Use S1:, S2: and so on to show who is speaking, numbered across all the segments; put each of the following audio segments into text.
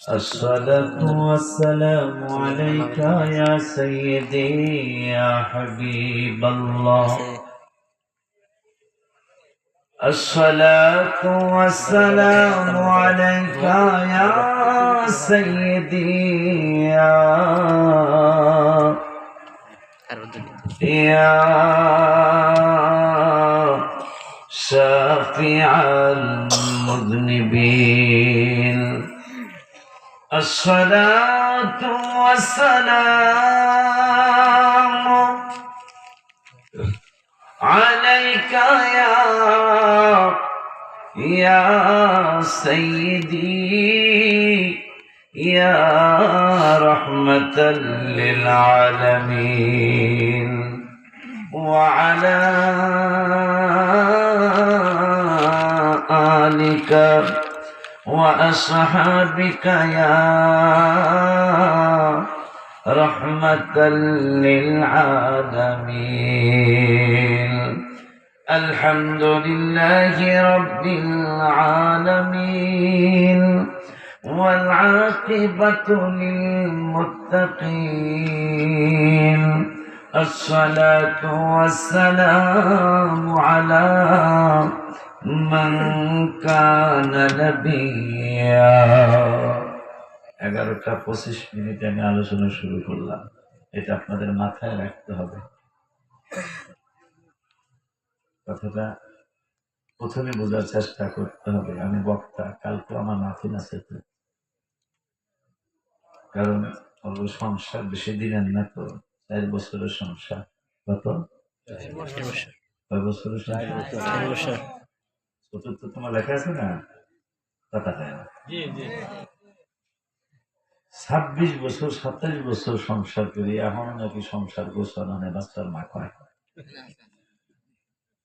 S1: الصلاة والسلام عليك يا سيدي يا حبيب الله. الصلاة والسلام عليك يا سيدي يا شافع المذنبين. الصلاة والسلام عليك يا سيدي يا رحمة للعالمين، وعلى آلك وأصحابك يا رحمة للعالمين. الحمد لله رب العالمين، والعاقبة للمتقين. الصلاة والسلام على من كان نبيا। 11:25 আমি আলোচনা শুরু করলাম, এটা আপনাদের মাথায় রাখতে হবে। কথাটা প্রথমে বোঝার চেষ্টা করতে হবে। আমি বক্তা, কালকে আমার মাথিন আছে তো, কারণ সংসার বেশি দিনের না তো, 4 বছরের সংসার। কত? 4 বছরের সংসার। চতুর্থ তোমার লেখা আছে না, কথা হয় না। 26 বছর 27 বছর সংসার করি, এখন নাকি সংসার গোছানো নেই, বাচ্চার মা কয়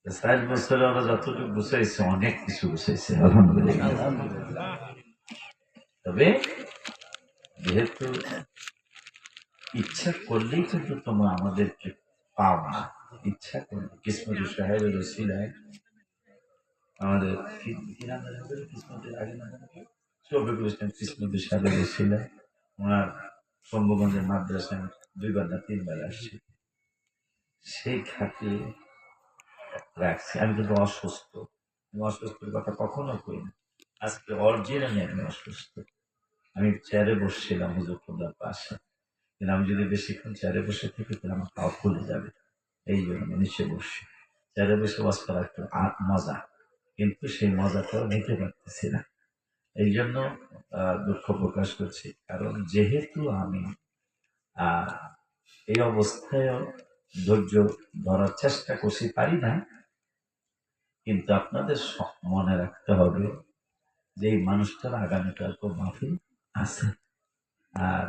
S1: 4 বছরে ওরা যতটুকু বুঝাইছে, অনেক কিছু বুঝাইছে আলহামদুলিল্লাহ। তবে যেহেতু ইচ্ছা করলেই কিন্তু তোমরা আমাদেরকে পাও না, ইচ্ছা করলে কিসমতি সাহেবের ওসিলায় আমাদের কিসমতের আগে না শফিকুল ইসলাম কিসমতি সাহেবের ওসিলায় ওনার শম্ভুগঞ্জের মাদ্রাসায় 2 বার না 3 বার আসছি, সেই খাতে রাখছি। আমি কিন্তু অসুস্থ, অসুস্থের কথা কখনো কই না, আজকে অরিজিনালি আমি অসুস্থ। আমি চেয়ারে বসছিলাম হুজুরপুরার পাশে, কিন্তু আমি যদি বেশিক্ষণ চেয়ারে বসে থাকি তাহলে আমার পাও খুলে যাবে, এই জন্য আমি নিচে বসছি। চেয়ারে বসে ওয়াজ করা একটু মজা, কিন্তু সেই মজাটাও নিতে পারতেছি না, এই জন্য দুঃখ প্রকাশ করছি। কারণ যেহেতু আমি এই অবস্থায় ধৈর্য ধরার চেষ্টা করছি, পারি না, কিন্তু আপনাদের মনে রাখতে হবে যে এই মানুষটার আগামীকাল তো মাহফিল আছে। আর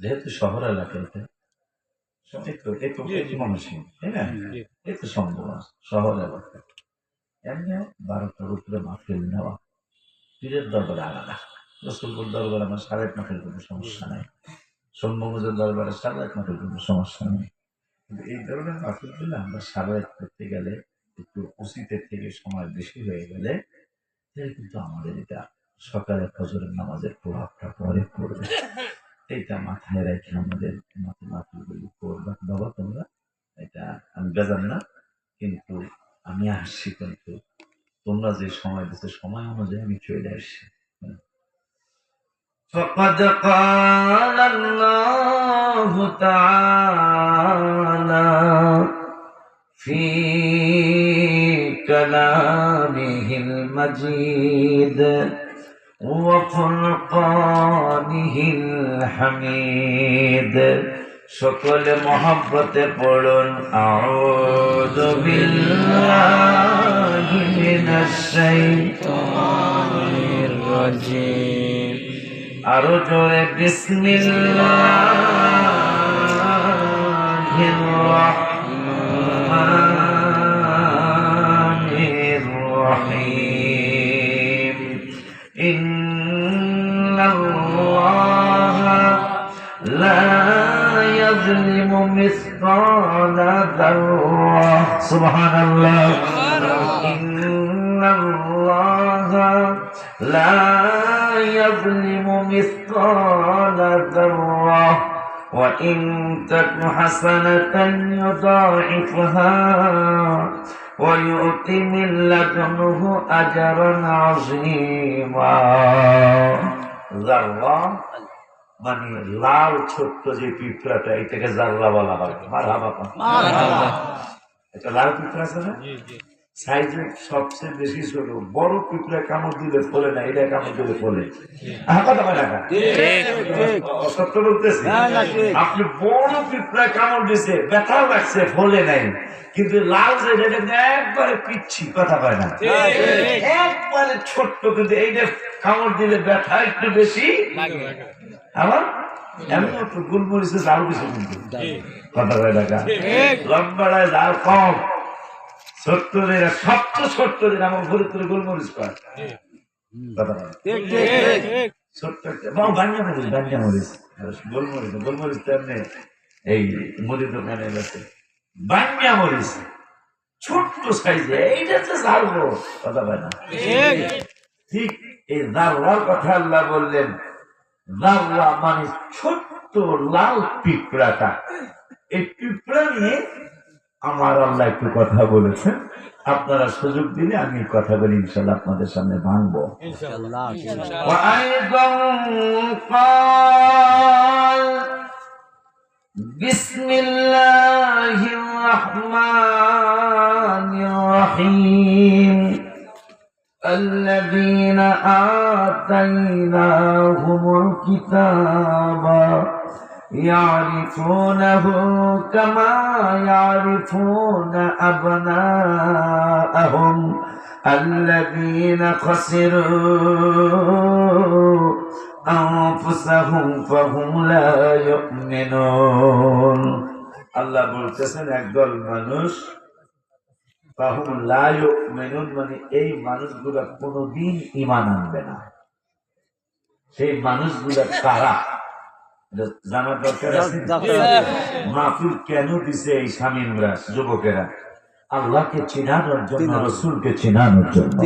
S1: যেহেতু শহর এলাকাতে মানুষই তাই না, এই তো সম্ভব শহর এলাকা এমনি 12টার উপরে মাহফিল নেওয়া, পীরের দরবারে আলাদা। রসুলপুর দরবারে আমার 8.5 মাসের কোনো সমস্যা নাই, সম্ভবজের দরবারে 8.5 মাসের কোনো সমস্যা নেই। কিন্তু এই ধরনের মাহফিল গুলো আমরা 8.5 করতে গেলে একটু উচিতের থেকে সময় বেশি হয়ে গেলে কিন্তু আমাদের এটা সকালে ফজরের নামাজের প্রভাবটা পরে পড়বে। এইটা মাথায় রেখে আমাদের মাহফিলগুলি করবে। বাবা তোমরা এটা আমি বেজান না, কিন্তু আমি আসছি, কিন্তু তোমরা যে সময় দিচ্ছে সময় অনুযায়ী আমি চলে আসছি। فقد قال الله تعالى في كلامه المجيد وفرقانه الحميد। সকলে মহব্বতে পড়ুন আউযু বিল্লাহি মিনাশ শাইতানির রাজিম। আরো জোরে বিসমিল্লাহির রাহমানির রহিম। ইন্নাল্লাহা লা ইয়াযলিমু মিসকালা যাররাহ। সুবহানাল্লাহ। ইন্নাল্লাহা লা يظلم مثقال ذرة وإن تك حسنة يضاعفها ويؤت من لدنه أجرا عظيما ذرة মানে লাল ছোট্ট যে পিঁপড়াটা এটাকে জাররা বলা হয় মারহাবা এটা লাল পিঁপড়া আছে না সাইজে সবচেয়ে বেশি ছোট বড় পিঁপড়া কামড় দিলে ফলে না এটা কামড় দিলে ফলে কথা বলে না সত্য বলতেছি আপনি বড় পিঁপড়া কামড় দিছে ব্যথাও লাগছে ফলে নাই কিন্তু লাল যে একবারে পিচ্ছি কথা কয় না একবারে ছোট্ট কিন্তু এইটা কামড় দিলে ব্যথা একটু বেশি আমার এমন একটু গোলমরিচে জাল কিছু কিন্তু কথা কয় না লম্বাড়ায় জাল কম সত্তরের সবচেয়ে সত্তরের আমার ঘুরে ঘুরে গোলমরিচ পায় ছোট্ট বাঞ্জা মরিচ গোলমরিচ তো এমনি এই মুদির দোকানে গেছে বাঞ্জা মরিচ ছোট্ট সাইজে এইটা তো জালবো কথা পায় না ঠিক এই জাররার কথা আল্লাহ বললেন জাররা মানে ছোট্ট লাল পিঁপড়াটা এই পিঁপড়া নিয়ে আমার আল্লাহ একটু কথা বলেছেন আপনারা সুযোগ দিলে আমি কথা বলি ইনশাআল্লাহ আপনাদের সামনে ভাঙবো বিসমিল্লাহির রহমানির রহিম الذين آتيناهم الكتاب يعرفونه كما يعرفون أبناءهم الذين خسروا أنفسهم فهم لا يؤمنون الله বলতেছেন একদল মানুষ ফাহুম লা ইউমিনুন মানে এই মানুষগুলো কোনোদিন ঈমান আনবে না সেই মানুষগুলো কারা জানার দরকার আছে মাহফিল কেন দিছে এই স্বামীরা যুবকেরা আল্লাহকে চিনানোর জন্য রসুলকে চিনানোর জন্য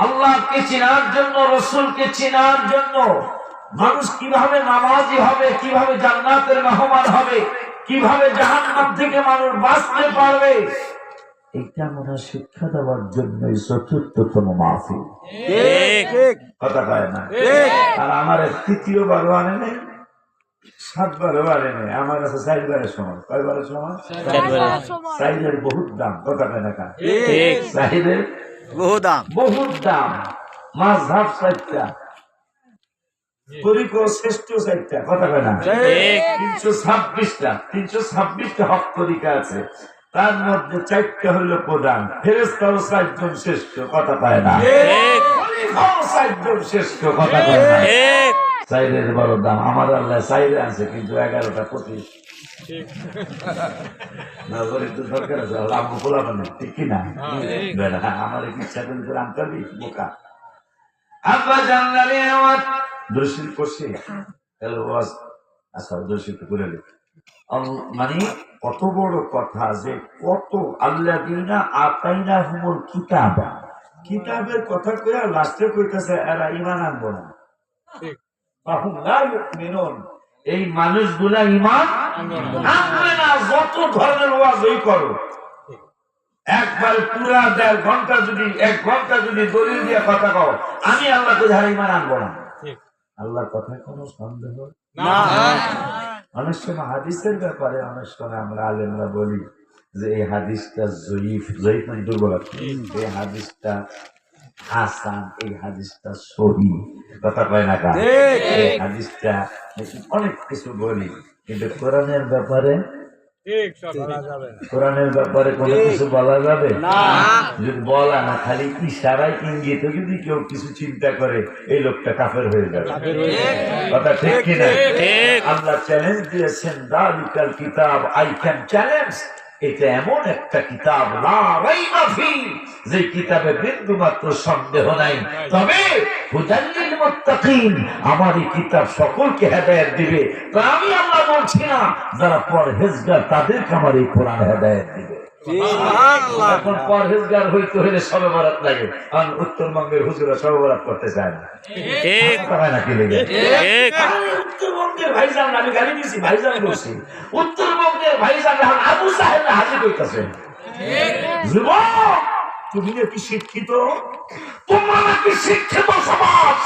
S1: আল্লাহকে চিনার জন্য রসুলকে চিনার জন্য মানুষ কিভাবে নামাজি হবে কিভাবে জান্নাতের মেহমান হবে কিভাবে জাহান্নাম থেকে মানুষ বাঁচতে পারবে এটা মনে শিক্ষা দেওয়ার জন্য চতুর্থতম মাহফিল কথা কয় না আর আমার তৃতীয়বারও আনে নেই 7 বারও আনে নেই আমার কাছে 4 বারের সময় কয়বারের সময় 4 বারের বহুত দাম কথা কয় না চাহিদের বহুত দাম মাযহাব 4টা তরিকা শ্রেষ্ঠ 4টা কথা কয় না 326টা হক তরিকা আছে তার মধ্যে 4টা হলো প্রধান ফেরেশতাও 4 জন শ্রেষ্ঠ কথা পায় না খলিফাও 4 জন শ্রেষ্ঠ কথা কয় না চাইরের বড় দাম আমার আল্লাহ চাইরে আছে কিন্তু 11টা 25 না বলে তো দরকার আছে লাভ বলা মানে ঠিক কি না বেলা আমার ইচ্ছা করে আমতালি বোকা আব্বা জানলালে আমার দর্শন করছে হ্যালো ওয়াজ আচ্ছা দর্শন করে লে মানে কত বড় কথা যে কত আল্লাযীনা আতাইনাহুমুল কিতাবা কিতাবের কথা কইয়া লাস্টে কইতাছে এরা ঈমান আনবো না ঠিক ফাহুম লা ইউমিনুন এই মানুষগুলা ঈমান আনবে না যত ধরনের ওয়াজই করো একবার পুরা 1.5 ঘন্টা যদি 1 ঘন্টা যদি দলিল দিয়ে কথা কও আমি আল্লাহকে ধারে ঈমান আনবো না ঠিক আল্লাহর কথায় কোনো সন্দেহ না অনেক সময় হাদিসের ব্যাপারে অনেক সময় আমরা আলেমরা বলি যে এই হাদিসটা জয়ীফ মানে দুর্বল এই হাদিসটা হাসান এই হাদিসটা সহিহ কথা কয় না এই হাদিসটা অনেক কিছু বলি কিন্তু কোরআনের ব্যাপারে কোরআনের ব্যাপারে কোনো কিছু বলা যাবে না যদি বলা না খালি ইশারায় ইঙ্গিতে যদি কেউ কিছু চিন্তা করে এই লোকটা কাফের হয়ে যাবে কথা ঠিক কিনা আল্লাহ চ্যালেঞ্জ দিয়েছেন যালিকাল কিতাব আই ক্যান চ্যালেঞ্জ এটা এমন একটা কিতাব লা রাইবা ফি যে কিতাবে বিন্দু মাত্র সন্দেহ নাই তবে হুদাল লিল মুত্তাকিন আমার এই কিতাব সকলকে হেদায়েত দিবে তো আমি আল্লাহ বলছি না যারা পরহেজগার তাদেরকে আমার এই কোরআন হেদায়েত দিবে এখন পরহেজগার হইতে হইলে সবে বরাত লাগে, কারণ উত্তরবঙ্গের হুজুরা সবে বরাত করতে চায় না, নাকি লেগে উত্তরবঙ্গের ভাইজান, আমি গালি দিয়েছি ভাইজান বলছি, উত্তরবঙ্গের ভাইজান এখন আবু সাহেব হাজির হইতেছে। যুবক তুমি কি শিক্ষিত? তোমরা নাকি শিক্ষিত সমাজ?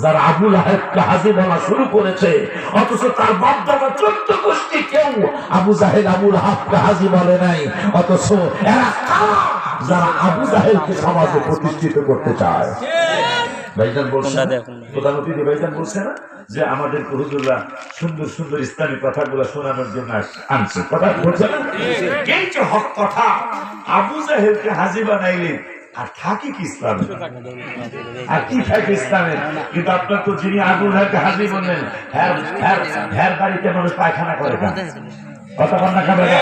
S1: যারা আবুল আহেবকে হাজি বলা শুরু করেছে, অথচ তার বাপদাদা 14 গোষ্ঠী কেউ আবু জাহেল আবুল আহেবকে হাজি বলে নাই, অথচ এরা যারা আবু জাহেলকে সমাজে প্রতিষ্ঠিত করতে চায়। ভাইজান বলছেন, প্রধানমন্ত্রী ভাইজান বলছে না যে আমাদের হুজুররা সুন্দর সুন্দর ইসলামী কথাগুলো শোনানোর জন্য আনছে, কথা বলছে না? এই যে হক কথা, আবু জাহেলকে হাজি বানাইলে আর থাকে কি ইসলামে? আর কি থাকে ইসলামে? কিন্তু আপনার তো যিনি আবু জাহেলকে হাজি বললেন, হ্যাঁ বাড়িতে মানুষ পায়খানা করে না, কথা বন্যা খাবে না।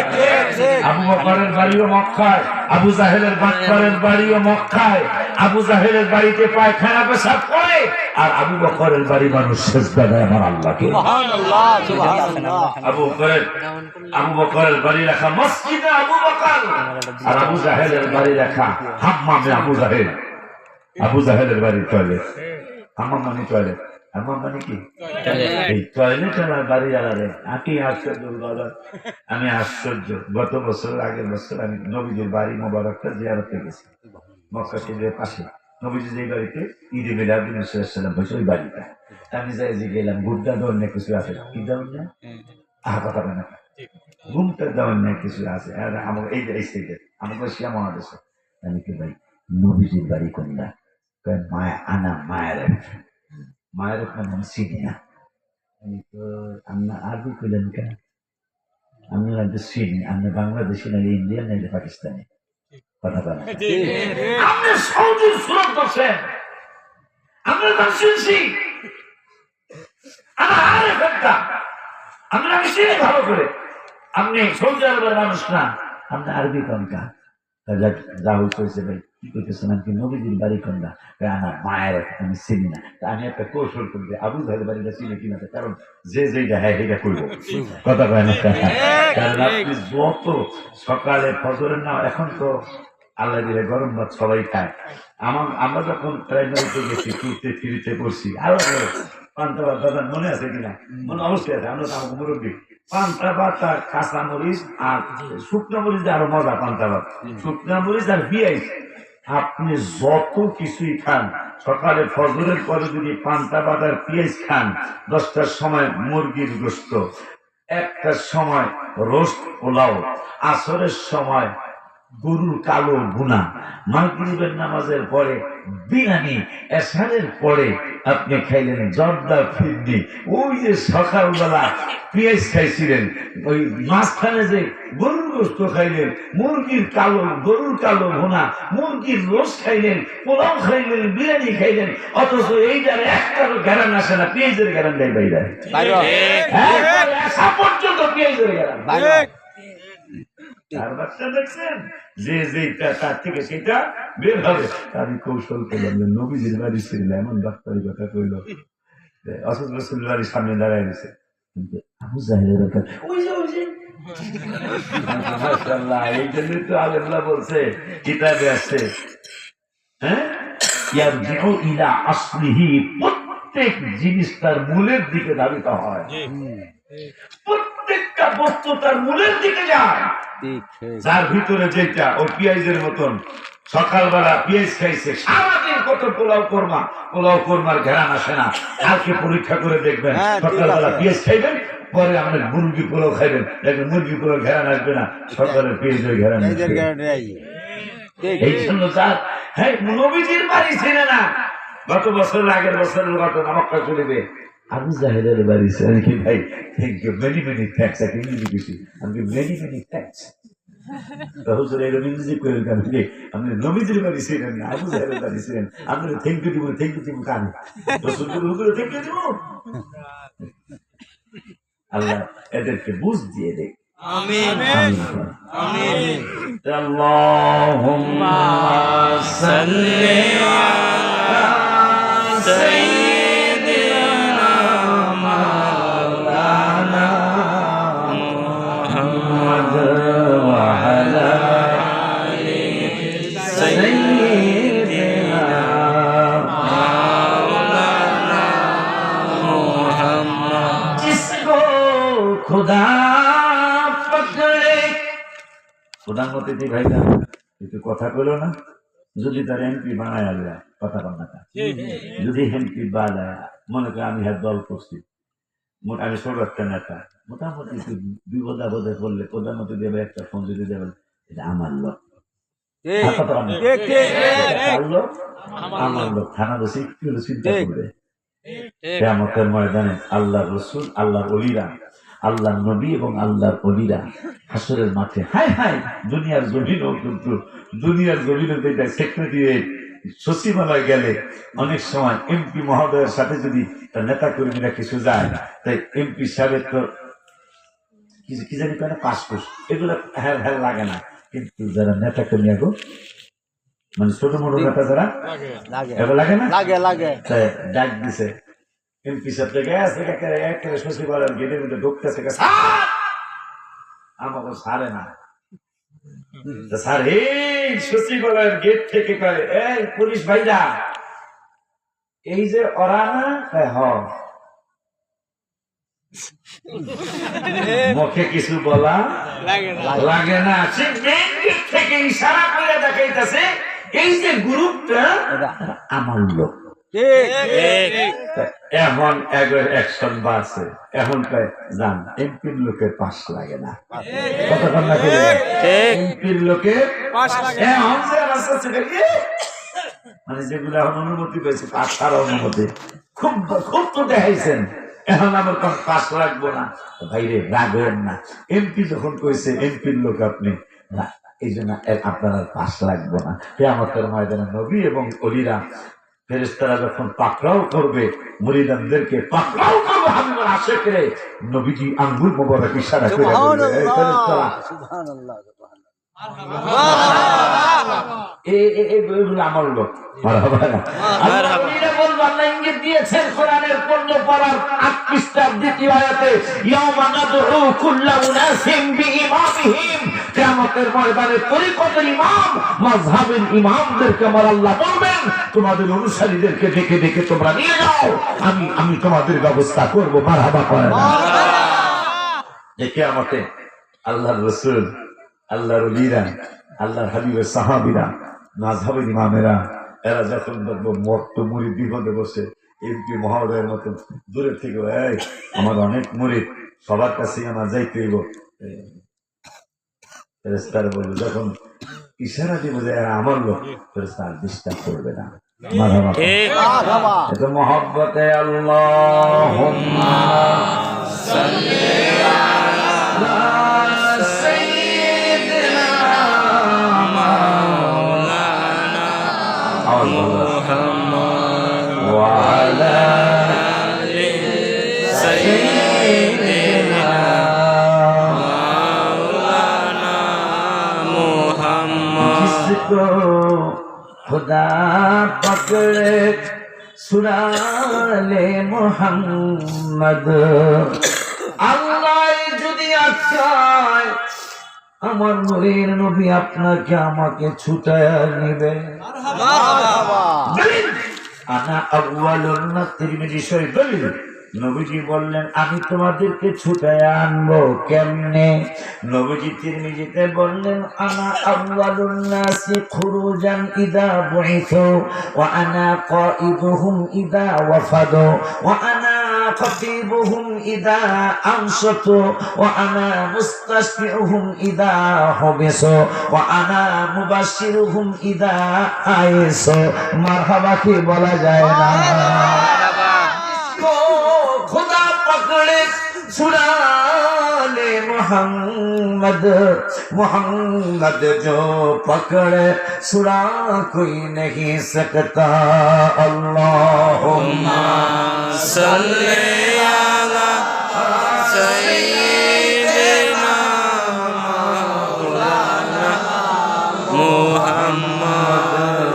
S1: আবু বকরের বাড়িও মক্কায়, আবু জাহেলের বাক্কারের বাড়িও মক্কায়, আবু জাহেলের বাড়িতে পায়খানা পেশাব করে, আর আবু বকরের বাড়ি মানুষ সেজদা দেয় আমার আল্লাহকে। আবু বকরের বাড়ি রাখা মসজিদে আবু বকর, আর আবু জাহেলের বাড়ি রাখা হাম্মামে আবু জাহেল। আবু জাহেলের বাড়ি টয়লেট, হাম্মাম মানে টয়লেট, হাম্মাম মানে কি এই টয়লেট আমার বাড়ি আলাদা। আমি আশ্চর্য, গত বছর আগের বছর আমি নবীজির বাড়ি মোবারকটা জিয়ারতে গেছি, মক্কা শরীফের পাশে। নবীজি যে বাড়িতে ঈদে মিলাদুন নবী সাল্লাল্লাহু আলাইহি ওয়াসাল্লাম হয়েছে ওই বাড়িটা, আমি যাই যে গেলাম, গুড্ডা দেওয়ার না কিছু আছে, কি দেওয়ার না কথা বলে না, ঘুমটা দেওয়ার না কিছু আছে, আমার এই যে এই সাইডে আমাকে শিয়া মহাদেশে। আমি কি ভাই নবীজির বাড়ি কোনটা? মায়া আনা মায়ের মায়ের আমি চিনি না। আমি তো আপনার আরবি কইলেন কেন? আমি হয়তো চিনি, আপনি বাংলাদেশি নাকি ইন্ডিয়ান নাকি পাকিস্তানি, কথা বলেন। আপনি সৌদির সুরত করছেন, আমরা তো শুনছি, আমরা আমি চিনি ভালো করে। আপনি সৌদি আরবের মানুষ না, আপনি আরবি কোনটা? যা হয়েছে ভাই কি করতেছেন, আমি নবীজির বাড়ি কোনটা? আমার মায়ের আমি চিনি না। আমি একটা কৌশল করি, আবু জাহেলের বাড়িটা চিনি কিনা, কারণ যে যেটা হ্যাঁ এটা করবো, কথা কয় না। কারণ আপনি যত সকালে ফজরের না, এখন তো আল্লাহ দিলে গরম ভাত সবাই খায়। আমরা যখন প্রাইমারিতে গেছি, টুতে ফিরিতে পড়ছি, আরো পান্তা ভাত দাদা মনে আছে কিনা? মনে অবশ্যই আছে, আমরা তো আমাকে মুরব্বী। পান্তা ভাত আর কাঁচা মরিচ আর শুকনো মরিচ দিয়ে আরো মজা পান্তা ভাত, শুকনো মরিচ আর পেঁয়াজ। আপনি যত কিছুই খান, সকালে ফজরের পরে যদি পান্তা ভাত আর পেঁয়াজ খান, 10টার সময় মুরগির গোশত, 1টার সময় রোস্ট পোলাও, আসরের সময় গরুর কালো ভুনা, মাগরিবের নামাজের পরে বিরিয়ানি, এশারের পরে আপনি খাইলেন জর্দা ফিরনি, ওই যে সকালবেলা পেঁয়াজ খাইছিলেন, ওই মাঝখানে যে গরুর গোশত খাইলেন, গরুর কালো ভুনা, মুরগির রোস্ট খাইলেন, পোলাও খাইলেন, বিরিয়ানি খাইলেন, অথচ এইটার একটারও গ্যারান আসে না, পেঁয়াজের গ্যারান দেয় বাইরে পর্যন্ত, পেঁয়াজের গ্যারান। আর বাচ্চা দেখছেন যে যেটা তার থেকে সেটা বের হবে। আমি কৌশল করলাম, নবীজির বাড়ি ছিল এমন ডাক্তারি কথা কইল, অসুস্থ রসুলের বাড়ির সামনে দাঁড়ায় গেছে, কিন্তু আবু জাহেলের মাশাআল্লাহ, এই জন্যই তো আলেমরা বলছে, কিতাবে আছে, হ্যাঁ, ইয়ারজিউ ইলা আসলিহি, প্রত্যেক জিনিস তার মূলের দিকে ধাবিত হয়, প্রত্যেকটা বস্তু তার মূলের দিকে যায়। যার ভিতরে যেটা ও পেঁয়াজের মতন, সকালবেলা পেঁয়াজ খাইছে, সারাদিন কত পোলাও কোরমার ঘেরান আসে না। কালকে পরীক্ষা করে দেখবেন, সকালবেলা পেঁয়াজ খাইবেন, পরে আমাদের মুরগি পোলাও খাইবেন, দেখবেন মুরগি পোলাও ঘেরান আসবে না, সকালে পেঁয়াজের ঘেরান। এই জন্য যার হ্যাঁ নবীজির বাড়ি ছিল না, গত বছরের আগের বছরের ঘটনা মক্কা চলিবে, আবু জাহেলের বাড়ি ছিল কি ভাই? Thank you, many many thanks. ইংরেজি কিছু আমি মেনি মেনি থ্যাঙ্কস। আপনি নবীজির বাড়ি ছিলেন না, আবু জাহেলের বাড়ি ছিলেন, আপনি থ্যাংক ইউ দিব কান থ্যাংক ইউ দিব। আল্লাহ এদেরকে বুঝ দিয়ে দেখ। আমিন আমিন। আল্লাহুম্মা সাল্লি আলা সাইয়্যিদিনা মাওলানা মুহাম্মদ ওয়া আলা खुदा पकड़े প্রধানমন্ত্রী ভাইটা একটু কথা বলো না যদি তার এমপি বানায় যায় কথা বল না যদি এমপি বানায় মনে করে আমি হ্যাঁ দল করছি আমি ছোট একটা নেতা মোটামুটি বিপদ আপদে পড়লে প্রধানমন্ত্রী দেবে একটা ফোন যদি দেবেন এটা আমার লোক আমার লোক থানা বসে একটু চিন্তা করবে কিয়ামতের ময়দানে আল্লাহ রসুল আল্লাহর অলিরা আল্লাহর নবী এবং আল্লাহর অলিরা হাসরের মাঠে হায় হায় দুনিয়ার জমিনও কিন্তু দুনিয়ার জমিনও যেটা সেক্রেটারিয়েট সচিবালয় গেলে অনেক সময় এমপি মহোদয়ের সাথে যদি তার নেতা কর্মীরা কিছু যায় তাই এমপি সাহেবের তো কিছু কি জানি কেন পাসপোর্ট এগুলো হ্যাঁ হ্যাঁ লাগে না কিন্তু যারা নেতা কর্মী আগো মানে ছোট মোটো নেতা যারা এগুলো লাগে না লাগে ডাক দিছে এমপি সাহেব থেকে একেবারে সচিবালয়ের গেটের মধ্যে ঢুকতেছে আমাকে ছাড়ে না স্যার এই সচিবালয়ের গেট থেকে কয় এই পুলিশ ভাইরা এই যে ওরা না মুখে কিছু বলা লাগে না সে মেন গেট থেকে ইশারা করে দেখাইতেছে এই যে গ্রুপটা আমার লোক এখন অ্যাকশন বাড়ছে এখন যান এমপির লোকের পাশ লাগে না কতক্ষণ না এমপির লোকের মানে যেগুলো এখন অনুমতি পেয়েছে পাশ ছাড়া অনুমতি খুব খুব তো দেখাইছেন এখন আমার কোন পাশ লাগবো না ভাইরে রাখবেন না এমপি যখন কইছে এমপির লোক আপনি এই জন্য আপনার আর পাশ লাগবো না কিয়ামতের ময়দানে নবী এবং অলিরা ফেরেশতারা যখন পাকড়াও করবে মুরিদানদেরকে পাকড়াও করবে হাবিবুল আশিকরে নবীজি আঙ্গুল মোবারক ইশারা করে বলবে এই ফেরেশতারা সুবহানাল্লাহ সুবহানাল্লাহ আমার লোক মারহাবা মারহাবা বলবো আল্লাহ ইঙ্গিত দিয়েছেন কোরআনের 15 পারার 8 পৃষ্ঠার দ্বিতীয় আয়াতে ইয়াওমা নাদউ কুল্লা উনাসিম বিইমামিহিম কিয়ামতের ময়দানে তরিকতের ইমাম মাযহাবের ইমামদেরকে আমার আল্লাহ বলবেন তোমাদের অনুসারীদেরকে ডেকে ডেকে তোমরা নিয়ে যাও আমি তোমাদের ব্যবস্থা করব মারহাবা করেন যে কিয়ামতে আল্লাহর রাসূল আল্লাহর ওলিরা আল্লাহর হাবিবের সাহাবীরা মাযহাবের ইমামেরা এরা যখন দেখবো মক্ত মুরিদ বিপদে বসে এমপি মহোদয়ের মতো দূরে থেকে এই আমার অনেক মুরিদ সবার কাছে আমার যাইতে হইব ফেরেশতারা বলবে যখন ইশারা দিব যে আমার লোক ফেরেশতা ডিস্টার্ব করবে না মারহাবা এটা মহব্বতে আল্লাহুম্মা সাল্লি আলা সাইয়্যিদিনা মাওলানা মুহাম্মদ ওয়া আলা আলি সাইয়্যিদিনা মাওলানা মুহাম্মদ जिसको खुदा पकड़े सुराले मोहम्मद আল্লাহ যদি আচ্ছায় আমার নূরের নবী আপনাকে আমাকে ছুটায় নেবে মারহাবা আনা আউয়ালুন তিরমিজি শরীফ দলিল নবীজি বললেন আমি তোমাদেরকে ছুটায় আনবো কেমনে নবীজি তিরমিজিতে বললেন আনা আউয়ালুন নাসি খুরুজান ইদা বুইসু ওয়া আনা কাইদুহুম ইদা ওয়াফাদু ওয়া আনা خطيبهم إذا أنصتوا وأنا مستشفعهم إذا حبسوا وأنا مبشرهم إذا آيسوا مرحبا की बोला जाए ना खुदा पकड़े सुराले मोहम्मद मोहम्मद जो पकड़े सुरा कोई नहीं सकता अल्लाहुम्मा सल्ले अला सय्यिदिना मौलाना मुहम्मद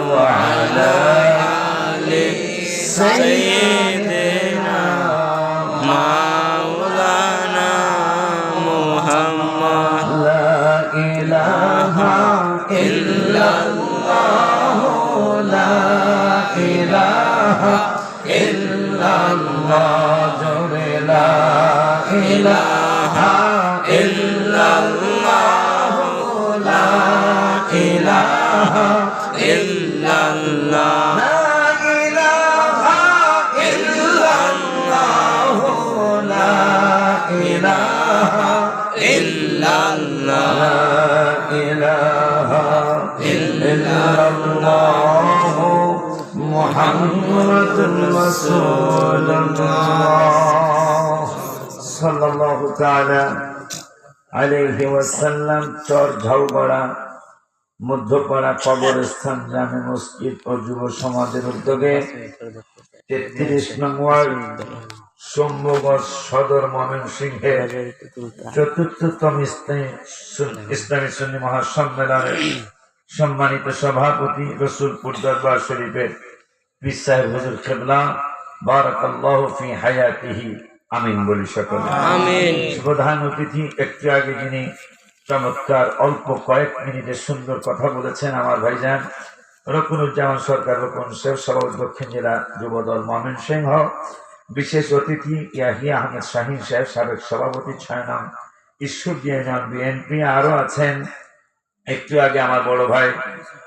S1: व अला आलि सय्यिदिना मौलाना मुहम्मद ला इलाहा इल्लल्लाह ला इलाहा इल्लल्लाह जोरे ला इलाहा ইলাহা ইল্লাল্লাহ লা ইলাহা ইল্লাল্লাহ মুহাম্মাদুর রাসূলুল্লাহ সাল্লাল্লাহু তাআলা আলাইহি ওয়াসাল্লাম। চর ঝাউগড়া মধ্যপাড়া কবরস্থান জামে মসজিদ ও যুব সমাজের উদ্যোগে ৩৩ নং ওয়ার্ড শম্ভুগঞ্জ সদর ময়মনসিংহের ৪র্থতম ইসলামী সুন্নি মহাসম্মেলনের সম্মানিত সভাপতি রসুলপুর দরবার শরীফের পীর সাহেব হুজুর কিবলা বারাকাল্লাহু ফি হায়াতিহি আমিন বলি সকলে আমিন। প্রধান অতিথি একটু আগে যিনি চমৎকার অল্প কয়েক মিনিটের সুন্দর কথা বলেছেন আমার ভাইজান রকুনুজ্জামান সরকার রকুন শেখ সভাপতি দক্ষিণ জেলা যুবদল ময়মনসিংহ। বিশেষ অতিথি ইয়াহিয়া আহমেদ শাহিন সাহেব সাবেক সভাপতি ৬ নং ঈশ্বরদী ইউনিয়ন বিএনপি। আরো আছেন একটু আগে আমার বড় ভাই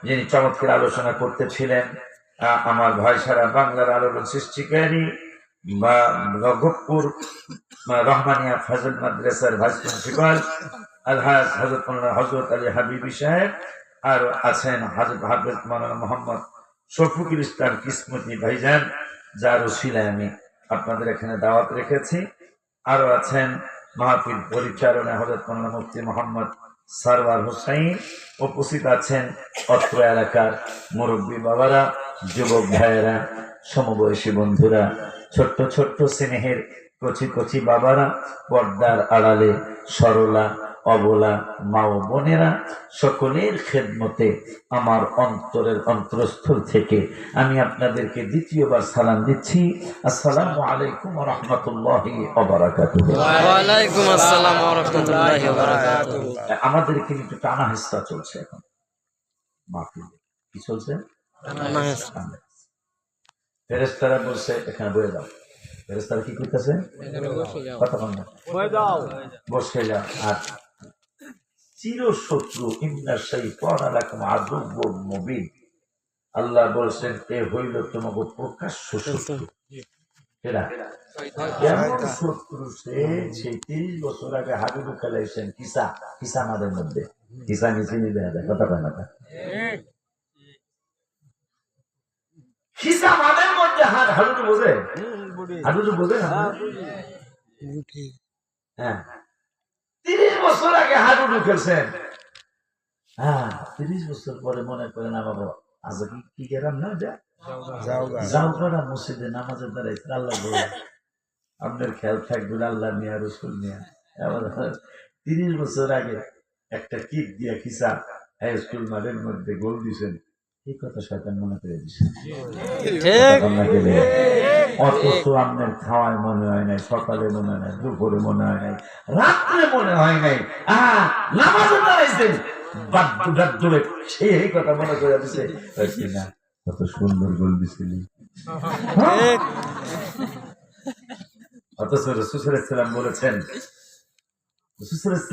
S1: যিনি চমৎকার আলোচনা করতেছিলেন, আমার ভাই সারা বাংলার আলোড়ন সৃষ্টিকারী বা গফুর রহমানিয়া ফাজল মাদ্রাসার ভাইস প্রিন্সিপাল আলহাজ হযরত আলী হাবিবি সাহেব। আর আছেন হাফেজ মাওলানা মোহাম্মদ শফিকুল ইসলাম কিসমতি ভাইজান, যার ওসিলায় আমি আপনাদের এখানে দাওয়াত রেখেছি। আরো আছেন মাহফিল পরিচালনায় হযরত মাওলানা মুফতি মোহাম্মদ সারওয়ার হোসাইন। উপস্থিত আছেন অত্র এলাকার মুরব্বী বাবারা, যুবক ভাইয়েরা, সমবয়সী বন্ধুরা, ছোট্ট ছোট্ট স্নেহের কচি কচি বাবারা, পর্দার আড়ালে সরলা অবলা মা ও বোনেরা, সকলের খেদমতে আমার অন্তরের অন্তরস্থল থেকে আমি আপনাদেরকে দ্বিতীয়বার সালাম দিচ্ছি। আসসালামু আলাইকুম ওয়া রাহমাতুল্লাহি ওয়া বারাকাতুহু। ওয়া আলাইকুম আসসালাম ওয়া রাহমাতুল্লাহি ওয়া বারাকাতুহু। আমাদের এখানে একটু টানা হেসা চলছে এখন মাহফিল। কি চলছে? টানা হেসা। ফেরেশতারা বলছে এখানে বসে যাও। ফেরেশতারা কি কইতাছে? কথা বল না, বসে যাও, বসে যাও। আর চিরশত্রু ইন্নাশ শাইতানা লাকুম আদুউম মুবিন, আল্লাহ বলেন এ হইল তোমাকে প্রকাশ্য শত্রু। এরা কেমন শত্রু? সে ৩৬ বছর আগে হাবিবু খেলাইছেন কিসা কিসা আমাদের মধ্যে কিসা নিচে নিয়ে দেয় কথা কয় না কিসা আমাদের মধ্যে হাবিবু বোঝে হাবিবু বোঝে না। হ্যাঁ ৩০ বছর আগে হাবিবু খেলছেন। হ্যাঁ ৩০ বছর পরে মনে করেন আমার আজ কি গেলাম না যাও করা মসজিদে নামাজের দ্বারাই আল্লাহ বলে আপনার খেয়াল থাকবে আল্লাহ মিয়া রসুল মিয়া। ৩০ বছর আগে একটা কিক দিয়া খিসা হাই স্কুল মাঠের মধ্যে গোল দিয়েছেন, এই কথা শয়তান মনে করে দিচ্ছেন। অথচ আপনার খাওয়ায় মনে হয় নাই, সকালে মনে হয় নাই, দুপুরে মনে হয় নাই, রাত্রে মনে হয় নাই, নামাজের দাঁড়াইছেন সেই কথা মনে করে দিচ্ছে না। কত সুন্দর গোল দিছিলি। অথচ রাসূল সাল্লাল্লাহু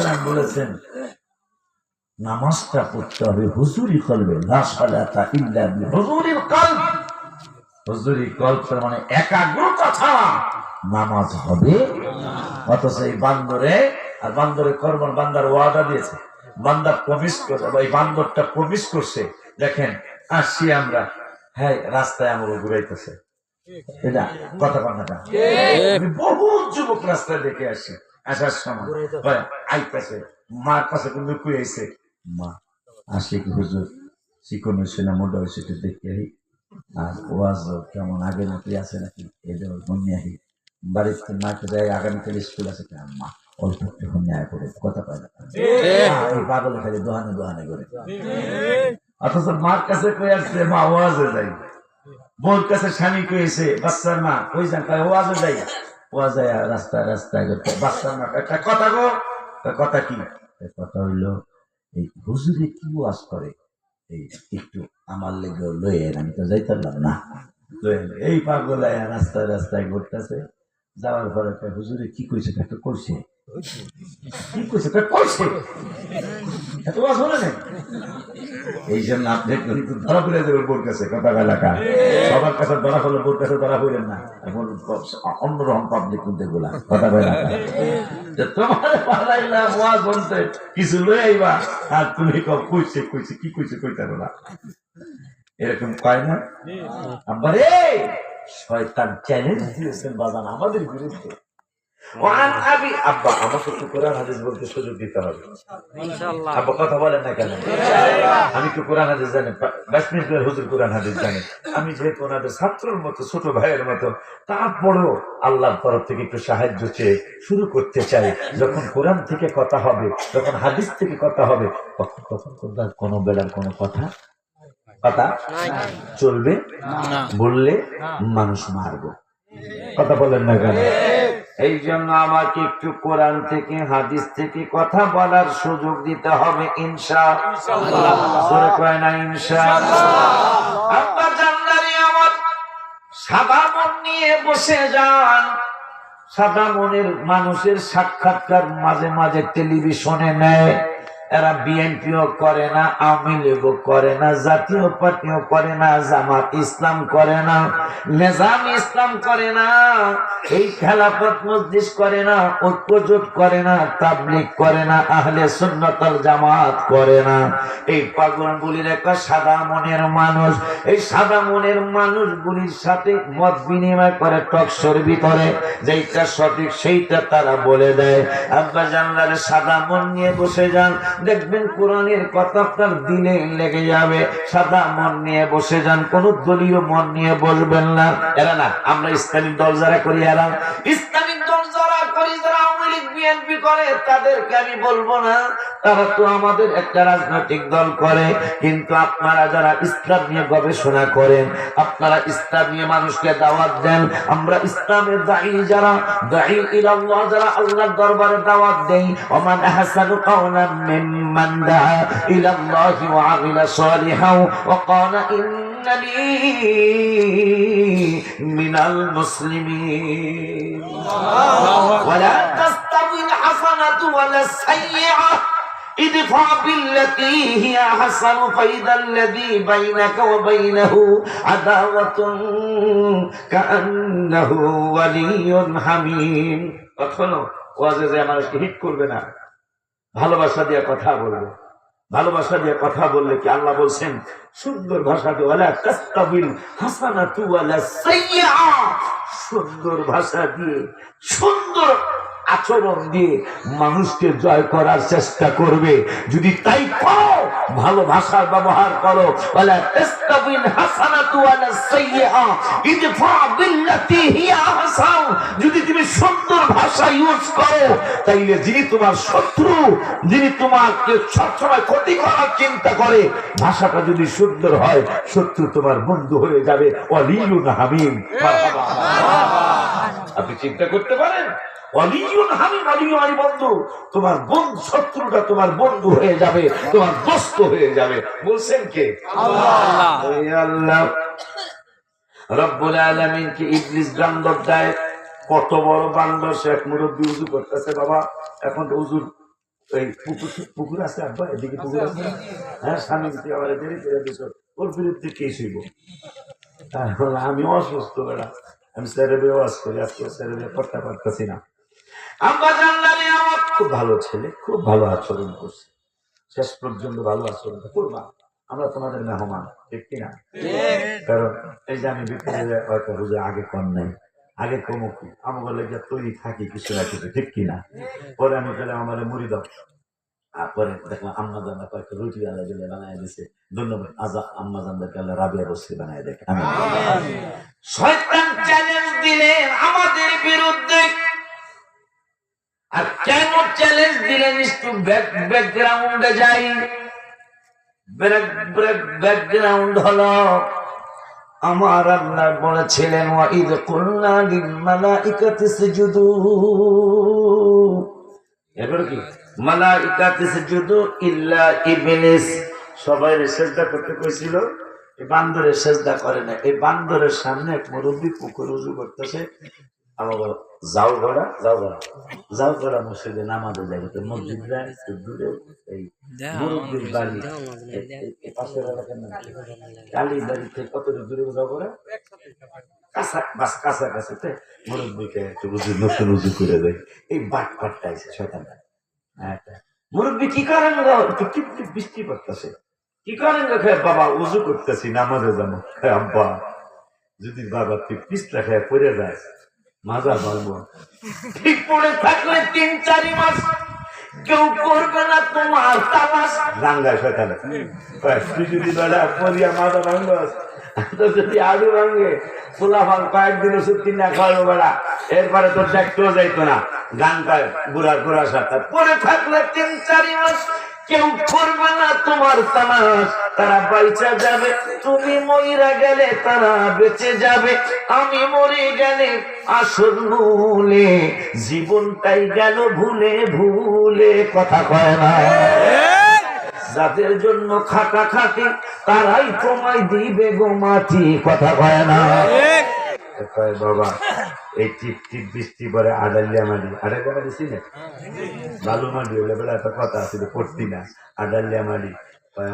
S1: আলাইহি বলেছেন নামাজটা পড়তে হবে হুজুরি কলবে, লা সালাতা ইল্লা বিহুজুরিল কলব। হুজুরি কলব মানে একাগ্রতা ছাড়া নামাজ হবে। অথচ এই বান্দরে আর বান্দরে কর্মর বান্দার ওয়াদা দিয়েছে, বান্দা প্রমিস করে, এই বান্দরটা প্রমিস করছে। দেখেন আসছি আমরা, হ্যাঁ রাস্তায় আমাকে ঘুরাইতেছে, এটা কথা কথা বহু যুবক রাস্তায় দেখে আসি, আসার সময় আইতেছে মার কাছে কিন্তু কুয়েছে, মা আসি কি হুজুর চিকন হয়েছে না মোটা হয়েছে একটু দেখে আহি, আর ওয়াজ কেমন আগের মতোই আছে নাকি এটা মনে আহি, বাড়িতে মাকে যায় আগামীকাল স্কুল আছে মা অল্প একটু ন্যায় করে কথা পায় না, এই পাগল খালি দোহানে দোহানে করে। অথচ মার কাছে কয়ে আসছে মা ওয়াজে যাই, বোর কাছে স্বামী কয়েছে বাচ্চার মা ওই যান ওয়াজে যাই, ওয়াজে রাস্তায় রাস্তায় করতে বাচ্চার মা একটা কথা গো, কথা কি কথা হইলো এই হুজুরে কি ওয়াজ করে এই একটু আমার লেগে লয়ে আমি তো যাইতে পারলাম না, এই পাগল রাস্তায় রাস্তায় ঘুরতেছে। যাওয়ার পরে হুজুরে কি কইছে একটু করছে কি করছে তা করছে এত ওয়াজ হলো না। এই জন্য আপনি কিন্তু ধরা পড়ে যাবে বোর কাছে, কথা এলাকা সবার কাছে ধরা পড়লে বোর কাছে ধরা পড়েন না। এখন অন্যরকম পাবলিক কিন্তু এগুলা, কথা এলাকা তোমার পালাইলা ওয়াজ বলতে কিছু লয়ে আইবা আর তুমি কইছে কইছে কি কইছে কইতে পারবা, এরকম কয় না? আব্বারে শয়তান চ্যালেঞ্জ দিয়েছেন বাজান আমাদের বিরুদ্ধে। ওয়ান আবি আব্বা আমাকে একটু কোরআন হাদিস বলতে সুযোগ দিতে হবে ইনশাআল্লাহ। আব্বা কথা বলেন না কেন? আমি তো কোরআন হাদিস জানি, 20 মিনিট ধরে হুজুর কোরআন হাদিস জানি। আমি যেহেতু ওনাদের ছাত্রের মতো ছোট ভাইয়ের মতো, তারপরও আল্লাহর তরফ থেকে একটু সাহায্য চেয়ে শুরু করতে চাই। যখন কোরআন থেকে কথা হবে, যখন হাদিস থেকে কথা হবে, তখন কোনো বেলার কোনো কথা চলবে বললে মানুষ মারবো, কথা বলেন না কেন? এই জন্য আমাকে একটু কোরআন থেকে হাদিস থেকে কথা বলার সুযোগ দিতে হবে ইনশাআল্লাহ। জোরে কয় না ইনশাআল্লাহ। আব্বা জান্নারি আমার সাদা মন নিয়ে বসে যান। সাদা মনের মানুষের সাক্ষাৎকার মাঝে মাঝে টেলিভিশনে নেয়। এরা বিএনপিও করে না, আওয়ামী লীগও করে না, জাতীয় পার্টিও করে না, জামাত ইসলাম করে না, নিজাম ইসলাম করে না, এই খেলাফত মজলিস করে না, ঐক্যজোট করে না, তাবলীগ করে না, আহলে সুন্নাত ওয়াল জামাত করে না। এই পাগলগুলির একটা সাদা মনের মানুষ, এই সাদা মনের মানুষগুলির সাথে মত বিনিময় করে টকশোর ভিতরে যেইটা সঠিক সেইটা তারা বলে দেয়। আব্বা জানলার সাদা মন নিয়ে বসে যান, দেখবেন কোরআনের কথা আপনার দিলে লেগে যাবে। সাদা মন নিয়ে বসে যান, কোন দলীয় মন নিয়ে বসবেন না। এরা না, আমরা ইসলামিক দল যারা করি, এরা ইসলামিক দল যারা করি, যারা আওয়ামী লীগ বিএনপি করে, তাদেরকে আমি বলবো না, তারা তো আমাদের একটা রাজনৈতিক দল করে। কিন্তু আপনারা যারা ইসলাম নিয়ে গবেষণা করেন, আপনারা ইসলাম নিয়ে মানুষকে দাওয়াত দেন, আমরা ইসলামের দাঈ যারা, দাঈ ইলাল্লাহ যারা আল্লাহর দরবারে দাওয়াত দেই, ওমান আহসানু কাওলাম মিম্মান দাআ ইলাল্লাহি ওয়া আমিলা সালিহান ওয়া ক্বালা ইন্নানি মিনাল মুসলিমিন। ওয়ালা তাস্তাবিল হাসানাতু ওয়ালা সাইয়্যা ادفع بالتي هي احسن فاذا الذي بينك وبينه عداوة كأنه ولي حميم। কখনো ওয়াজে যে মানুষকে হিট করবে না, ভালোবাসা দিয়ে কথা বলবে। ভালোবাসা দিয়ে কথা বললে কি আল্লাহ বলছেন সুন্দর ভাষা দিয়ে, ওয়ালা তাস্তাবিল হাসানাতু ওয়ালা সাইয়্যা, সুন্দর ভাষা দিয়ে, সুন্দর আচরণ দিয়ে মানুষকে জয় করার চেষ্টা করবে। যদি তাই করো, ভালো ভাষার ব্যবহার করো, ওয়ালা তাস্তাবিল হাসানাতু ওয়ালা সাইয়্যা ইদফা বিল্লাতি হিয়া আহসান, যদি তুমি সুন্দর ভাষা ইউজ করো, তাইলে যিনি তোমার শত্রু, যিনি তোমাকে সবসময় ক্ষতি করার চিন্তা করে, ভাষাটা যদি সুন্দর হয়, শত্রু তোমার বন্ধু হয়ে যাবে। ওয়ালিউন হামিম। আপনি চিন্তা করতে পারেন, বন্ধু, তোমার বন্ধু, শত্রুটা তোমার বন্ধু হয়ে যাবে, তোমার দোস্ত হয়ে যাবে। বলছেন কে? আল্লাহ রব্বুল আলামিন কে ইবলিস বান্দর দেয়। কত বড় বান্দর! শেখ মুরব্বী উজু করতেছে, বাবা এখন তো উজুর এই পুকুর আছে, আব্বা এদিকে পুকুর আছে, হ্যাঁ স্বামী আমার দেরি করে দিছ, ওর বিরুদ্ধে কে শুইব? আমি অসুস্থ, বেড়া আমি স্যারের ওয়াজ করি, আজকে স্যারের করতে পারতেছি না। আব্বা জানলারে আমার খুব ভালো ছেলে, খুব ভালো আচরণ করছে, শেষ পর্যন্ত ভালো আচরণ করবা, আমরা তোমাদের মেহমান, ঠিক কিনা? কারণ এই যে আমি বিপদে হয়তো বুঝে আগে কম নাই, আগে কমুকি আমার লেগে তৈরি থাকি কিছু না কিছু, ঠিক কিনা? পরে আমি পেলে আমার মুড়ি দাও, পরে দেখলাম আম্মা জানলা কয়েকটা রুটি আলাদা দিলে বানায় দিছে, ধন্যবাদ। আজা আম্মা জানদাকে আল্লাহ রাবিয়া বসে বানায় দেখে। শয়তান চ্যালেঞ্জ দিলেন আমাদের বিরুদ্ধে। আর কেন চ্যালেঞ্জ দিলেন? একটু ব্যাকগ্রাউন্ডে যাই। ব্যাকগ্রাউন্ড হলো, আমার আল্লাহ বলেছিলেন ওয়াইদ কুলনা লিল মালাইকাতি ইসজুদু, এবার কি মালাইকাতি ইসজুদু ইল্লা ইবলিস, সবাই সিজদা করতে কইছিল, এই বান্দরের সিজদা করে না। এই বান্দরের সামনে এক মুরব্বি পুকুর উজু করতেছে, আমার জাউগড়া মসজিদে নামাজে যাবে তো মসজিদটা একটু দূরে এই মুরব্বীর বাড়ি পাশের এলাকার নাম কালীবাড়ি থেকে কত দূরে জাউগড়া কাছাকাছিতে মুরব্বীকে একটু নতুন উজু করে দেয় এই বাটপাটটা এসে শয়তানটা মুরব্বী কি করেন গো টিপ টিপ বৃষ্টি পড়তেছে কি করেন গো বাবা উজু করতেছি নামাজে যাবো আব্বা যদি বাবা তুই পিছলা খেয়ে পড়ে যায় মাজা মারবো ঠিক পড়ে থাকলে 3-4 মাস কেউ করবে না তোমার তালাশ রাঙ্গা সকালে তুই যদি বেড়া পরিয়া মাজা ভাঙবাস যদি আলু ভাঙে পোলা ফাল কয়েকদিন ওষুধ কিনা খাওয়ালো বেড়া এরপরে তোর দেখতেও যাইতো না গান গায় বুড়ার সাথে পরে থাকলে 3-4 মাস কেউ করবে না তোমার তালাশ তারা বাইচা যাবে তুমি মইরা গেলে তারা বেঁচে যাবে আমি মরে গেলে আসল মূলে জীবনটাই গেল ভুলে ভুলে কথা কয় না যাদের জন্য খাটা খাটি তারাই তোমায় দিবে গো মাটি কথা কয় না কয় বাবা এই টিপ টিপ বৃষ্টি পরে আডালিয়া মাটি ছিল বালু মাটি হলে বেলা একটা কথা ছিল পড়তি না আডালিয়া মাটি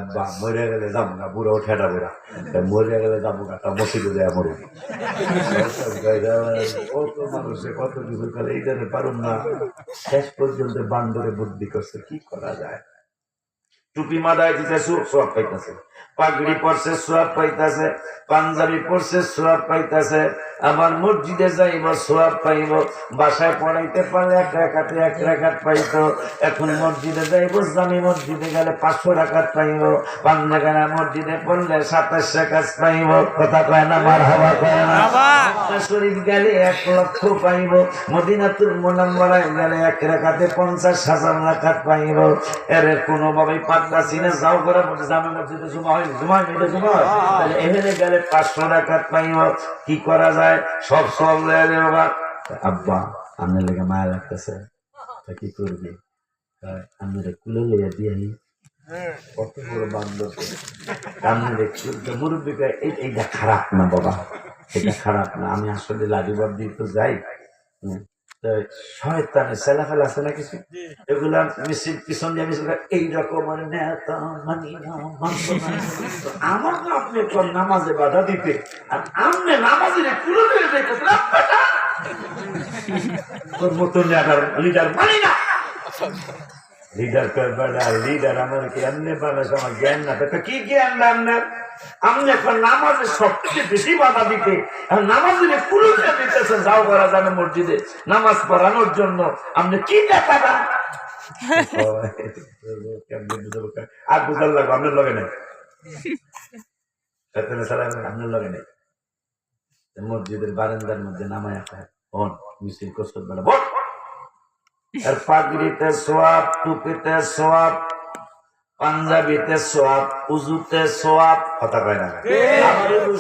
S1: আব্বা মরে গেলে যাবো না বুড়ো ঠেটা বুড়া মরে গেলে যাবো না তা মসজিদে দেয়া মরে কত মানুষে কত কিছু করে এইটারে পারুন না শেষ পর্যন্ত বান্দরে বুদ্ধি করছে কি করা যায় টুপি মাথায় দিতে সব পাইতেছে পাগড়ি পরছে সোয়াব পাইতেছে পাঞ্জাবি পরছে সোয়াব পাইতেছে আবার মসজিদে যাইব সোয়াব পাইব বাসায় পড়াইতে পারলে 1 রাকাত পাইতো এখন মসজিদে যাইব জামি মসজিদে গেলে 500 রাকাত পাইব পান্নাগানা মসজিদে পড়লে 27 রাকাত পাইব কথা কয় না মারহাবা কয় না শরীফ গেলে 1 লক্ষ পাইব মদিনাতুল মুনাওয়ারায় গেলে 1 রাকাতে 50,000 রাকাত পাইব এর কোনোভাবেই পারতাছি না যাও করে জামি মসজিদে জুমা এখানে গেলে 500 রাকাত পাইব কি করা যায় সব বাবা আব্বা আপনার লেগে মায়া লাগতেছে কি করবি আমি কুলে লইয়া দিয়ে কত বড় বান্ধব মুরব্বীকে এইটা খারাপ না বাবা এটা খারাপ না আমি আসলে লাঠিবার দিয়ে তো যাই শয়তানের ছেলা ফেলা আছে না কিছু এগুলা মিছিল পিছন দিয়ে মিছিল এইরকম আমার তো আপনি নামাজে বাধা দিতে আর আপনি নামাজের পুরো তোর মতো লিডার মানি না লিডার আমার কি এমনি বানাস আমার জ্ঞান না কি জ্ঞান না আপনার আপনি এখন নামাজের সবচেয়ে বেশি বাধা দিতে নামাজের পুরুষরা দিতেছেন যাও করা যাবে মসজিদে নামাজ পড়ানোর জন্য আপনি কি দেখা দেন আর বুঝার লাগবে আপনার লগে নেই আপনার লগে নেই মসজিদের বারান্দার মধ্যে নামায় মিছিল কসরত বেলা আর পাগড়িতে সোয়াব টুপিতে সোয়াব পাঞ্জাবিতে সোয়াব উজুতে সোয়াব কথা কয় না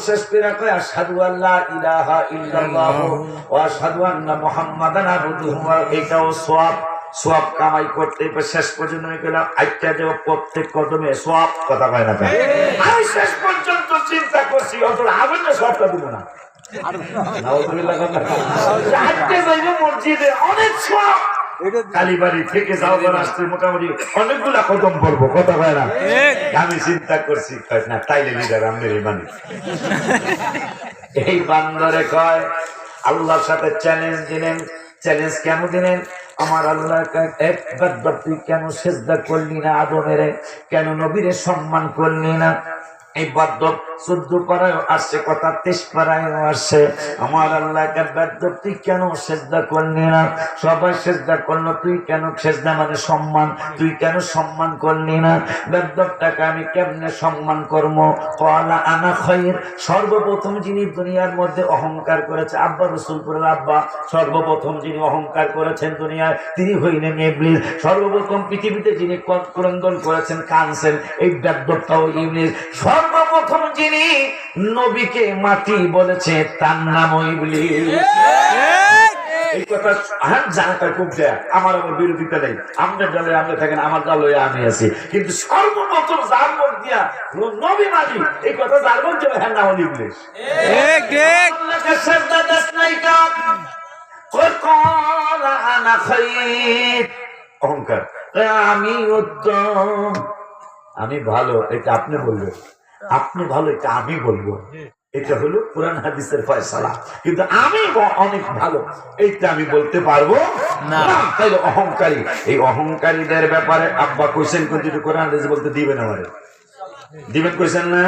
S1: শেষ করে কয় আশহাদু আল্লা ইলাহা ইল্লাল্লাহ ওয়া আশহাদু আন্না মুহাম্মাদান আবদুহু ওয়া এটাও সোয়াব সোয়াব কামাই করতে শেষ পর্যন্ত আমি গেলাম আইটা দেব প্রত্যেক কদমে সোয়াব কথা কয় না আমি শেষ পর্যন্ত চিন্তা করছি অত আমি তো সবটা দিব না মসজিদে অনেক সোয়াব কালীবাড়ি থেকে যাও আসতে মোটামুটি অনেকগুলা কদম পড়বো কথা হয় না আমি চিন্তা করছি না তাইলে লিডার আমি মানি এই বান্দরে কয় আল্লাহর সাথে চ্যালেঞ্জ দিলেন চ্যালেঞ্জ কেন দিলেন আমার আল্লাহ একবার তুই কেন সেজদা করলি না আদমের কেন নবীরে সম্মান করলি না এই বাদ্য 14 পারায় আসছে কথা 23 পারায় আসছে আমার আল্লাহকে বাদ্য তুই কেন সেজদা করলি না সবাই সেজদা করলো তুই কেন সেজদা মানে সম্মান তুই কেন সম্মান করলি না বাদ্যটাকে আমি কেমনে সম্মান করবো কলা আনা খায়র সর্বপ্রথম যিনি দুনিয়ার মধ্যে অহংকার করেছে আব্বা রাসূলপুরের আব্বা সর্বপ্রথম যিনি অহংকার করেছেন দুনিয়ায় তিনি হইলেন ইবলিস সর্বপ্রথম পৃথিবীতে যিনি ক্রন্দন করেছেন কানছেন এই বাদ্যটাও ইবলিস সর্বপ্রথম যিনি নবীকে মাটি বলেছে তার নাম ইবলিস এই কথা জানাটা খুব দেয় আমার বিরোধিতা নেই আপনার দলে আপনি থাকেন আমার দলে আমি আছি কিন্তু সর্বপ্রথম যার মুখ দিয়া নবী মাটি এই কথা যার মুখ যাবে হ্যাঁ নাম ইবলিস আনা খায়র, অহংকার, আমি উত্তম, আমি ভালো, এটা আপনি বলবেন, আপনি ভালো এটা আমি বলবো, এটা হলো কোরআন হাদিসের ফয়সালা। কিন্তু আমি অনেক ভালো এইটা আমি বলতে পারবো না। তাইলে অহংকারী, এই অহংকারীদের ব্যাপারে আব্বা কইছেন কিন্তু কোরআন হাদিস বলতে দিবেন, আমারে দিবেন কইছেন না?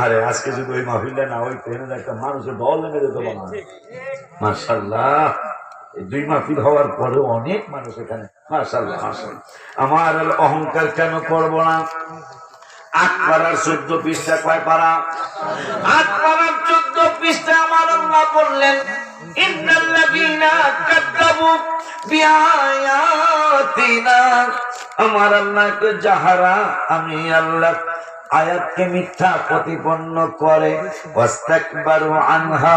S1: আরে আজকে যদি ওই মাহফিলটা না হইতো, একটা মানুষের দল নেমে যেত বাবা। মাশাআল্লাহ, এই দুই মাহফিল হওয়ার পরে অনেক মানুষ এখানে, মাশাআল্লাহ মাশাআল্লাহ। আমার অহংকার কেন করবো না? 8 পারার 14 পৃষ্ঠা, কয় পারা? 8 পারার 14 পৃষ্ঠা। আমার আল্লাহ বললেন, ইন্নাল্লাযীনা কাযযাবু বিআয়াতিনা, আমার আল্লাহকে যাহারা আমি আল্লাহ আয়াতকে মিথ্যা প্রতিপন্ন করে, ওয়াস্তাকবারু আনহা,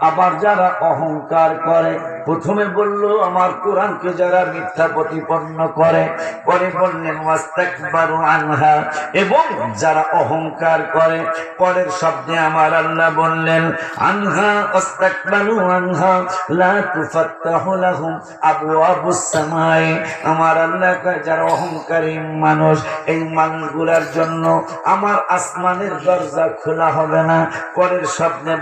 S1: আবার যারা অহংকার করে। প্রথমে বললো আমার কোরআনকে যারা মিথ্যা প্রতিপন্ন করে, পরে বললেন ওয়াস্তাকবারু আনহা, এবং যারা অহংকার করে। পরের শব্দে আমার আল্লাহ বললেন আনহা ওয়াস্তাকবারু আনহা লা তুফাত্তাহু লাহুম আবওয়াবুস সামাই, আমার আল্লাহ যারা অহংকারী মানুষ, এই মানুষগুলোর জন্য আমার আসমানের দরজা খোলা হবে না। পরের শব্দে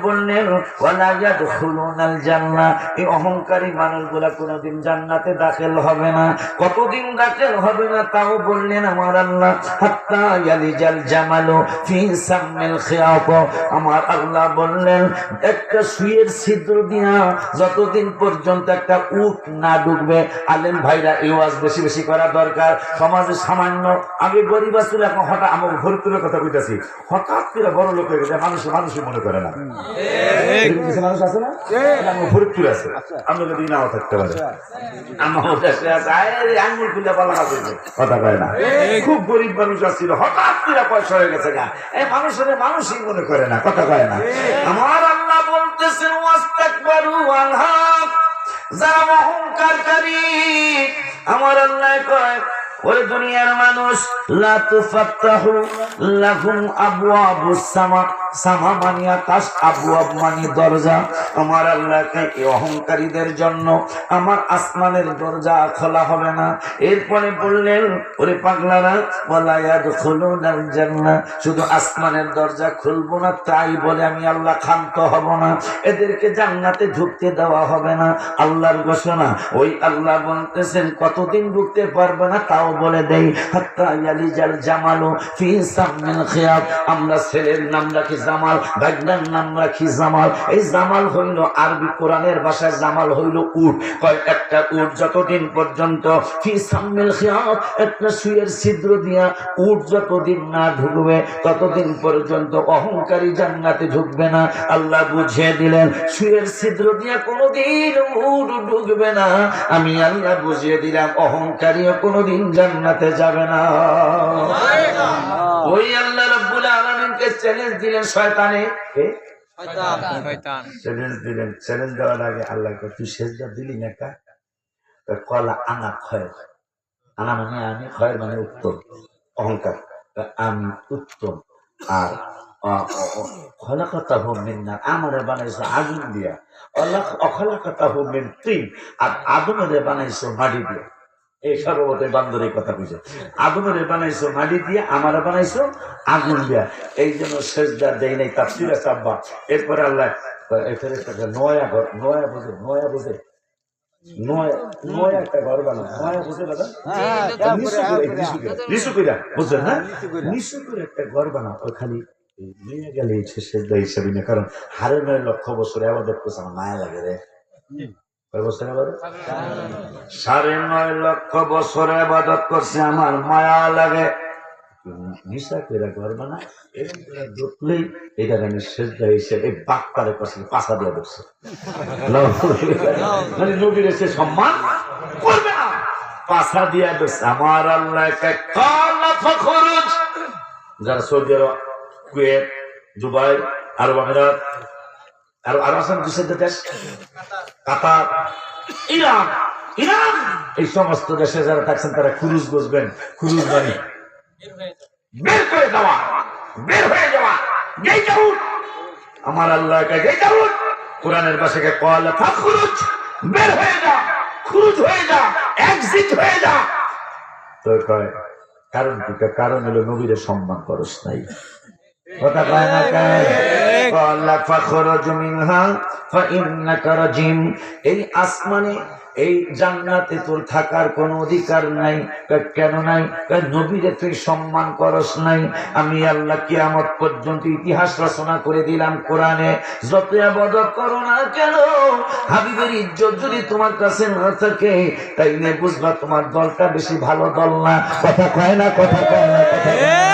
S1: বললেন ওয়ালা ইয়াদখুলুনাল জান্নাহ, এই অহংকারী মানুষগুলা কোনোদিন জান্নাতে দাখিল হবে না। কতদিন দাখিল হবে না তাও বললেন আমার আল্লাহ, হাত্তা ইয়ালিজাল জামালু ফি সামিল খিয়াত, আমার আল্লাহ বললেন একটা সুইয়ের ছিদ্র দিয়া যতদিন পর্যন্ত একটা উট না ঢুকবে। আলেম ভাইরা এই ওয়াজ বেশি বেশি করা দরকার। সমাজে সামান্য আগে গরিব আসলে, এখন হঠাৎ আমার ফরিদপুরের কথা কইতাছি, হঠাৎ করে বড় লোক হয়ে গেছে, মানুষই মনে করে না। কিছু মানুষ আছে না, আমার ফরিদপুর আছে, আমরা যদি নাও থাকতে পারে, আমার দেশে আছে আঙুল খুলে পালা কথা কয় না। খুব গরিব মানুষ আসছিল, হঠাৎ করে পয়সা হয়ে গেছে গা, এই মানুষই মনে করে না, কথা কয় না। আমার আল্লাহ বলতেছেন ওয়াস্তাকবারু আনহা, যারা অহংকারী, আমার আল্লাহ কয় ওই দুনিয়ার মানুষ লা তুফাত্তাহু লাহুম আবওয়াবুস সামা, সামা মানে আকাশ, আবওয়াব মানে দরজা। আমার আল্লাহকে এই অহংকারীদের জন্য আমার আসমানের দরজা খোলা হবে না। এরপরে বললেন ওরে পাগলারা, ওয়ালা ইয়াদখুলুনাল জান্নাহ, শুধু আসমানের দরজা খুলবো না তাই বলে আমি আল্লাহ ক্ষান্ত হব না, এদেরকে জান্নাতে ঢুকতে দেওয়া হবে না। আল্লাহর ঘোষণা, ওই আল্লাহ বলতেছেন কতদিন ঢুকতে পারবে না তাও বলে দেই, হাত্তা ইয়ালিজাল জামালু ফি সামিল খিয়াত। আমরা ছেলের নাম রাখি জামাল, ভাগ্নের নাম রাখি জামাল। এই জামাল হইল আরবি কোরআনের ভাষায় জামাল হইল উট। কয় একটা উট যতদিন পর্যন্ত ফি সামিল খিয়াত, একটা সুইয়ের ছিদ্র দিয়া উট যতদিন না ঢুকবে ততদিন পর্যন্ত অহংকারী জান্নাতে ঢুকবে না। আল্লাহ বুঝিয়ে দিলেন সুইয়ের ছিদ্র দিয়া কোনোদিন উট ঢুকবে না। আমি আল্লাহ বুঝিয়ে দিলাম অহংকারীও কোনোদিন জান্নাতে যাবে না। ওই আল্লাহ রাব্বুল আলামিনকে চ্যালেঞ্জ দিলেন শয়তানে, চ্যালেঞ্জ দেওয়ার আগে আল্লাহ তুই সেজদা দিলি না কা? কলা আনা খয়ের, আনা মানে আমি, খয়ের মানে উত্তম, অহংকার, আমি উত্তম। আর খলাকাতাহু মিন নার, আমারে বানাইছো আগুন দিয়া, অখলাকাতাহু মিন তিন, আর আদমেরে বানাইছো মাটি দিয়া। এই সর্বত বান্দরের কথা বুঝে, আগুনের বানাইছো মাটি দিয়ে, আমার বানাইছো আগুন দিয়া, এই জন্য সেজদা দেই নাই। তাফসীরে সাব্বা। এরপরে আল্লাহ নয়া ঘর, নয়া বুঝে নয়া একটা ঘর বানায়, নয়া বুঝে দাদা, নিচু করে বুঝলেন না, নিচু করে একটা ঘর বানা, ওখানে নিয়ে গেলে সেজদা হিসাবে না। কারণ 9.5 লক্ষ বছর আবাদত করছে, আমার মায়া লাগে রে। 9.5 লক্ষ বছর আবাদত করছে, আমার মায়া লাগে। নিশা করে ঘর বানা, ঢুকলেই এটা সেজদা হিসেবে বাক পারে পাশা দিয়ে বসছে, মানে নবীর এসে সম্মান করবে না, পাশা দিয়ে বসছে। আমার আল্লাহ যারা সৌদি আরব, কুয়েত, দুবাই, আরব আমিরাত, আরো আসাম, দেশ, কাতার, ইরান, এই সমস্ত দেশে যারা থাকছেন তারা খুরুজ বুঝবেন। খুরুজ মানে বের করে দেওয়া, বের হয়ে যাওয়া। আমার আল্লাহ কোরআনের ভাষাকে কওয়ালা ফাখরুজ, বের হয়ে যা, খুরুজ হয়ে যা, এক্সিট হয়ে যা। তো কয় কারণ কি? কারণ হলো নবীরে সম্মান করস নাই। কথা কয় না কেন? ক্বালা ফাখরুজ মিনহা ফাইন্নাকা রাজিম। এই আসমানে এই জান্নাতে তোর থাকার কোনো অধিকার নাই। কেন নাই? নবীরে তুই সম্মান করস নাই। আমি আল্লাহ কিয়ামত পর্যন্ত ইতিহাস রচনা করে দিলাম কোরআনে, যত ইবাদত করো না কেন, হাবিবের ইজ্জত যদি তোমার কাছে না থাকে, তাইলে বুঝবা তোমার দলটা বেশি ভালো দল না। কথা কয় না? কথা কয় না? কথা কয় না?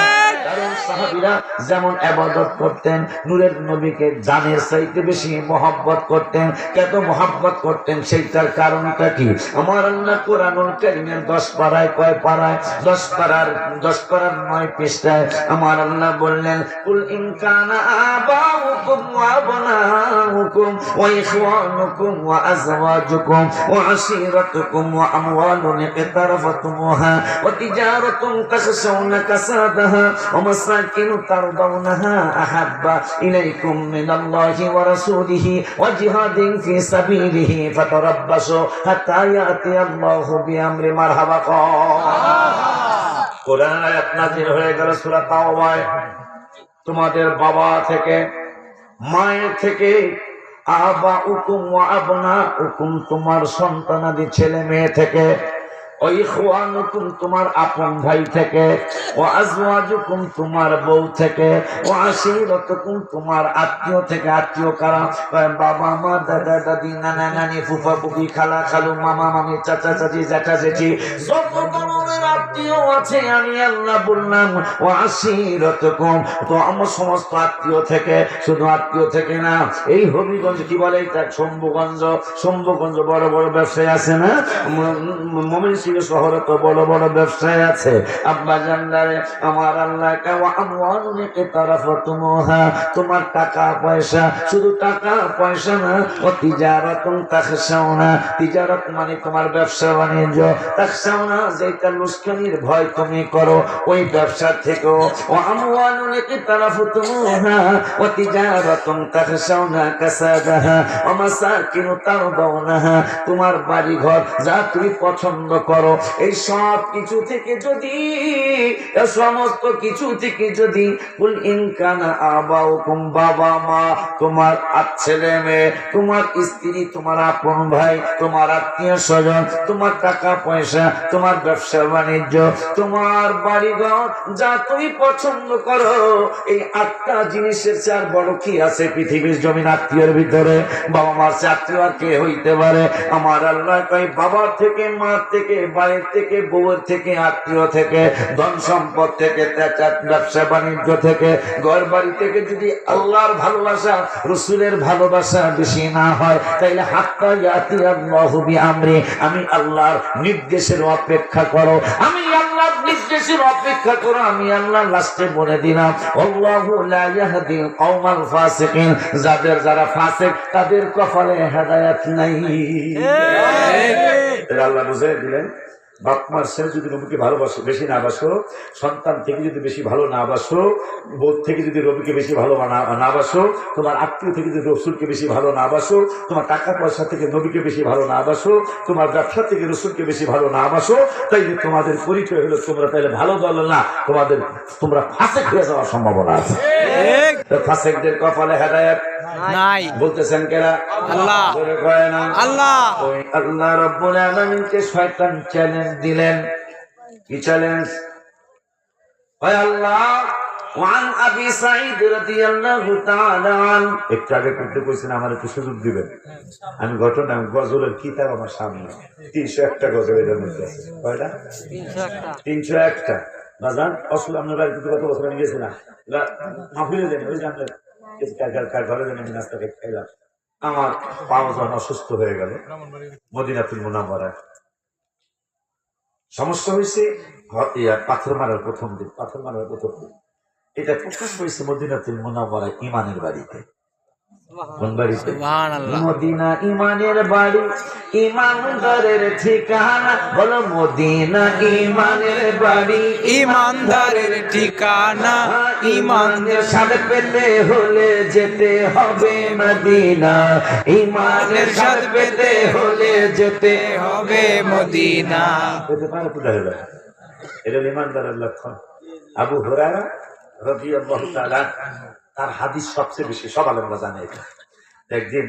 S1: সাহাবীরা যেমন ইবাদত করতেন, নূরের নবীকে জানের চাইতে বেশি মহব্বত করতেন। কত মহব্বত করতেন সেইটার কারণটা কি? আমার আল্লাহ কোরআনুল কারীমের 10 পারায়, কয় পারায়? 10 পারার 9 পৃষ্ঠায় আমার আল্লাহ বললেন, কুল ইন কানা আবাউকুম ওয়া আবনাউকুম ওয়া ইখওয়ানুকুম ওয়া আযওয়াজুকুম ওয়া আশীরাতুকুম ওয়া আমওয়ালুন ইqtaraftumuha ওয়া তিজারাতুন তাখশাউনা কাসাদাহা ওয়া মাসাকিন তারদাউনাহা আহাব্বা ইলাইকুম মিনাল্লাহি ওয়া রাসূলিহি ওয়া জিহাদিন ফি সাবিলিহি ফাতারাব্বাসু হাত্তা ইয়াতিয়াল্লাহু বিআমরি। মারহাবা। কোরআন আয়াত নাযিল হয়ে গেল সূরা তাওবায়। তোমাদের বাবা থেকে, মায়ের থেকে, আবা উকুম ওয়া আবনা উকুম তোমার সন্তানাদি ছেলে মেয়ে থেকে, ইখওয়ানুকুম তোমার আপন ভাই থেকে, ওয়া আজওয়াজুকুম তোমার বউ থেকে, ওয়া আশীরাতুকুম তোমার আত্মীয় থেকে। আত্মীয় কারা? বাবা মা, দাদা দাদি, নানা নানি, ফুফা ফুফি, খালা খালু, মামা মামি, চাচা চাচি, জ্যাঠা জেঠি, যত ধরনের আত্মীয় আছে আমি আল্লাহ বললাম ওয়া আশীরাতুকুম, তো আমার সমস্ত আত্মীয় থেকে। শুধু আত্মীয় থেকে না, এই হবিগঞ্জ কি বলে এটা, শম্ভুগঞ্জ বড় বড় ব্যবসায়ী আছে না, ময়মনসিংহ শহরে তো বড় বড় ব্যবসায়ী আছে। আব্বা জানদারে আমার আল্লাহ তোমার টাকা পয়সা, শুধু টাকা পয়সা না, ও তিজারাতুন তাখশাউনা, তিজারত মানে তোমার ব্যবসা বাণিজ্য, তাখশাউনা যেটা লুস্কানির ভয় তুমি করো, ওই ব্যবসা থেকেও, ও আমওয়ালুন ইqtaraftumuha ওয়া তিজারাতুন তাখশাউনা কাসাদাহা ওয়া মাসাকিন তারদাউনাহা, তোমার বাড়ি ঘর যা তুমি পছন্দ করো, এই সব কিছু থেকে যদি, সমস্ত কিছু থেকে যদি, কুল ইন কানা আবাউকুম বাবা মা, তোমার ছেলে মেয়ে, তোমার স্ত্রী, তোমার আপন ভাই, তোমার আত্মীয় স্বজন, তোমার টাকা পয়সা, তোমার ব্যবসা বাণিজ্য, তোমার বাড়িঘর যা তুমি পছন্দ করো, এই 8টা জিনিসের চেয়ে আর বড় কি আছে পৃথিবীর জমিন? আত্মীয়ের ভিতরে বাবা মার চেয়ে আত্মীয় আর কে হইতে পারে? আমার আল্লাহ কয় বাবার থেকে, মার থেকে, বাড়ির থেকে, বউয়ের থেকে, আত্মীয় থেকে, ধন সম্পদ থেকে, ব্যবসা বাণিজ্য থেকে, ঘর বাড়ি থেকে যদি আল্লাহর ভালোবাসা, রসুলের ভালোবাসা বেশি না হয়, তাইলে হাত্তা ইয়াতিয়াল্লাহু বিআমরি, আমি আল্লাহর নির্দেশের অপেক্ষা করো, আমি আল্লাহর নির্দেশের অপেক্ষা করো। আমি আল্লাহ লাস্টে বলে দিলাম, আল্লাহু লা ইয়াহদিল কওমাল ফাসিকিন, যারা ফাসিক তাদের কপালে হেদায়েত নাই। আল্লাহ বুঝিয়ে দিলেন, বাপ মার ছেলে যদি রবিকে ভালোবাসো, বেশি না বাসো, সন্তান থেকে যদি বেশি ভালো না বাসো, বোধ থেকে যদি রবিকে বেশি ভালো না বাসো, তোমার আত্মীয় থেকে যদি রসুলকে বেশি ভালো না বাসো, তোমার টাকা পয়সা থেকে নবীকে বেশি ভালো না বাসো, তোমার ব্যবসা থেকে রসুলকে বেশি ভালো না বাসো, তাইলে তোমাদের পরিচয় হলো তোমরা তাইলে ভালো দল না, তোমরা ফাসেক হয়ে যাওয়ার সম্ভাবনা আছে। ফাসেকদের কপালে হেদায়েত নাই। বলতেছেন কেরা? আল্লাহ। আল্লাহ। ওই আল্লাহ রাব্বুল আলামিনকে শয়তান চ্যালেঞ্জ দিলেন। কি চ্যালেঞ্জ? ওই আল্লাহ, ওয়ান আবি সাঈদ রাদিয়াল্লাহু তাআলা আন, একটু আগে করতে কইছেন আমার একটু সুযোগ দিবেন। আমি ঘটনা গজলের কিতাব আমার সামনে 301টা গজল এর মধ্যে আছে। কয়টা? 301টা। বাজান আসলে আপনার বাড়িতে কত বছর আমি গেছি না, মাহফিলে দেন ওই জানলেন ঘরে যেন আমি নাস্তা খাইলাম, আমার পাও যখন অসুস্থ হয়ে গেল মদিনাতুল মুনাওয়ারায়, সমস্যা হয়েছে পাথর মারার প্রথম দিন, এটা প্রকাশ হয়েছে মদিনাতুল মুনাওয়ারায় ইমানের বাড়িতে। কোন বাড়িতে?
S2: সুবহানাল্লাহ।
S1: মদিনা ইমানের বাড়ি, ইমানদারের ঠিকানা। বলো মদিনা ইমানের বাড়ি,
S2: ইমানদারের ঠিকানা,
S1: ইমানের স্বাদ পেতে হলে যেতে হবে মদিনা, ইমানের স্বাদ পেতে হলে যেতে
S2: হবে মদিনা।
S1: পেতে পারে তো দেখা যায়। এটা ইমানদারের লক্ষণ। আবু হুরায়রা রাদিয়াল্লাহু তাআলা তার হাদিস সবচেয়ে বেশি, সব আলেমরা জানে এটা। একদিন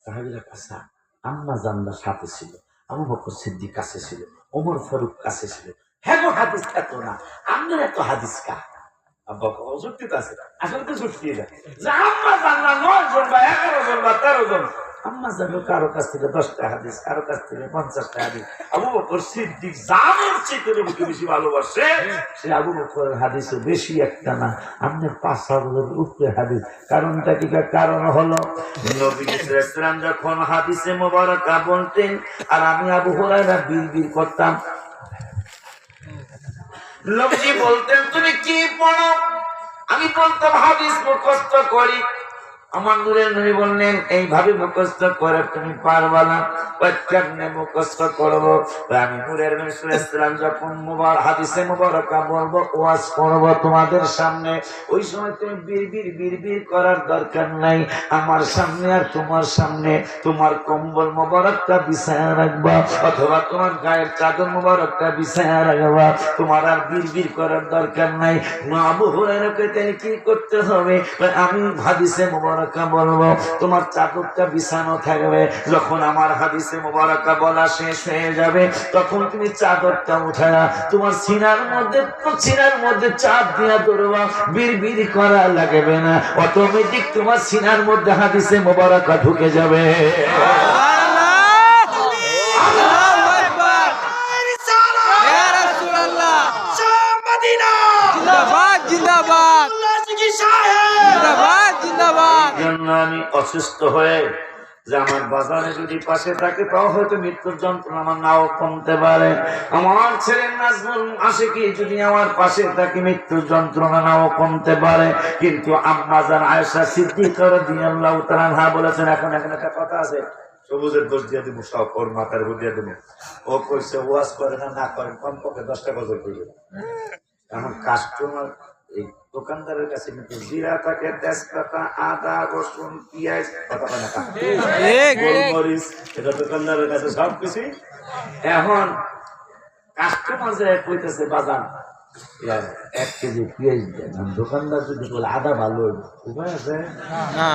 S1: সাহাবীরা কাছে, আম্মা জানলা সাথে ছিল, আবু বকর সিদ্দিক কাছে ছিল, ওমর ফারুক কাছে ছিল। হ্যাঁ গো হাদিস এত না, আপনার এত হাদিস কা? আব্বা যুক্তি আছে, আসলে তো যুক্তি এটা যে আম্মা জানলা 9 জন বা 11 জন বা 13 জন, আম্মা জানলো কারো কাছ থেকে 10টা হাদিস, কারো কাছ থেকে 50টা হাদিস। আবু বকর সিদ্দিক জানের চেয়ে বেশি ভালোবাসে, সে আবু বকরের হাদিসও বেশি একটা না, আপনার 5,000 উপরে হাদিস। কারণটা কি? কারণ হলো নবী ইসলাম যখন হাদিসে মোবারকা বলতেন আর আমি আবু হুরায়রা বিড়বিড় করতাম, নবীজি বলতেন তুমি কি পড়ো, আমি বলতাম হাদিস মুখস্থ করি। আমার নূরের নবী বললেন এইভাবে মুখস্থ করে তুমি পারবা না, কেমনে মুখস্থ করবো? আমি নূরের নবী সাল্লাল্লাহু আলাইহি ওয়াসাল্লাম যখন হাদিসে মুবারকা বলবো, ওয়াজ করবো তোমাদের সামনে, ওই সময় তুমি বিড়বিড় করার দরকার নাই। আমার সামনে আর তোমার সামনে তোমার কম্বল মুবারকটা বিছায়া রাখবা, অথবা তোমার গায়ের চাদর মুবারকটা বিছায়া রাখবা, তোমার আর বিড়বিড় করার দরকার নাই। আবু হুরায়রাকে তাহলে কি করতে হবে? আমি হাদিসে মুবারকা বলবো, তোমার চাদরটা বিছানো থাকবে, যখন আমার হাদিসে মুবারকা বলা শেষ হয়ে যাবে তখন তুমি চাদরটা উঠায়া তোমার সিনার মধ্যে চাপ দিয়া ধরবা, বিড়বিড় করা লাগবে না, অটোমেটিক তোমার সিনার মধ্যে হাদিসে মুবারকা ঢুকে যাবে। আমি অসুস্থ হয়ে যে আমার বাজারে যদি পাশে থাকে তাও হয়তো মৃত্যুর যন্ত্রণা আমার নাও কমতে পারে। আমার ছেলে নাজমুল আশিকি যদি আমার পাশে থাকে মৃত্যুর যন্ত্রণা নাও কমতে পারে। কিন্তু আম্মা জান আয়েশা সিদ্দিকা রাদিয়াল্লাহু তাআলা আনহা বলেছেন, এখন একটা কথা আছে, সবুজের দোষ দিয়ে দিব, সব ওর মাথার উপর দিয়ে দিব। ও কইছে ওয়াজ করে না করে কমপক্ষে 10টা গজল করবে। এখন কাস্টমার এই দোকানদারের কাছে কিন্তু জিরা থাকে, তেজপাতা, আদা, রসুন, পেঁয়াজ, গোলমরিচ, এটা দোকানদারের কাছে সবকিছু। এখন কাস্টমার যে কইতেছে বাজান 1 কেজি পেঁয়াজ দেন, দোকানদার যদি বলে আদা ভালো উপায় আছে না।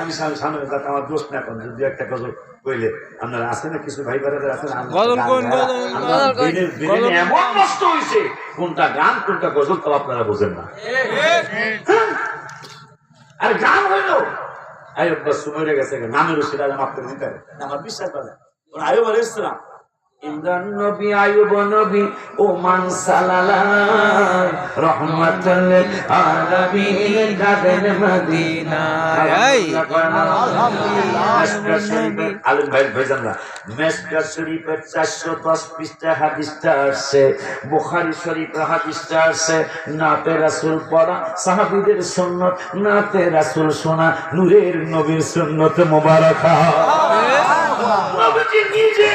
S1: আমি সামনে আমার দোষ না, এখন যদি একটা গজল কইলে আপনারা আছে না, কিছু ভাই বারাদার আছেন এমন নষ্ট হয়েছে, কোনটা গান কোনটা গজল তো আপনারা বোঝেন না। আর গান হইল আয়ুব শুনে গেছে, নামের সেটা আপনার দিতে আমার বিশ্বাস করে। আয়ুব আলাইহিস সালাম, ইমরান নবী, আয়ুব নবী, ওমান সালালাম রহমাতুল লিল আলামিন গাদেন মদিনায়। আলম ভাই ভাইজানরা, মিশকাত শরীফের 410 পৃষ্ঠা হাদিসটা আসছে, বুখারী শরীফের হাদিসটা আসছে, নাতে রাসূল পড়া, সাহাবীদের সুন্নাত, নাতে রাসূল শোনা, নূরের নবীর সুন্নাত মুবারাকা। নবীজি নিজে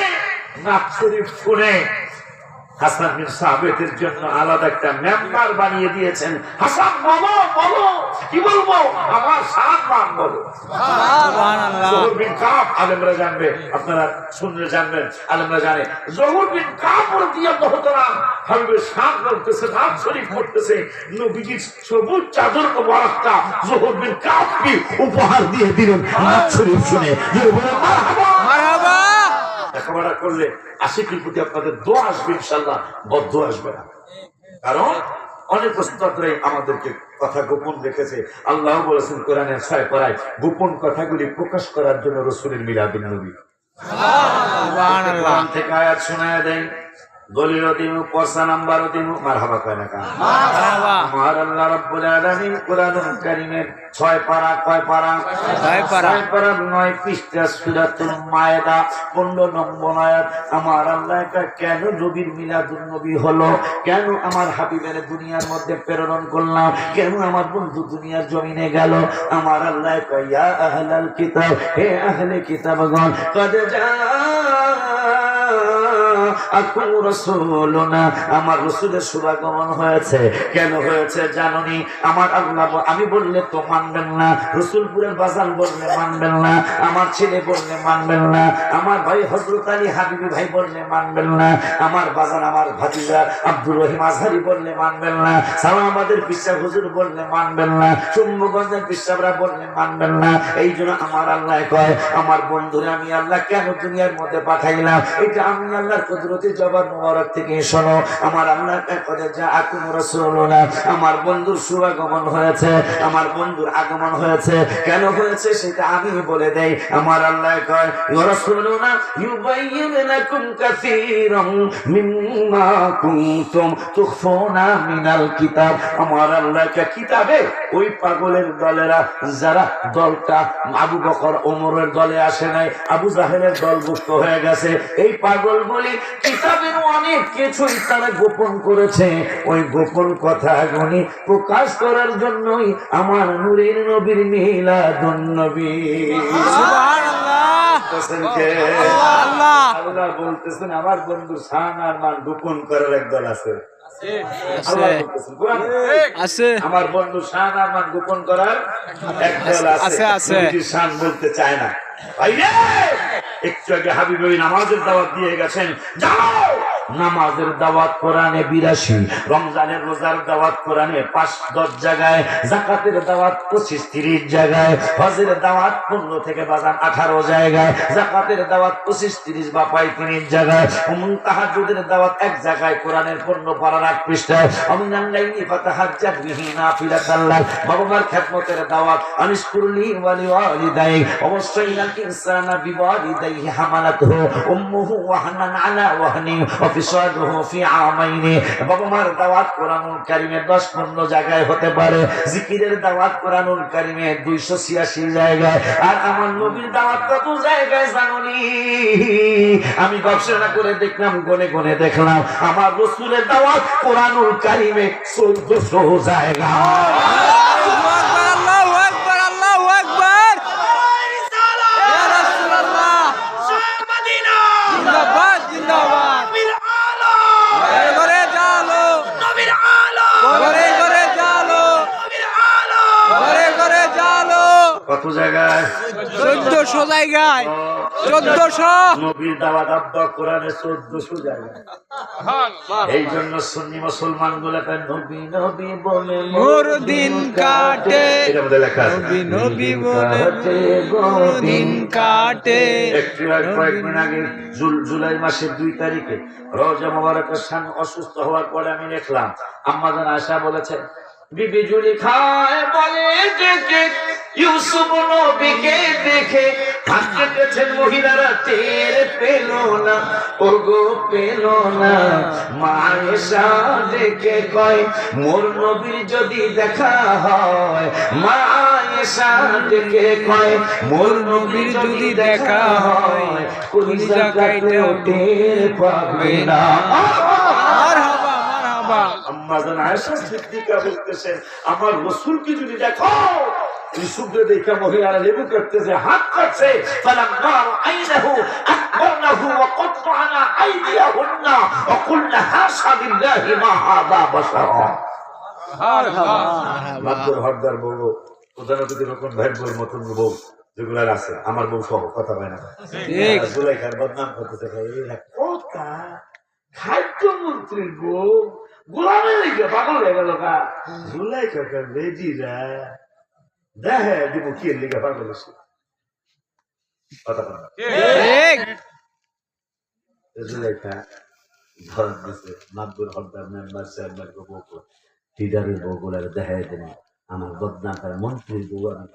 S1: নাত শরীফ শুনে হাসান বিন সাবিতের জন্য আলাদা একটা মেম্বার বানিয়ে দিয়েছেন। হাসান বলো বলো, কি বলবো, আমার সাত বলো। জহুর বিন কাব আলেমরা জানবে, আপনারা শুনলে জানবেন, আলেমরা জানে। জহুর বিন কাব রাদিয়াল্লাহু তাআলা হাবিবের সাত বলতেছে, নাত শরীফ পড়তেছে, নবীজির সবুজ চাদর মোবারকটা জহুর বিন কাবকে উপহার দিয়ে দিলেন নাত শরীফ শুনে। মারহাবা। লেখাপড়া করলে আশিকির প্রতি আপনাদের দোয়া আসবে ইনশাআল্লাহ, বদদোয়া আসবে না। কারণ অনেক ওস্তাদরা আমাদেরকে কথা গোপন রেখেছে। আল্লাহ বলেছেন কোরআনের 6 পারায়, গোপন কথাগুলি প্রকাশ করার জন্য রাসূলের মিলাদুন নবী সুবহানাল্লাহ থেকে আয়াত শোনায়া দেন। দলিল দিমু, পয়সা নাম্বার দিমু, মারহাবা কয় না কান।
S2: মারহাবা।
S1: আমার আল্লাহ রাব্বুল আলামিন কোরআনুল কারীমের 6 পারা, কয় পারা?
S2: 6 পারা।
S1: 6 পারা 9 পৃষ্ঠা সূরাতুল মায়েদা 15 নম্বর আয়াত। আমার আল্লাহ কেন নবীর মিলাদুন নবী হলো, কেন আমার হাবিবের দুনিয়ার মধ্যে প্রেরণ করলাম, কেন আমার বন্ধু দুনিয়ার জমিনে গেল। আমার আল্লাহ কয় ইয়া আহলাল কিতাব, হে আহলে কিতাবগণ, কদ জাআকুম রাসূলুনা, আমার রাসূলের শুভাগমন হয়েছে। কেন হয়েছে জানোনি? আমার আল্লাহ, আমি বললে তো মানবেন না, রসুলপুরের বাজার বললে মানবেন না, আমার ছেলে বললে মানবেন না, আমার ভাই হযরত আলী হাবিবি ভাই বললে মানবেন না, আমার বাজার আমার ভাতিজা আব্দুর রহিম আজহারি বললে মানবেন না, সালামাবাদের পিসা হুজুর বললে মানবেন না, চুম্বগঞ্জের পিসাবরা বললে মানবেন না। এই জন্য আমার আল্লাহ কয়, আমার বন্ধুরা আমি আল্লাহ কেন দুনিয়ার মধ্যে পাঠাইলাম, এটা আমি আল্লাহর কুদরতি জবান মোবারক থেকে শোনো। আমার আল্লাহ কয় জাআকুম রাসূলুনা, আমার বন্ধুর শুভাগমন হয়েছে, আমার বন্ধুর আগমন হয়েছে। কেন হয়েছে সেটা আমি বলে দেই। আমার আল্লাহ কয় ইয়া রাসূলুনা ইউবাইয়িনু লাকুম কাসীরাম মিম্মা কুনতুম তুখফুনা মিনাল কিতাব। আমার আল্লাহ কিতাবে ওই পাগলের দলেরা, যারা দলটা আবু বকর ওমরের দলে আসে নাই, আবু জাহেলের দলভুক্ত হয়ে গেছে, এই পাগল বলি কিতাবের অনেক কিছুই তারা গোপন করেছে। ওই গোপন কথাগুলি প্রকাশ করার জন্যই আমার নূরের নবীর মিলাদুন নবী।
S2: সুবহানাল্লাহ। আল্লাহ
S1: আল্লাহ বলতেছেন আমার বন্ধু শাহানার মান গোপন করার একদল আছে। আল্লাহ বলতেছেন কোরআনে,
S2: আছে
S1: আমার বন্ধু শাহানার মান গোপন করার একদল আছে। নবীর শান বলতে চায় না। ভাইরে, একটু আগে হাবিব ওই নামাজের দাওয়াত দিয়ে গেছেন, যাও নামাজের দাওয়াত কোরআনে 82, রমজানের রোজার দাওয়াত কোরআনে 5-10 জায়গায়, যাকাতের দাওয়াত 25-30 জায়গায়, হজের দাওয়াত 15 থেকে 18 জায়গায়, যাকাতের দাওয়াত 25-30 বা 35 জায়গায়, তাহাজ্জুদের দাওয়াত এক জায়গায়, কোরআনের 15 পারার 8 পৃষ্ঠায়, আমিনাল লাইলি ফাতাহাজ্জাদ বিহি নাফিলাতাল লাক, বাবা মার খেদমতের দাওয়াত, আনিশকুরলি ওয়া লিওয়ালিদাই, অবশ্যই ইনাল ইনসানা বিওয়ালিদাইহি হামালাতুহু উম্মুহু ওয়াহানান আলা ওয়াহনি ওয়া ফিসালুহু ফি আমাইনি। বাবা মার দাওয়াত কোরআনুল কারীমে 10-15 জায়গায় হতে পারে, জিকিরের দাওয়াত কোরআনুল কারীমে 286 জায়গায়, আর আমার নবীর দাওয়াত কত জায়গায় জানোনি? আমি গবেষণা করে দেখলাম, গনে গনে দেখলাম, আমার রাসূলের দাওয়াত কোরআনুল কারীমে 1400 জায়গা। কত জায়গায়?
S2: 1400 জায়গায়। 1400
S1: নবীর দাওয়াত আব্বা কোরআনে 1400 জায়গায়। এই জন্য সুন্নি মুসলমান গুলাকে নবী নবী বলে
S2: মোর দিন কাটে,
S1: এর মধ্যে লেখা আছে
S2: নবী নবী বলে মোর দিন কাটে।
S1: একটু কয়েকদিন আগে জুলাই মাসের 2 তারিখে রওজা মোবারকের শান অসুস্থ হওয়ার পরে আমি দেখলাম আম্মা জান আয়েশা বলেছে, বিবি জুলেখায় বলে দেখে ইউসুফ নবীকে দেখে হাত কেটেছেন মহিলারা, টের পেল না, ওগো পেল না। মা আয়েশা দেখে কয় মোর নবীর যদি দেখা হয়, মা আয়েশা দেখে কয় মোর নবীর যদি দেখা হয়, কলিজা কাইটেও টের পাবে না।
S2: মারহাবা মারহাবা।
S1: আম্মা জান আয়েশা সিদ্দিকা বলতেছেন আমার রাসূলকে যদি দেখো, ইউসুফকে দেখে মহিলারা লেবু কাটতেছে, হাত কাটছে, ফালাম্মা রাআইনাহু আকবারনাহু ওয়া কাত্তা'না আইদিয়াহুন্না ওয়া কুলনা হাশা লিল্লাহি মা হাযা বাশারা। মাদুর হরদার বউ, প্রধানমন্ত্রী রকম ভাইয়ের বউর মতন বউ যেগুলো আছে, আমার বউ সহ কথা হয় না,
S2: ঠিক।
S1: জুলাইখার বদনাম করতেছে, কথা খাদ্যমন্ত্রীর বউ গোলামের লিগে পাগল হয়ে গেল গা। জুলাইখা রেজিরা দেখে দিব কি লিগে পাগল হয়েছে, কথা বলা
S2: ঠিক।
S1: জুলাইখা ধর দিছে মাদুর হরদার মেম্বার চেয়ারম্যান বউ, লিডারের বউ গুলার দেখায় দেন আমার বদনাম করে মন্ত্রীর বউ, আমি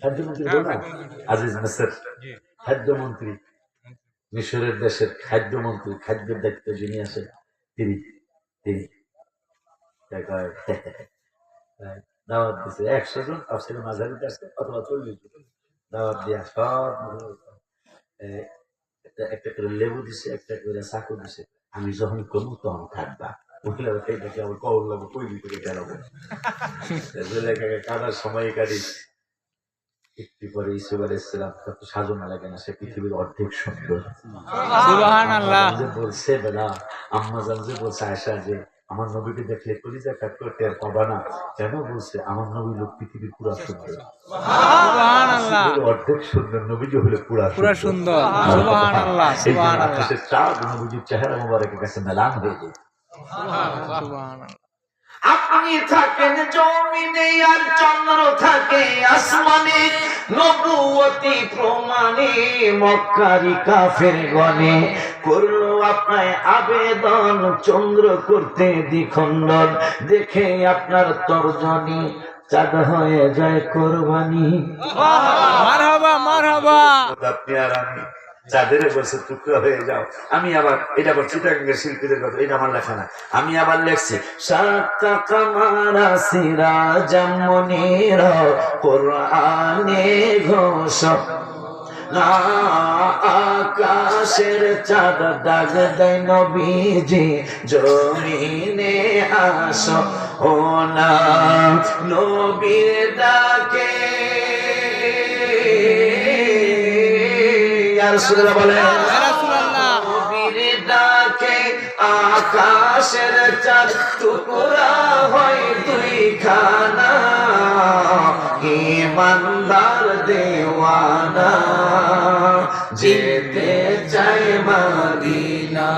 S1: খাদ্যমন্ত্রী বউ না আজিজ মিসর খাদ্যমন্ত্রী মিশরের দেশের খাদ্যমন্ত্রী, খাদ্যের দায়িত্ব যিনি আছেন তিনি তিনি দাওয়াত দিছে 100 জন তাফসীরে মাঝারিতে আসছে অথবা 40 জন দাওয়াত দিয়া সব একটা করে লেবু দিছে, একটা করে চাকু দিছে। আমি যখন করবো তখন থাকবা। মহিলারা এটাকে আমার কবর লাগবো তৈরি করে গেলাবো কাটার সময় কাটি। একটু পরে ইসুফ আলাইহিস সালাম কত সাজনা লাগে না, সে পৃথিবীর অর্ধেক সুন্দর।
S2: সুবহানাল্লাহ।
S1: যে বলছে বেলা আম্মা জান যে বলছে আয়েশা যে আমার নবীকে দেখলে কলিজা কাটতে টের পাবা না, কেন বলছে আমার নবী লোক পৃথিবীর পুরা সুন্দর।
S2: সুবহানাল্লাহ।
S1: অর্ধেক সুন্দর, নবীজি হলে পুরা
S2: সুন্দর। সুবহানাল্লাহ সুবহানাল্লাহ।
S1: আকাশের চাঁদ নবীজির চেহারা মোবারকের কাছে মেলান হয়ে যায়।
S2: সুবহানাল্লাহ।
S1: আপনি থাকেন জমিনে আর চন্দ্র থাকে আসমানে, নবুয়তি প্রমাণে মক্কারি কাফের গণে করলো আপনার আবেদন, চন্দ্র করতে দ্বিখণ্ডন, দেখে আপনার তর্জনী চাঁদ হয়ে যায় কোরবানি।
S2: মারহাবা মারহাবা।
S1: আপনি আর আমি চাঁদের বসে টুকরা হয়ে যাও। আমি আবার এটা আবার চিটাগাঙ্গের শিল্পীদের কথা, এটা আমার লেখা না, আমি আবার লেখছি সাতটা কামারা সিরাজাম মুনীর কোরআনে ঘোষণা, আকাশের চাঁদ দাগ দেয় নবীজি জমিনে আসো ও না, নবীর ডাকে রাসূলুল্লাহ বলেন নবীর ডাকে আকাশের চাঁদ টুকরা হয় দুই খানা, ঈমানদার দেওয়ানা যেতে চায় মদিনা।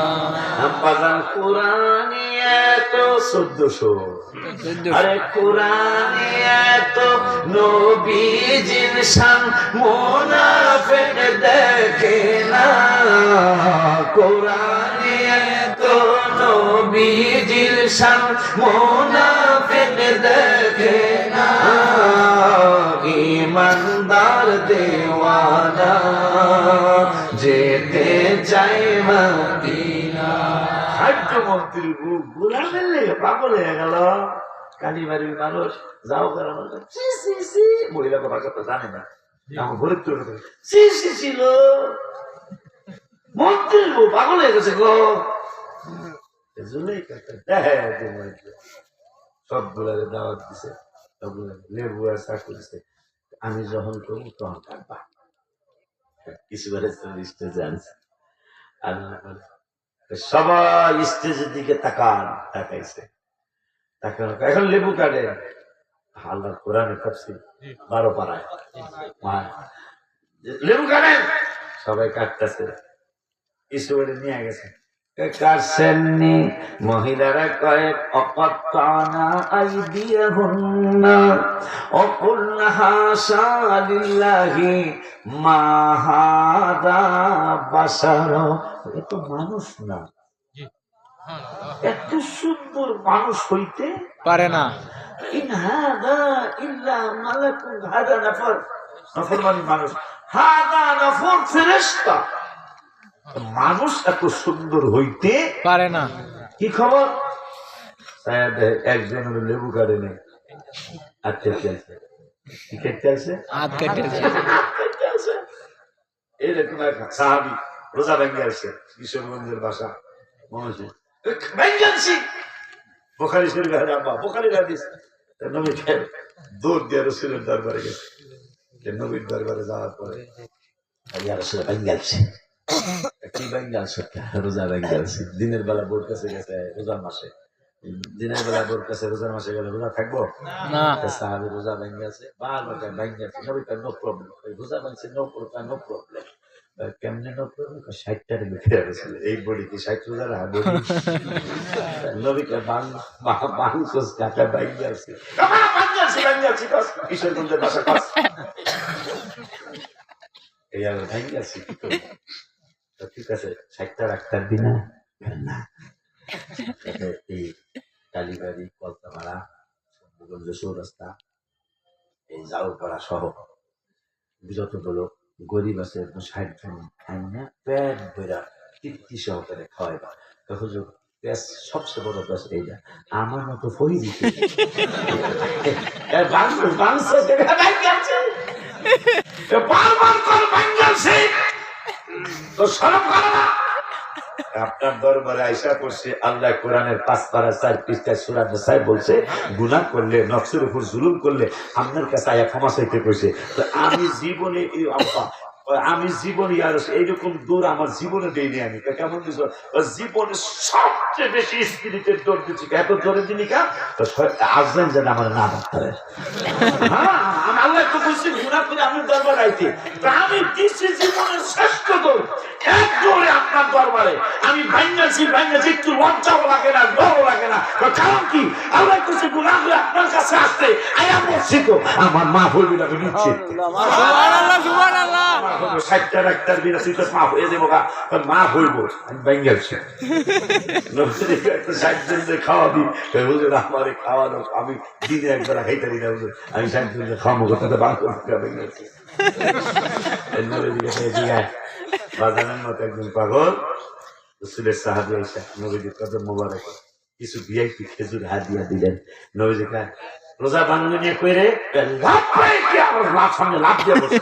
S1: আম্বাজান কুরআনে এত 1400, আরে কুরআনে এত নবীজির শান মুনাফিক দেখে না, কুরআনে এত নবীজির শান মুনাফিক দেখে না, ঈমানদার দেওয়ানা যেতে চায় মদিনা। খাদ্যমন্ত্রী গোলামের লেগে পাগল হয়ে গেল। কালীবাড়ির মানুষ যাও করানো মহিলা কথা কথা জানে না, আমার ঘরে ছিল মন্ত্রীর বউ পাগল হয়ে গেছে গো। সবগুলারে দাওয়াত দিছে, সবগুলা লেবু আর চাকু দিছে। আমি যখন করবো তখন থাকবা। কিছু স্টেজে আনছে, সবাই স্টেজের দিকে তাকাইছে। এখন লেবু কাটে আল্লাহ কোরআনে তাফসীর 12 পারায় লেবু কাটেন, সবাই কাটতেছে। ইসুরে নিয়ে গেছে কাটছেননি, মহিলারা কয়েক অকত্তানা আইদিয়াহুন্না অকুলনা হাশা লিল্লাহি মা হাদা বাশার। এ তো মানুষ না, এত সুন্দর মানুষ হইতে
S2: পারে না।
S1: ইন হাদা ইল্লা মালাকুন, হাদা নফর, নফরমানি মানুষ, হাদা নফর ফেরেশতা। মানুষ এত সুন্দর হইতে
S2: পারে না।
S1: কি খবর? একজনের লেবু কাটে নেই, আটকে চলছে। কি খেতে আছে? এরকম এক সাহাবী রোজা ভেঙে আসছে, কিশোরগঞ্জের ভাষা বোখারি শরীফের আব্বা বোখারির হাদিস। নবী দৌড় দিয়ে রাসূলের দরবারে গেছে। নবীর দরবারে যাওয়ার পরে ইয়া রাসূল ভেঙে কি ভেঙে রোজা ভেঙে দিনের বেলা বোর কাছে গেছে রোজার মাসে, দিনের বেলা বোর কাছে রোজার মাসে গেলে রোজা থাকবো না। সাহাবী রোজা ভেঙে আছে, বারবার ভেঙে আছে। নবী তার নো প্রবলেম, রোজা ভাঙছে নো প্রবলেম। কেমনে নো প্রবলেম? 60টা লিখে আছে এই বডি কি 60 রোজার বডি। নবীকে বাংলাদেশ কাটা ভেঙে আছে, ভেঙে আছে কিশোরগঞ্জের ভাষা কাজ এই আর ভেঙে আছে। কি করবো? ঠিক আছে 60টা রাখতার দিনা না। এই কালীবাড়ি, কলকাপাড়া, চৌরাস্তা, এই জাউরপাড়া সহ যতগুলো গরিব আছে 60 জন খাই না পেট ভরা তৃপ্তি সহকারে খাওয়াই হুজুর প্যাস সবচেয়ে বড় প্যাস এইটা আমার মতো ফরি দিতে আপনার দরবারে আইসা করছে আল্লাহ কোরআনের 5 পারা 4 পৃষ্ঠায় সূরা নিসা বলছে গুনাহ করলে নফসের উপর জুলুম করলে আপনার কাছে আয়া ক্ষমা চাইতে কইছে তো আমি জীবনে এই আব্বা আমি জীবনে আর এইরকম দূর আমার জীবনে দেইনি আমি কেমন দিছ জীবনে সবচেয়ে বেশি স্পিরিটের দৌড় দিচ্ছি এত দৌড়ে দিনি কা আসবেন যেন আমার না ধরতে হ্যাঁ আমি আল্লাহ তো বলছি গুনাহ করে আমি দরবার আইতে আমি দিচ্ছি জীবনের শ্রেষ্ঠ দৌড় এক দৌড়ে আপনার দরবারে আমি ভাঙাছি একটু লজ্জাও লাগে না ডরও লাগে না কারণ কি আল্লাহ কিছু গুনাহ করে আপনার কাছে আসতে আয়া বলছি তো আমার মা বলবি না নিচ্ছে সুবহানাল্লাহ সুবহানাল্লাহ 60টা ডাক্তার বিরাসি তো মা হয়ে যাবো মা হইব আমি ভাঙাছি নবীর একটা 60 জনকে খাওয়াবি হুজুর আমারে খাওয়ানো আমি দিনে একবার খাইতে দিই না হুজুর আমি 60 জনকে খাওয়াবো কথা বাদ করতে হবে বাজানের মতো একজন পাগল রসুলের সাহাবী এসে নবীজির কদম মোবারক কিছু ভিআইপি খেজুর হাদিয়া দিলেন নবীজি কয় রোজা ভাঙনে নিয়ে কইরে লাভ পায় কি আমার লাভ সামনে লাভ দিয়ে বসে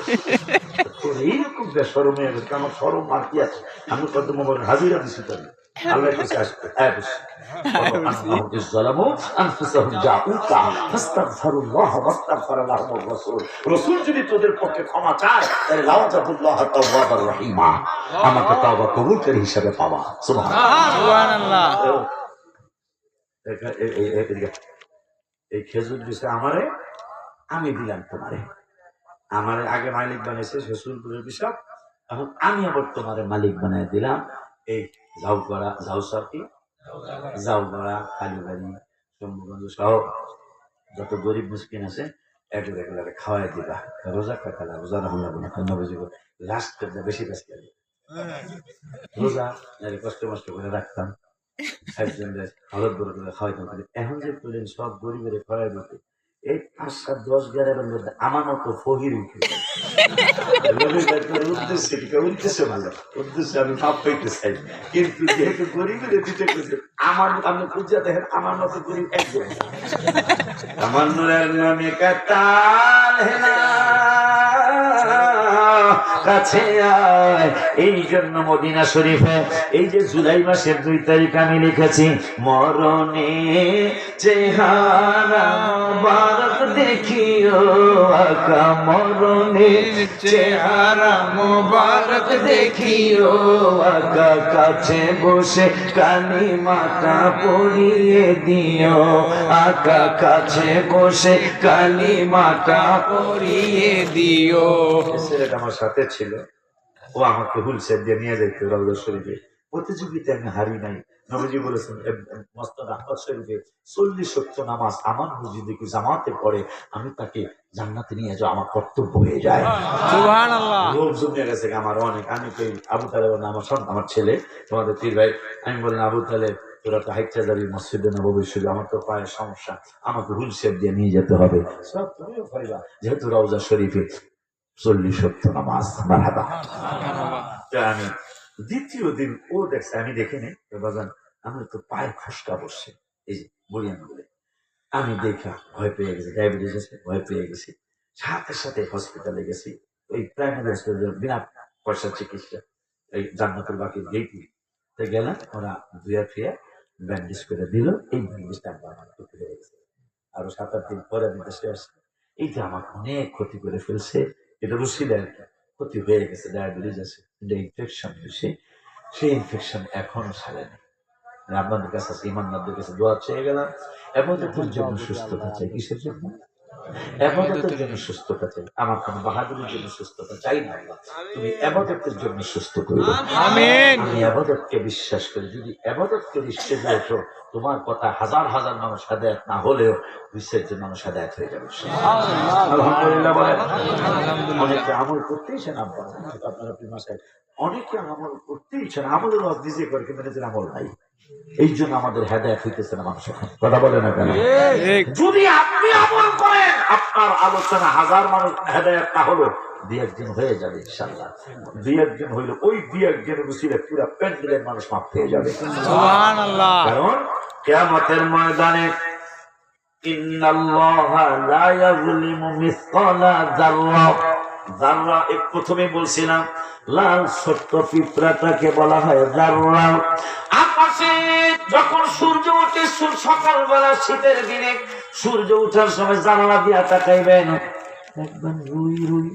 S1: এইরকম বেশরমে আমার শরম আর কি আছে আমি কদম মোবারক হাজিরা দিছি তাই আল্লাহর কাছে আসবে বসে রাসূল যদি তোদের পক্ষে ক্ষমা চায় তাহলে লাওয়াজাতুল্লাহ তাওয়াবার রহিমা আমাকে তওবা কবুলকারী হিসেবে পাবা সুবহানাল্লাহ এই খেজুর দিছে আমারে আমি দিলাম তোমারে আমারে আগে মালিক বানাইছে রসুলপুরের বিশপ এখন আমি আবার তোমারে মালিক বানাই দিলাম এই জাউগড়া কালীবাড়ি শম্ভুগঞ্জ সহ যত গরিব মুসকিন আছে একবারে খাওয়াই দিবা রোজা কাটালা রোজা রাখুন নবীজি লাস্ট করতে বেশি ব্যস্ত রোজা কষ্ট মষ্ট করে রাখতাম হলদ বড় করে খাওয়াইতাম এখন যে করলেন সব গরিবের খাওয়াই দিতে এই 5, 7, 10, 11 মধ্যে আমার মতো ফহির উঠে উদ্দেশ্য ভালো উদ্দেশ্যে আমি ভাব পাইতে চাই কিন্তু যেহেতু গরিবের দিতে করছে আমার আপনি পূজা দেখেন আমার মতো গরিব একজন আমার নুরের নামে কাতাল হেনা কাছে আয় এই জন্য মদিনা শরীফে এই যে জুলাই মাসের 2 তারিখ আমি লিখেছি মরণে চেহারা মুবারক দেখিও আকা মরণে চেহারা মুবারক দেখিও আকা কাছে বসে কালিমাটা পড়িয়ে দিও আকা কাছে বসে কালিমাটা পড়িয়ে দিও ছেলেটা আমার সাথে ছিল ও আমাকে হুলসেট দিয়ে নিয়ে যাইতো রওজা শরীফে প্রতিযোগিতায় আমি হারি নাই নবীজি বলেছেন মুসনাদ আহমদ শরীফে 40 নামাজ আমার মসজিদে জামাতে পড়ে আমি তাকে জান্নাতে নিয়ে যাওয়া আমার কর্তব্য হয়ে যায় সুবহানাল্লাহ লোভ জমে গেছে আমার অনেক আমি কই আবু তালেব আমার ছেলে তোমাদের পীর ভাই আমি বললাম আবু তালেব তোরা তো হাইটটা যাবি মসজিদে নববী শরীফ আমার তো পায়ের সমস্যা আমাকে হুলসেট দিয়ে নিয়ে যেতে হবে সব তুমিও পারিবা যেহেতু রওজা শরীফে 40 নামাজ মারহাবা আমি দ্বিতীয় দিন ও দেখছে আমি দেখিনি বাজান আমার তো পায়ের খসকা বসছে এই যে বলিয়ান বলে আমি দেখা ভয় পেয়ে গেছি ডায়াবেটিস আছে ভয় পেয়ে গেছি সাথে সাথে হসপিটালে গেছি ওই প্রাইমারি হসপিটাল বিনা পয়সার চিকিৎসা এই জান্নাতুল বাকি গেইটি গেলাম ওরা ধুয়া ফিয়া ব্যান্ডেজ করে দিল এই ব্যান্ডেজটা আমার টুকে হয়ে গেছে আরো 7-8 দিন পরে আমি দেশে আসছি এইটা আমাকে অনেক ক্ষতি করে ফেলছে এটা রুশিদের ক্ষতি হয়ে গেছে ডায়াবেটিস আছে ইনফেকশন হয়েছে সেই ইনফেকশন এখনো সারেনি আপনাদের কাছে ইমানদারদের কাছে দোয়া চেয়ে গেলাম এবাদতের জন্য সুস্থতা চাই কিসের জন্য এবাদতের জন্য সুস্থতা চাই আমার কোন বাহাদুরের জন্য সুস্থতা চাই না আল্লাহ তুমি এবাদতের জন্য সুস্থ করবে আমিন আমি এবাদতকে বিশ্বাস করি যদি এবাদতকে বিশ্বাস করো তোমার কথা হাজার হাজার মানুষ হেদায়েত না হলেও 20 জন মানুষ হেদায়েত হয়ে যাবে আলহামদুলিল্লাহ বলেন অনেকে আমল করতেই চান আপনারা প্রিমাসায় অনেকে আমল করতেই চান আমলের ওয়াজ নিজে করে কিন্তু নিজের আমল নাই এই জন্য আমাদের হেদায়েত হইতেছে না মানুষ এখন কথা বলে না কেন যদি আপনি আমল করেন আপনার আলোচনা হাজার মানুষ হেদায়েত না হলো দুই একজন হয়ে যাবে ইনশাআল্লাহ। দুই একজন হইল, ওই দুই একজনের উসিলে পুরা প্যান্ডেলের মানুষ মাফ পেয়ে যাবে।
S2: সুবহানাল্লাহ।
S1: কারণ কিয়ামতের ময়দানে ইন্নাল্লাহা লা ইয়াযলিমু মিসকালা যাররা, যাররা প্রথমে বলছিলাম লাল ছোট্ট পিঁপড়াটাকে বলা হয় যাররা। আকাশে যখন সূর্য ওঠে, সকালবেলা শীতের দিনে সূর্য ওঠার সময় জানালা দিয়া তাকাইবেন, একদম রুই রুই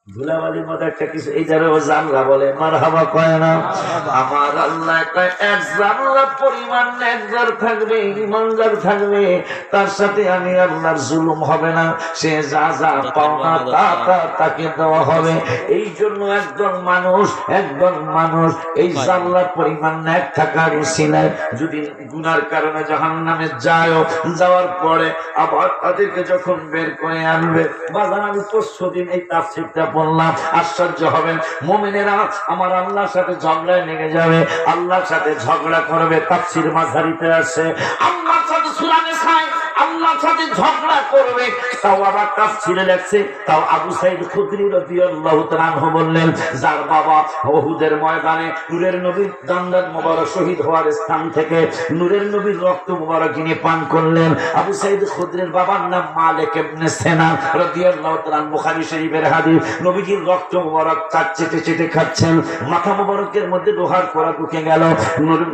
S1: ধুলাবালির মতো একটা কিছু, এইটারও জানলা বলে, মারহাবা কয় না। আমার আল্লাহ কয় এক জানলা পরিমাণ নেককার থাকবে, ইমানদার থাকবে, তার সাথে আমি আল্লাহর জুলুম হবে না, সে যা যা পাওনা তা তাকে দেওয়া হবে। এই জন্য একজন মানুষ এই জানলার পরিমাণ নেক থাকার উসিলায় যদি গুনার কারণে জাহান্নামে যায়, যাওয়ার পরে আবার তাদেরকে যখন বের করে আনবে, বাজার আমি পরশুদিন এই তাফসীরটা বললাম, আশ্চর্য হবেন মুমিনেরা আমার আল্লাহর সাথে ঝগড়ায় লেগে যাবে, আল্লাহর সাথে ঝগড়া করবে। তাফসীর মাঝারিতে আছে আল্লাহর সাথে সূরা নিসায় আল্লাহর সাথে ঝগড়া করবে, তাও আবার তাফসীরে লেখছে, তাও আবু সাঈদ খুদরি রাদিয়াল্লাহু তাআলা আনহু বললেন, যার বাবা উহুদের ময়দানে নূরের নবীর দান্দাত মোবারক শহীদ হওয়ার স্থান থেকে নূরের নবীর রক্ত মোবারক যিনি পান করলেন, আবু সাঈদ খুদরির বাবার নাম মালিক ইবনে সিনান রাদিয়াল্লাহু তাআলা, বুখারী শরীফের হাদিস। নবীজির রক্ত মোবারক চেটে চেটে খাচ্ছেন, মাথা মোবারকের মধ্যে লোহার কড়া ঢুকে গেল,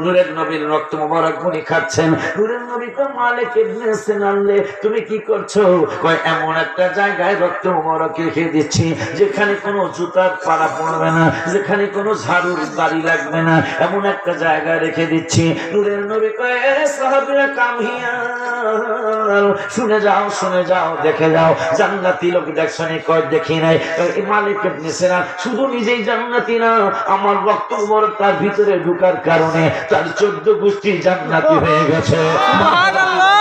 S1: নূরের নবীর রক্ত মোবারক উনি খাচ্ছেন। নূরের নবী তো মালিক ইবনে সিনান, তুমি কি করছো? কয় এমন একটা জায়গায় রক্ত মোবারক রেখে দিচ্ছি যেখানে কোনো জুতার পাড়া পড়বে না, যেখানে কোনো ঝাড়ুর বাড়ি লাগবে না, এমন একটা জায়গায় রেখে দিচ্ছি। নূরের নবী কয় সাহাবীরা কাম হিয়ার, শুনে যাও দেখে যাও, জান্নাতি লোক দেখছনি? কয় দেখি নাই। মালিক ইবনে সিনান শুধু নিজেই জান্নাতি না, আমার রক্ত মোবারক তার ভিতরে ঢোকার কারণে তার 14 গোষ্ঠী জান্নাতি হয়ে গেছে।
S2: সুবহানাল্লাহ।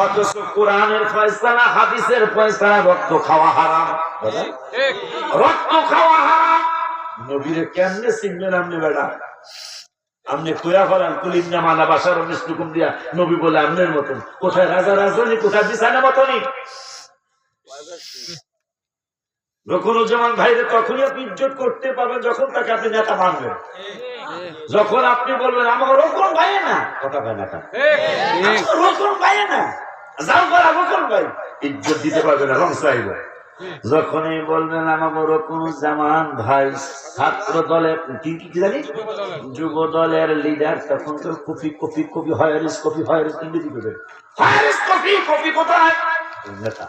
S1: অথচ কোরআনের ফয়সালা, হাদিসের ফয়সালা রক্ত খাওয়া হারাম, রক্ত খাওয়া হারাম। নবীরে কেমনে চিনবেন আপনি? বেটা আপনি কোয়া ফেলান কুলিন্না মানা বাসার মিসলুকুম দিয়া, নবী বলে আপনার মতন। কোথায় রাজা রাজনী, কোথায় বিছানা মতনই। রকুনুজ্জামান ভাইরে তখনই আপনি ইজ্জত করতে পারবেন যখন তাকে আপনি নেতা মানবেন। যখন আপনি বলবেন আমাকে রকম ভাই না, কথা ভাই না, রকম ভাই না, যাও করা রকম ভাই, ইজ্জত দিতে পারবে না, রং চাইব। যখনই বলবেন আমাকে রকুনুজ্জামান ভাই ছাত্র দলের কি জানি যুব দলের লিডার, তখন তো কপি কপি কপি হায়ারিস কপি হায়ারিস ইংরেজি করবেন, হায়ারিস কপি কপি কোথায় নেতা।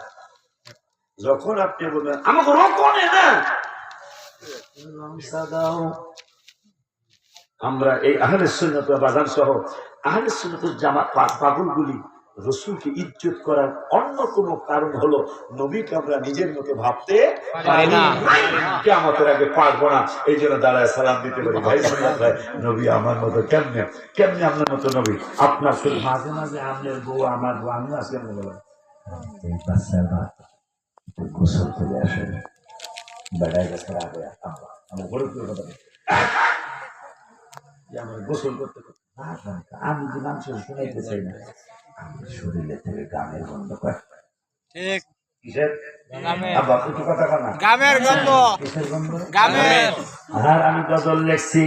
S1: যখন আপনি বলবেন আমাকে রকনে না, আমরা এই আহলে সুন্নাত ওয়াল বাযান সহ আহলে সুন্নাতুল জামাত পাগলগুলি রাসূলকে ইজ্জত করার অন্য কোন কারণ হলো নবীকে আমরা নিজের মতো ভাবতে পারি না, কিয়ামতের আগে পারবো না। এই জন্য দাঁড়ায় সালাম দিতে পারি, ভাই সুন্নাত ভাই নবী আমার মতো কেমনে আপনার মতো নবী আপনার। শুধু মাঝে মাঝে আপনার বউ আমার বউ, আমি আজকে বললাম এই বাচ্চাটা গোসল করে আসে, বেড়ায় গেছে আগে আমার বড় কথা আমার গোসল করতে আমি যে মানুষের শুনাইতে চাই না, আমি শরীরে থেকে গামের গন্ধ পাই।
S2: ঠিক
S1: কিসের
S2: গামের?
S1: আব্বা একটু কথা কর না,
S2: গামের গন্ধ।
S1: কিসের গন্ধ?
S2: গামের।
S1: আর আমি গজল লেখছি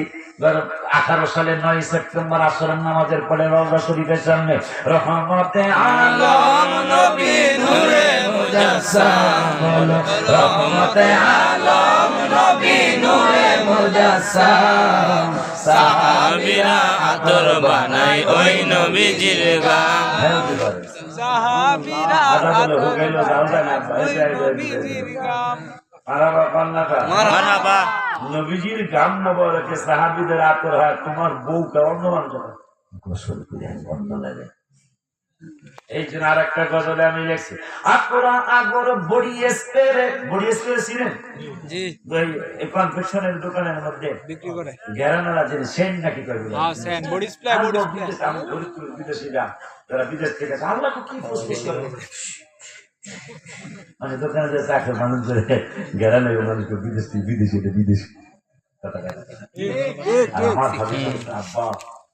S1: 18 সালের 9 সেপ্টেম্বর আসরের নামাজের পরে রওজা শরীফের সামনে রহমতে আলম নবী নূরে মুজাসসাম, রহমতে আলম নবী নূরে মুজাসসাম,
S3: সাহাবীরা আতর বানাই ওই নবীজির গান,
S2: সাহাবীরা আতর ওই নবীজির গাম।
S3: মারহাবা।
S1: নবীজির গাম মোবারকে সাহাবীদের আতর হয়, তোমার বউকে অন্য মানুষ গোসল করে বন্ধ লাগে। এই জন্য আর একটা গজলে আমি লিখছি আকরা আগর বডি স্প্রে ছিলেন
S2: জি,
S1: এই কনফেকশনের দোকানের মধ্যে
S2: বিক্রি করে।
S1: গ্যারানোলা যে সেন নাকি কয় বলে,
S2: হ্যাঁ, Sen body spray, body spray.
S1: আমি ফরিদপুর বিদেশিরা যারা বিদেশ থেকে আল্লাহ কি ফুসফুস করে, মানে দোকানে যে চাকরি মানুষ গ্যারানো মানুষকে বিদেশি কথা আমার আব্বা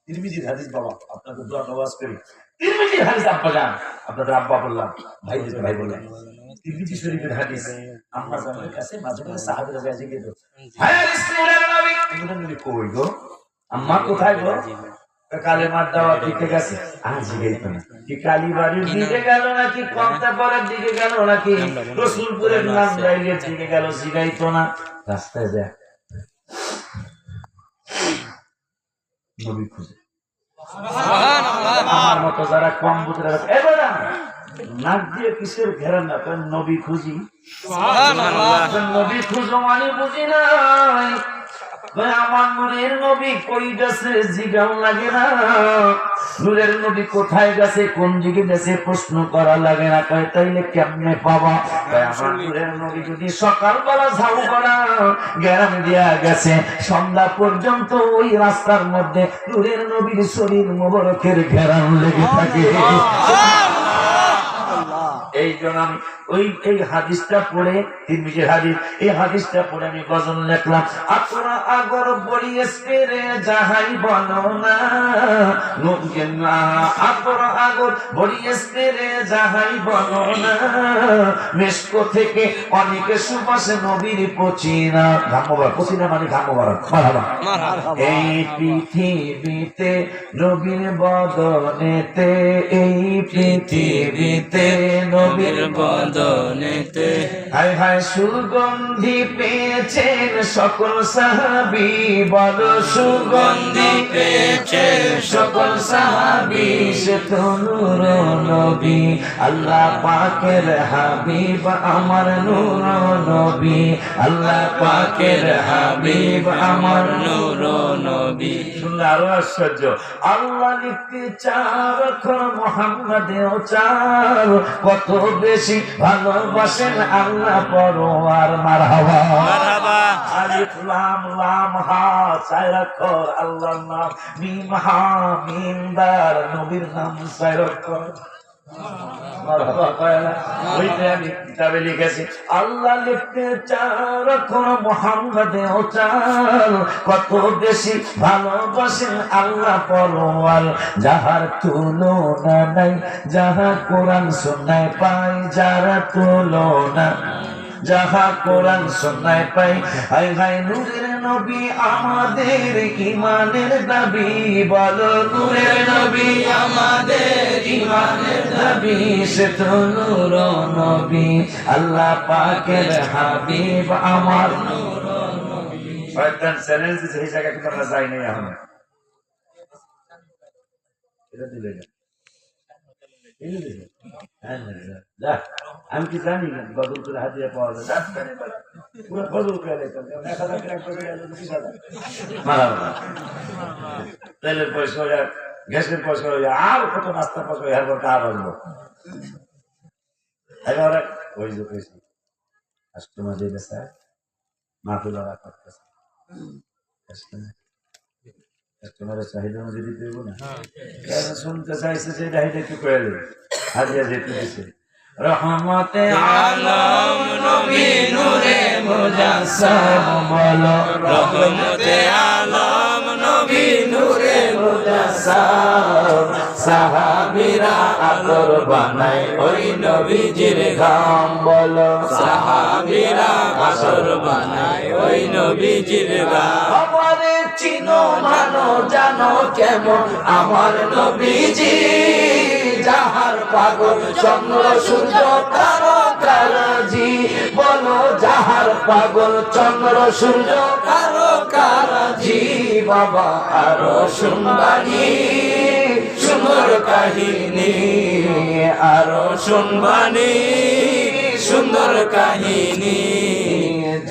S1: তিরমিজির হাদিস বাবা, আপনাকে দোয়া নওয়াজ করি তিরমিজির হাদিস আব্বা যান, আপনাদের আব্বা বললাম, ভাই যেতে ভাই বললাম তিরমিজি শরীফের হাদিস আম্মা জানের কাছে মাঝে মাঝে সাহাবীরা যায় জিজ্ঞেস করে, হ্যাঁ রাসূলুল্লাহ নবী, এগুলো নবী কই গো, আম্মা কোথায় গো? কালেমার দাওয়াত দিতে গেছে। আর জিগাইতো না কি কালীবাড়ির দিকে গেল নাকি কন্তাপাড়ার দিকে গেল নাকি রসুলপুরের নামদাইলের দিকে গেল, জিগাইতো না। রাস্তায় যায় নবী খুঁজে। আমার মতো যারা কম বুঝে নাক দিয়ে কিসের ঘেরান না, নবী খুঁজি। নবী খুঁজো মানে বুঝি নাই আমার নূরের নবী কই গেছে জিগাও লাগে না, নূরের নবী কোথায় গেছে কোন দিকে গেছে প্রশ্ন করা লাগে না। কয় তাইলে কেমনে পাবা? আমার নূরের নবী যদি সকালবেলা ঝাড়ু করা গ্যারাম দিয়া গেছে সন্ধ্যা পর্যন্ত ওই রাস্তার মধ্যে নূরের নবীর শরীর মোবারকের ঘেরান লেগে থাকে। এই জন্য আমি এই হাদিসটা পড়ে, তিরমিজির হাদিস, এই হাদিসটা পড়ে আমি গজল লিখলাম। আপনারা আগর বলিয়েছে রে যাহাই বলো না, আপনারা আগর বলিয়েছে রে যাহাই বলো না, মেশকো থেকে অনেকে সুবাসে নবীর পচিনা, ঘামোবার পচিনা মানে ঘামোবার মারহাবা। এই পৃথিবীতে নবীর বদনেতে, এই পৃথিবীতে নবীর বদনেতে হায় হায় সুগন্ধি পেয়েছেন সকল সাহাবী, বলো সুগন্ধি পেয়েছেন সকল সাহাবী, সে তো নূর নবী আল্লাহ পাকের হাবিব আমার নূর নবী, আল্লাহ পাকের হাবিব আমার নূর নবী। শুনলে আরো আশ্চর্য, আল্লাহ লিখতে চার অক্ষর মুহাম্মাদেও চার, কত বেশি ভালোবাসেন আল্লাহ পরোয়ার মারহাবা মারহাবা। আলিফ লাম লাম হা চার অক্ষর আল্লাহর নাম, মিম হা মিম দার নবীর নাম চার অক্ষর মারহাবা কয় না? ওইটা আমি কিতাবে লিখেছি। আল্লাহ লিখতে চার অক্ষর মুহাম্মাদেও চার, কত বেশি ভালোবাসেন আল্লাহ পরোয়ার, যাহার তুলনা নাই যাহা কোরআন সুন্নায় পাই, যারা তুলনা যাহা কোরআন সুন্নায় পাই। হায় হায় নূরের নবী আমাদের ইমানের দাবি, বলো নূরের নবী আমাদের ইমানের দাবি, সে তো নূর নবী আল্লাহ পাকের হাবিব আমার নূর নবী। শয়তান চ্যালেঞ্জ দিছে এই জায়গা কিন্তু আমরা যাই নাই এখন, এটা দিলে আমি কি জানি না বদল করে হাজিয়া পাওয়া যায় পুরো বদল করে তেলের পয়সা হয়ে যায়, গ্যাসের পয়সা হয়ে যায়, আর কত নাস্তা পয়সা হয়ে যাবে, কার আসবো এবারে ওই যে কইছি কাস্টমার যে গেছে মাফিল করতেছে, কাস্টমারের চাহিদা অনুযায়ী দিতে হইব না, শুনতে চাইছে যে চাহিদা একটু করে দেবে, হাজিয়া যেতে দিছে। রহমতে আলম নবী নূরে মুজাসসাম, বলো রহমতে আলম নবী নূরে মুজাসসাম, সাহাবীরা আতর বানায় ওই নবীজির ঘাম, বলো সাহাবীরা আতর বানায় ওই নবীজির ঘাম। আমারে চিনো মানো জানো কেমন আমার নবীজি, যাহার পাগল চন্দ্র সূর্য তারকারাজি, বলো যাহার পাগল চন্দ্র সূর্য তারকারাজি, বাবা আরো শুনবানি সুন্দর কাহিনী, আরো শুনবানি সুন্দর কাহিনী,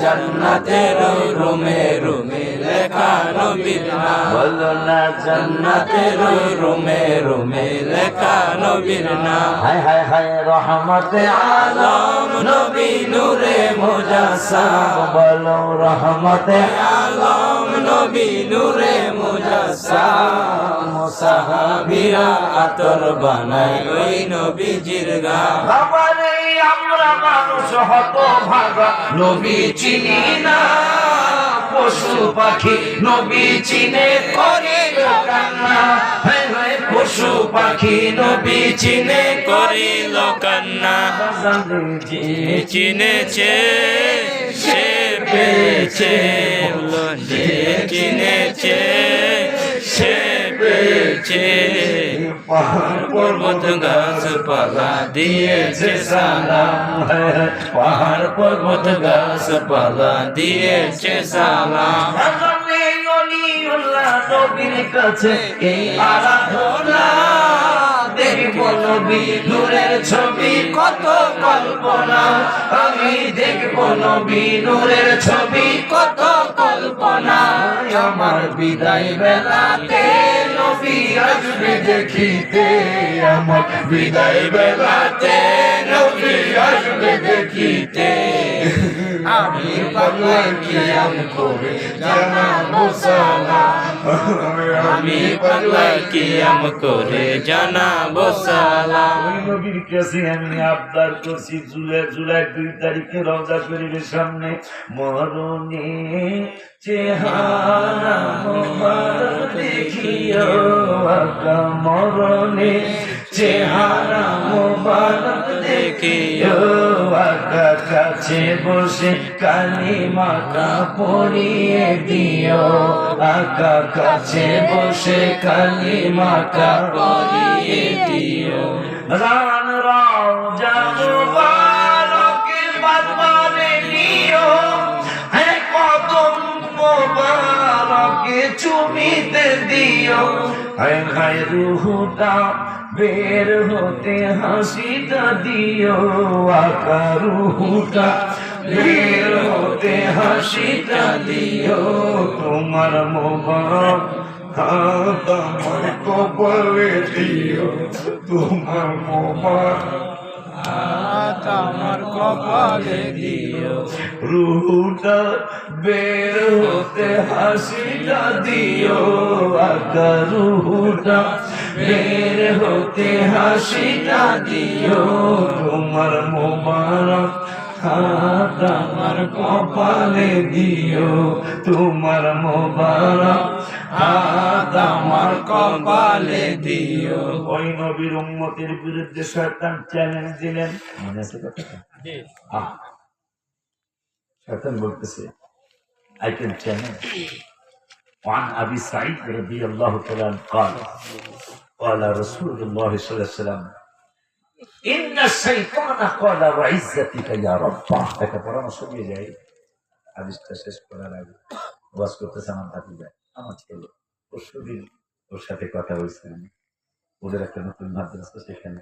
S1: জান্নাতের রুমে রুমে লেখা নবীর নাম, বলো না জান্নাতের রুমে রুমে লেখা নবীর নাম। হায় হায় হায় রহমতে আলম নবী নূরে মুজাসসাম, বলো রহমতে আলম নবী নূরে মুজাসসাম, সাহাবীরা আতর বানায় ওই নবীজির গাম। বাবারে আমরা মানুষ হতভাগা নবী চিনি না, পশু পাখি নবী চিনে করে কান্না,
S3: পশু পাখি নবী চিনে করিল কান্না যে চিনেছে সে পেয়েছে যে চিনেছে সে পেয়েছে পাহাড় পর্বত গাছপালা দিয়েছে সালাম পাহাড় পর্বত গাছপালা দিয়েছে সালাম নবীর কাছে এই আরাধনা দেখব নবী নূরের ছবি কত কল্পনা আমি দেখব নবী নূরের ছবি কত কল্পনা আমার বিদায় বেলাতে নবী আসবে দেখিতে আমার বিদায় বেলাতে নবী আসবে দেখিতে আমি পাগলা কিয়াম করে জানাবো সালাম আমি পাগলা কিয়াম করে জানাবো সালাম
S1: ওই নবীর কাছে আমি আবদার করছি জুলাই 2 তারিখে রওজা শরীফের সামনে মরণে চেহারা মোবারক দেখিও আকা মরণে চেহারা মোবারক দেখিও আকা কাছে বসে কালিমা পড়িয়ে দিও আকা কাছে বসে কালিমা পড়িয়ে দিও রান রওজা মুবারকে বাদবারে নিও হে কদম মুবারকে চুমিতে দিও হায় হায় রুহটা বের হতে হাসিটা দিও আকা রুহটা বের হতে হাসিটা দিও তোমার মোবারক হাত আমার কপালে দিও তোমার মোবারক হাত আমার কপালে দিও রুহটা বের হতে হাসিটা দিও আকা রুহটা বের হতে হাসিটা দিও তোমার মোবারক হাত আমার কপালে দিও তোমার মোবারক হাত আমার কপালে দিও ওই নবীর উম্মতের বিরুদ্ধে শয়তান চ্যালেঞ্জ দিলেন মনে আছে কথাটা শয়তান বলতেছে I can challenge وعن أبي سعيد رضي الله تعالى عنه قال قال رسول الله صلى الله عليه وسلم إن الشيطان قال وعزتك يا رب এটা পরামর্শ দিয়ে যাই হাদিসটা শেষ করার আগে ওয়াজ করতেছে আমার ভাতিজা আমার ছেলে পরশুদিন ওর সাথে কথা হয়েছে ওদের একটা নতুন মাদ্রাসা সেখানে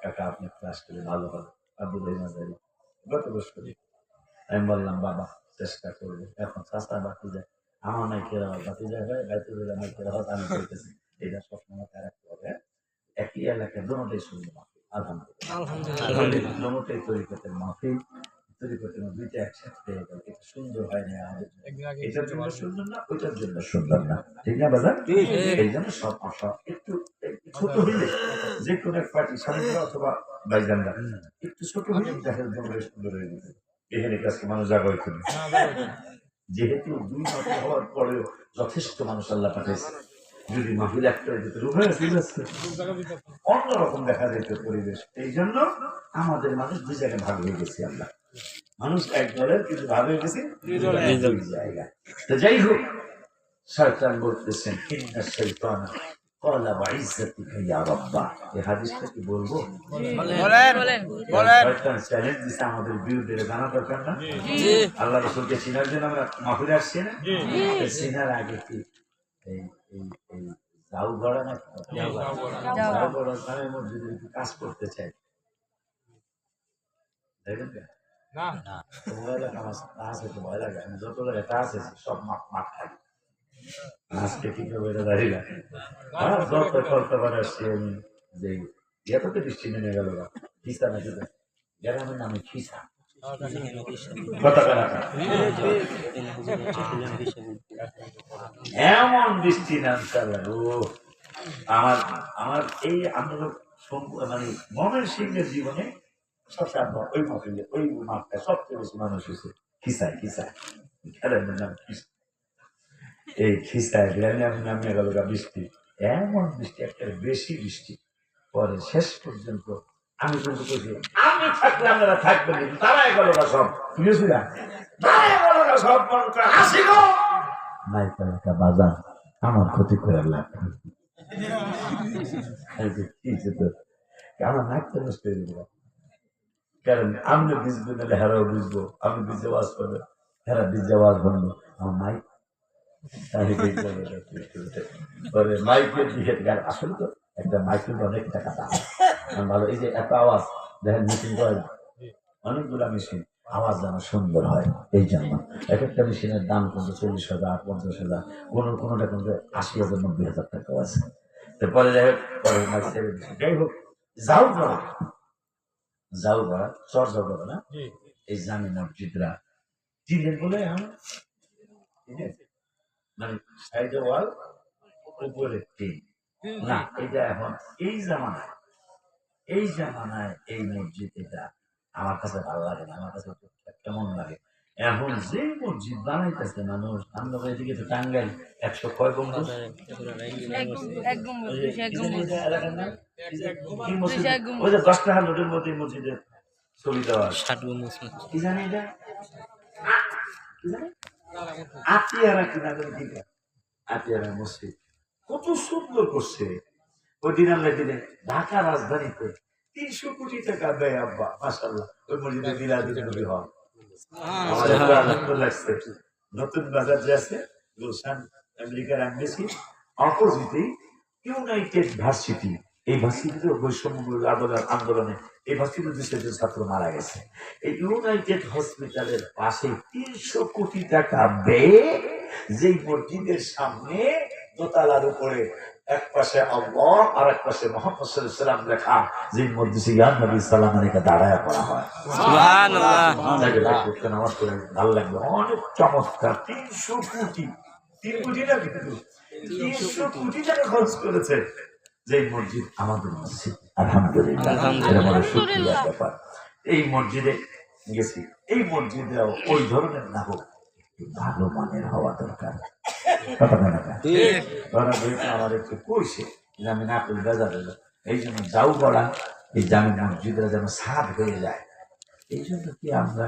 S1: কাকা আপনি ক্লাস করে ভালো হবে আব্দুল মাজারি গত বছরই আমি বললাম বাবা চেষ্টা করবো এখন চাষা বাকি যায় আমার নাই কেরা বাকি যায় হয় বাইতুল নাই কেরা হয় আমি করতেছি এটা সবসময় তার রাখতে হবে একই এলাকায় দোনোটাই সুন্দর মাফি আলহামদুলিল্লাহ দোনোটাই তরিকতের মাফি তরিকতের দুইটা একসাথে এটা সুন্দর হয় না আমাদের এটার জন্য সুন্দর না ওইটার জন্য সুন্দর না ঠিক না বাজার এই জন্য সব আশা একটু ছোট হইলে যে কোনো এক পার্টি স্বামীরা অথবা বাইজানরা একটু ছোট হইলে দেখার জন্য সুন্দর হয়ে যেতে এখানে কাছে মানুষ জায়গা হইতে যেহেতু 2 মাস হওয়ার পরেও যথেষ্ট মানুষ আল্লাহ পাঠাইছে যদি মাহফিল একটা অন্যরকম দেখা যেত পরিবেশ এই জন্য আমাদের মানুষ 2 জায়গায় ভাগ হয়ে গেছে আল্লাহ মানুষ এক দলের কিন্তু ভাগ হয়ে গেছে 2 জায়গায় তো যাই হোক শয়তান বলতেছেন ইন্না শাইতানা ক্বালা ওয়াইজ্জাতিকা ইয়া রাব্বা এই হাদিসটা কি বলবো বলেন শয়তান চ্যালেঞ্জ দিছে আমাদের বিরুদ্ধে জানা দরকার না জি আল্লাহ রাসূলকে চিনার জন্য আমরা মাহফিলে আসছি না জি চিনার আগে কি এই যাও গড়া না যাও গড়া কারণে মসজিদে একটু কাজ করতে চাই দেখেন না না তোমার এলাকা আছে তো ভয় লাগে আমি যত জায়গায় কাজ আছে সব মাঠ খাই আজকে কি করে দাঁড়িয়ে যত করতে পারে আসছি আমি যে এত তো দৃষ্টি নেমে গেল খিসা নাকি গ্রামের নামে খিসা এমন বৃষ্টি নাম চালা ও আমার এই আন্দোলন মানে মনের সিংহের জীবনে সবসময় ওই মাহফিলে ওই মাঠটা সবচেয়ে বেশি মানুষ হয়েছে খিসায় খেলার নাম খিসা এই খিসায় গ্রামে নামিয়ে গেল বৃষ্টি এমন বৃষ্টি, একটা বেশি বৃষ্টি। পরে শেষ পর্যন্ত আমি কিন্তু বলছি, আমি থাকলে আপনারা থাকবেন, কিন্তু তারাই গেল না সব, বুঝেছিলাম, তারাই গেল না সব, হাসি গো নায়িকা একটা বাজান আমার ক্ষতি করে লাগবে, আমার নাকটা নষ্ট হয়ে দিল। কারণ আমি বুঝবো না, হেরাও বুঝবো, আমি বুঝে ওয়াজ করবো, হেরা বুঝে ওয়াজ বলবো, আমার মাইক পরে মাইকের দিকে আসলে তো একটা মাইকের অনেক টাকা দাম ভালো। এই যে এত আওয়াজ দেখেন, মেশিন করে অনেকগুলা মেশিন, আওয়াজ যেন সুন্দর হয়, এই জন্য এক একটা মেশিনের দাম কিন্তু 40,000, 50,000, কোনোটা কিন্তু 80,000, 90,000 টাকাও আছে। তারপরে যাই হোক, পরে মাইক ছেড়ে দিচ্ছি। যাই হোক, যাও করা চর যাও করা না, এই জামি মসজিদরা টিনের বলে মানে সাইডে ওয়াল, উপরে টিন না। এটা এখন এই জামানায় এই মসজিদ, এটা আমার কাছে ভালো লাগে না, আমার কাছে কেমন লাগে। এখন যে মসজিদ বানাইতেছে মানুষ, আমরা এদিকে তো টাঙ্গাইল 100 কয় গম্বুজ, ওই যে 10 টাকা নোটের মধ্যে মসজিদের ছবি দেওয়া, কি জানি এটা আতিয়ারা কিনা দিকে, আতিয়ারা মসজিদ কত সুন্দর করছে। ওই দিন আমরা দিনে ঢাকা রাজধানীতে 300 কোটি টাকা ব্যয় আব্বা, মাশাআল্লাহ, ওই মসজিদে মিলাদুন নবী হল। আমার এত আনন্দ লাগছে। নতুন বাজার যে আছে গুলশান আমেরিকার এমবেসি অপোজিটে ইউনাইটেড ভার্সিটি, এই ভার্সিটিতে বৈষম্য আন্দোলনে এই ভার্সিটিতে সেজন ছাত্র মারা গেছে। এই ইউনাইটেড হসপিটালের পাশে 300 কোটি টাকা ব্যয়ে যেই মসজিদের সামনে দোতলার উপরে এক পাশে আল্লাহ আর এক পাশে মুহাম্মদ সাল্লাল্লাহু আলাইহি ওয়াসাল্লাম লেখা, যে মসজিদে ইয়া নবী সাল্লাল্লাহু আলাইহি ওয়াসাল্লাম দাঁড়ায়া পড়া হয়। সুবহানাল্লাহ, নামাজ পড়ে ভালো লাগলো, অনেক চমৎকার। 300 কোটি, 3 কোটি না, কিন্তু 300 কোটি টাকা খরচ করেছে যে মসজিদ আমাদের মসজিদ। আলহামদুলিল্লাহ, এটা বড় শুকরিয়ার ব্যাপার। এই মসজিদে গেছি, এই মসজিদে ওই ধরনের না হোক, ভালো মানের হওয়া দরকার। আমার একটু কইছে যে আমি না করি বেজা দিল, এই জন্য যাও বলা এই জামি মসজিদরা যেন সাদ হয়ে যায়। এই জন্য কি আমরা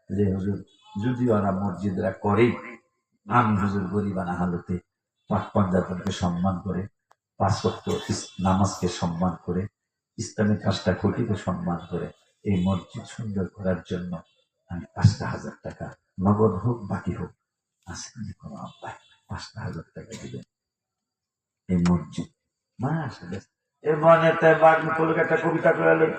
S1: যে হুজুর, যদিও আমরা মসজিদরা করেই, আমি হুজুর গরিবানা হালতে পাক পাঞ্জাতনকে সম্মান করে, 5 ওয়াক্ত নামাজকে সম্মান করে, ইসলামিক কাজটা খুঁটিকে সম্মান করে, এই মসজিদ সুন্দর করার জন্য আমি 5,000 টাকা নগদ হোক বাকি হোক আসলে কোনো আব্বাই 5,000 টাকা দিবেন এই মসজিদ। মনেতে বাঘ, একটা কবিতা করলেন,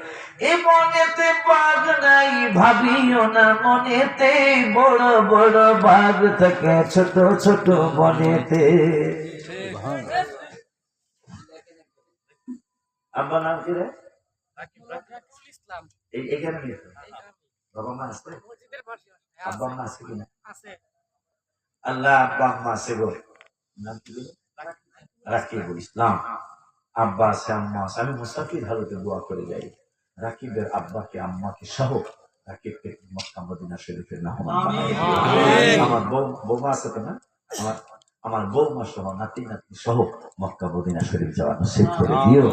S1: এ মনেতে বাঘ নাই ভাবিও না, মনেতে বড় বড় বাঘ থাকে ছোট ছোট মনেতে। আব্বা নাম কি রে? এইখানে বাবা মা আছে, আব্বা মা আছে কিনা? আল্লাহ আব্বা আম্মা আছে গো, নাম কি রাকিবুল ইসলাম। আব্বা আছে, আম্মা আছে। আমি মুসাফির হালতে দোয়া করে যাই, রাকিবের আব্বাকে আম্মাকে সহ রাকিবকে মক্কা মদিনা শরীফের মেহমান বানাই দিও। আমার বৌমা আছে তো না, আমার বৌমা সহ নাতি নাতি সহ মক্কা মদিনা শরীফ যাওয়া নসিব করে দিও।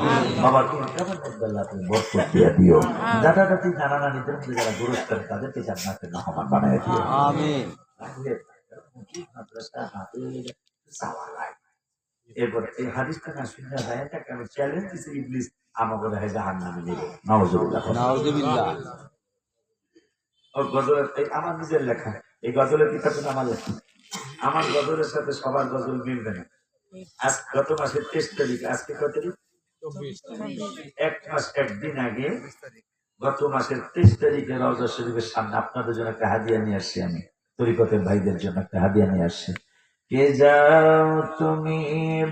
S1: বাবার তুমি কেমন আল্লাহ তুমি বরকত দিয়ে দিও। দাদা দাদি নানা নানিদের মধ্যে যারা গুরুত্ব তাদেরকে জান্নাতের মেহমান বানাই দিও। আমিন। মাদ্রাসা হাতে যাওয়া লাগে। এরপরে এই হাদিসটা না শুনে যায়, এটাকে আমি চ্যালেঞ্জ দিছি, ইবলিস আমাকে দেখা জাহান্নামে নেবে। নাউজুবিল্লাহ, নাউজুবিল্লাহ। ও গজলের, এই আমার নিজের লেখা, এই গজলের কিতাবটা আমার লেখা। আমার গজলের সাথে সবার গজল মিলবে না। আজ গত মাসের 23 তারিখ, আজকে কত তারিখ? 1 মাস 1 দিন আগে, গত মাসের 23 তারিখে রওজা শরীফের সামনে আপনাদের জন্য একটা হাদিয়া নিয়ে আসছি, আমি তরিকতের ভাইদের জন্য একটা হাদিয়া নিয়ে আসছি। কে যাও তুমি